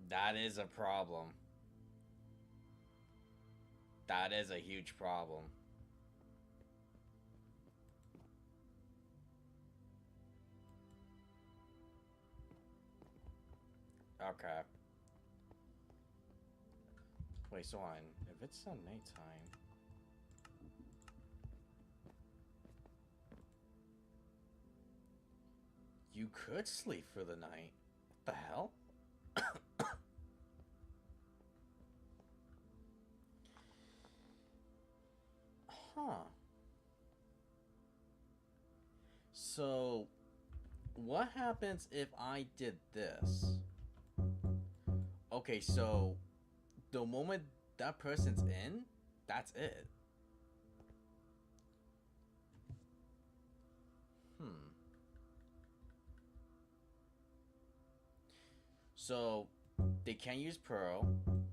That is a problem. That is a huge problem. Okay. Wait, so on. If it's on nighttime. You could sleep for the night. What the hell? Huh. So, what happens if I did this? Okay, so the moment that person's in, that's it. Hmm. So they can't use pearl,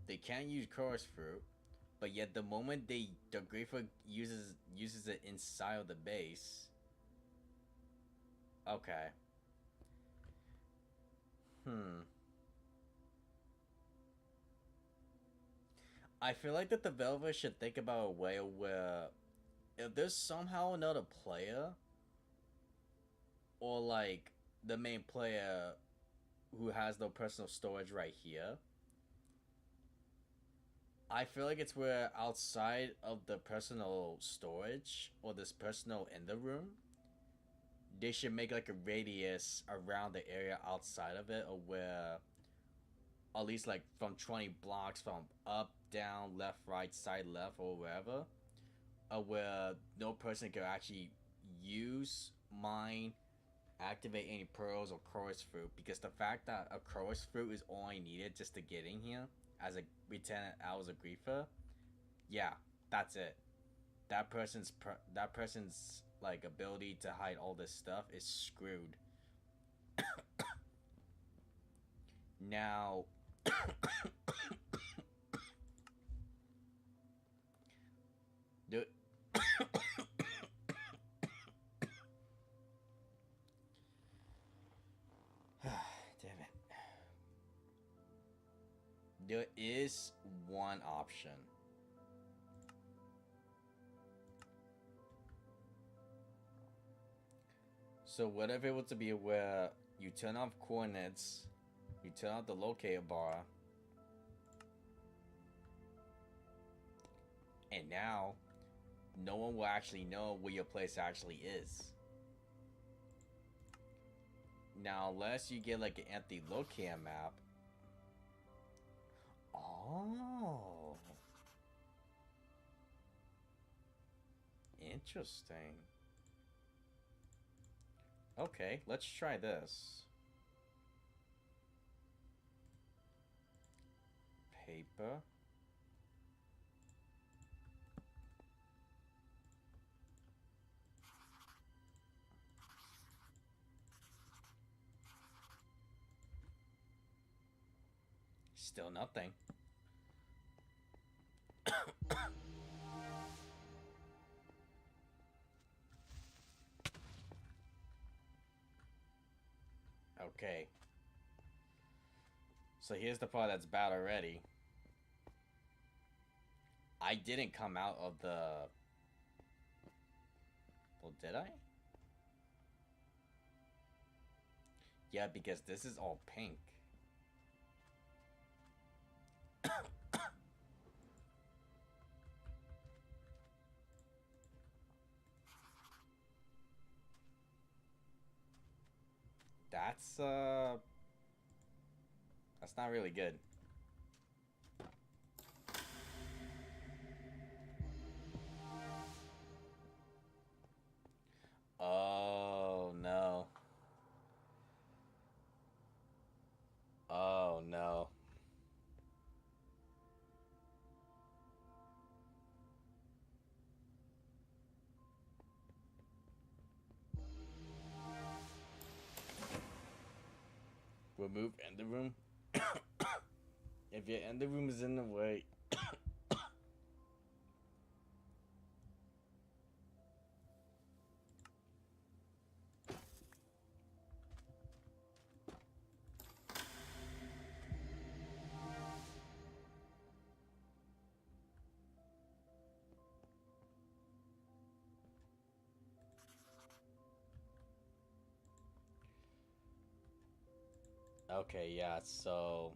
they can't use chorus fruit, but yet the moment the grapefruit uses it inside of the base. Okay. Hmm. I feel like that the developer should think about a way where if there's somehow another player or like the main player who has no personal storage right here, I feel like it's where outside of the personal storage or this personal in the room, they should make like a radius around the area outside of it, or where at least like from 20 blocks from up, down, left, right, side, left, or wherever, where no person can actually use, mine, activate any pearls or chorus fruit, because the fact that a chorus fruit is all I needed just to get in here as a lieutenant, I was a griefer. Yeah, that's it. That person's like ability to hide all this stuff is screwed. Now, the damn it. There is one option. So whatever it was to be where you turn off coordinates, you turn off the locator bar, and now no one will actually know where your place actually is. Now, unless you get like an empty locator map. Oh. Interesting. Okay, let's try this. Paper. Still nothing. Okay. So here's the part that's bad already. I didn't come out of the... Well, did I? Yeah, because this is all pink. That's not really good. Oh no. Oh no. Remove ender room. If your ender room is in the way. Okay, yeah, so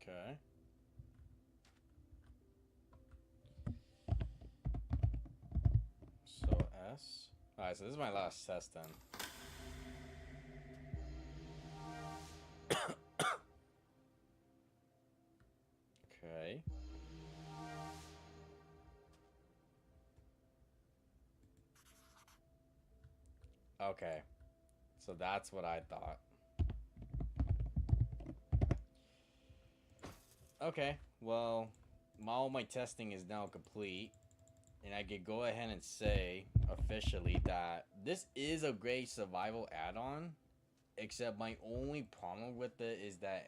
okay. So S. Alright, so this is my last test then. Okay. Okay. So that's what I thought. Okay, well, all my testing is now complete, and I could go ahead and say officially that this is a great survival add-on. Except my only problem with it is that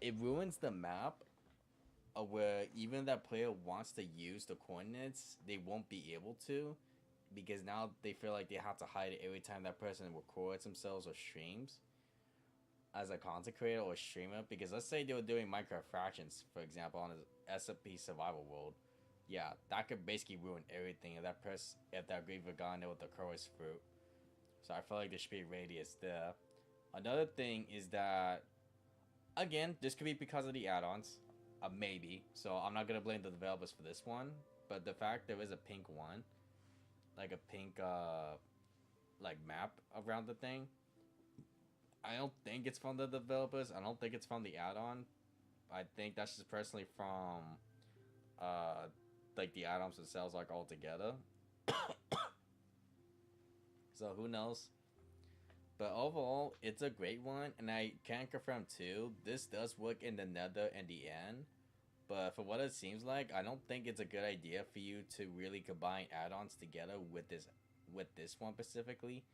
it ruins the map, where even if that player wants to use the coordinates, they won't be able to, because now they feel like they have to hide it every time that person records themselves or streams as a content creator or streamer. Because let's say they were doing Minecraft Fractions, for example, on a SMP survival world. Yeah, that could basically ruin everything if that grave had gone there with the chorus fruit. So I feel like there should be a radius there. Another thing is that, again, this could be because of the add-ons, maybe. So I'm not gonna blame the developers for this one, but the fact there is a pink one, like a pink like map around the thing, I don't think it's from the developers. I don't think it's from the add-on. I think that's just personally from uh like the add-ons themselves, like all together. So who knows? But overall, it's a great one, and I can confirm too. This does work in the Nether and the end, but for what it seems like, I don't think it's a good idea for you to really combine add-ons together with this one specifically.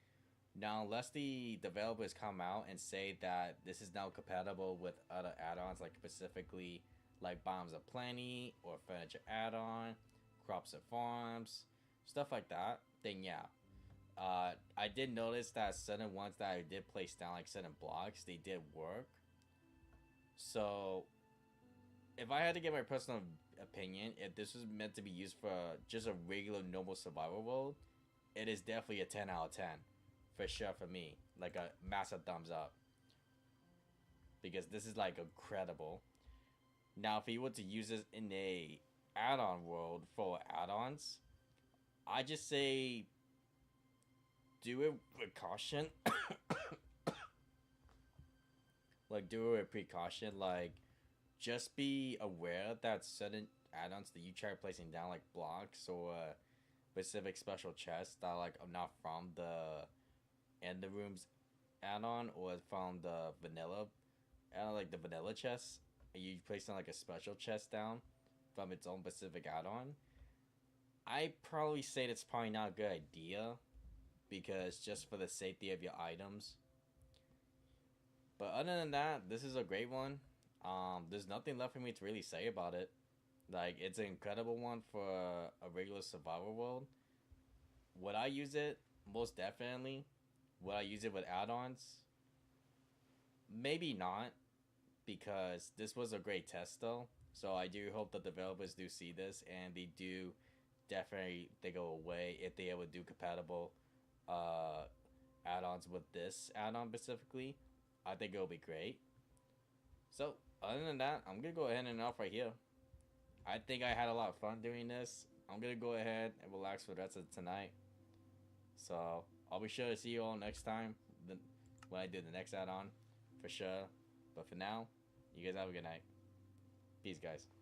Now, unless the developers come out and say that this is now compatible with other add-ons, like specifically like Bombs of Plenty or Furniture Add-on, Crops and Farms, stuff like that, then yeah. I did notice that certain ones that I did place down, like certain blocks, they did work. So, if I had to give my personal opinion, if this was meant to be used for just a regular normal survival world, it is definitely a 10 out of 10. For sure for me. Like a massive thumbs up. Because this is like incredible. Now, if you were to use this in a add-on world for add-ons, I just say do it with caution. Like do it with precaution. Like just be aware that certain add-ons that you try placing down, like blocks or specific special chests that like are not from the end the rooms add-on or from the vanilla like the vanilla chest, and you place on like a special chest down from its own specific add-on, I probably say that's probably not a good idea, because just for the safety of your items. But other than that, this is a great one. There's nothing left for me to really say about it. Like, it's an incredible one for a regular survival world. Would I use it? Most definitely. Would I use it with add-ons? Maybe not, because this was a great test though. So I do hope the developers do see this and they do definitely think of a way if they ever do compatible uh, add-ons with this add-on specifically. I think it'll be great. So other than that, I'm gonna go ahead and end off right here. I think I had a lot of fun doing this. I'm gonna go ahead and relax for the rest of tonight. So I'll be sure to see you all next time when I do the next add-on for sure. But for now, you guys have a good night. Peace, guys.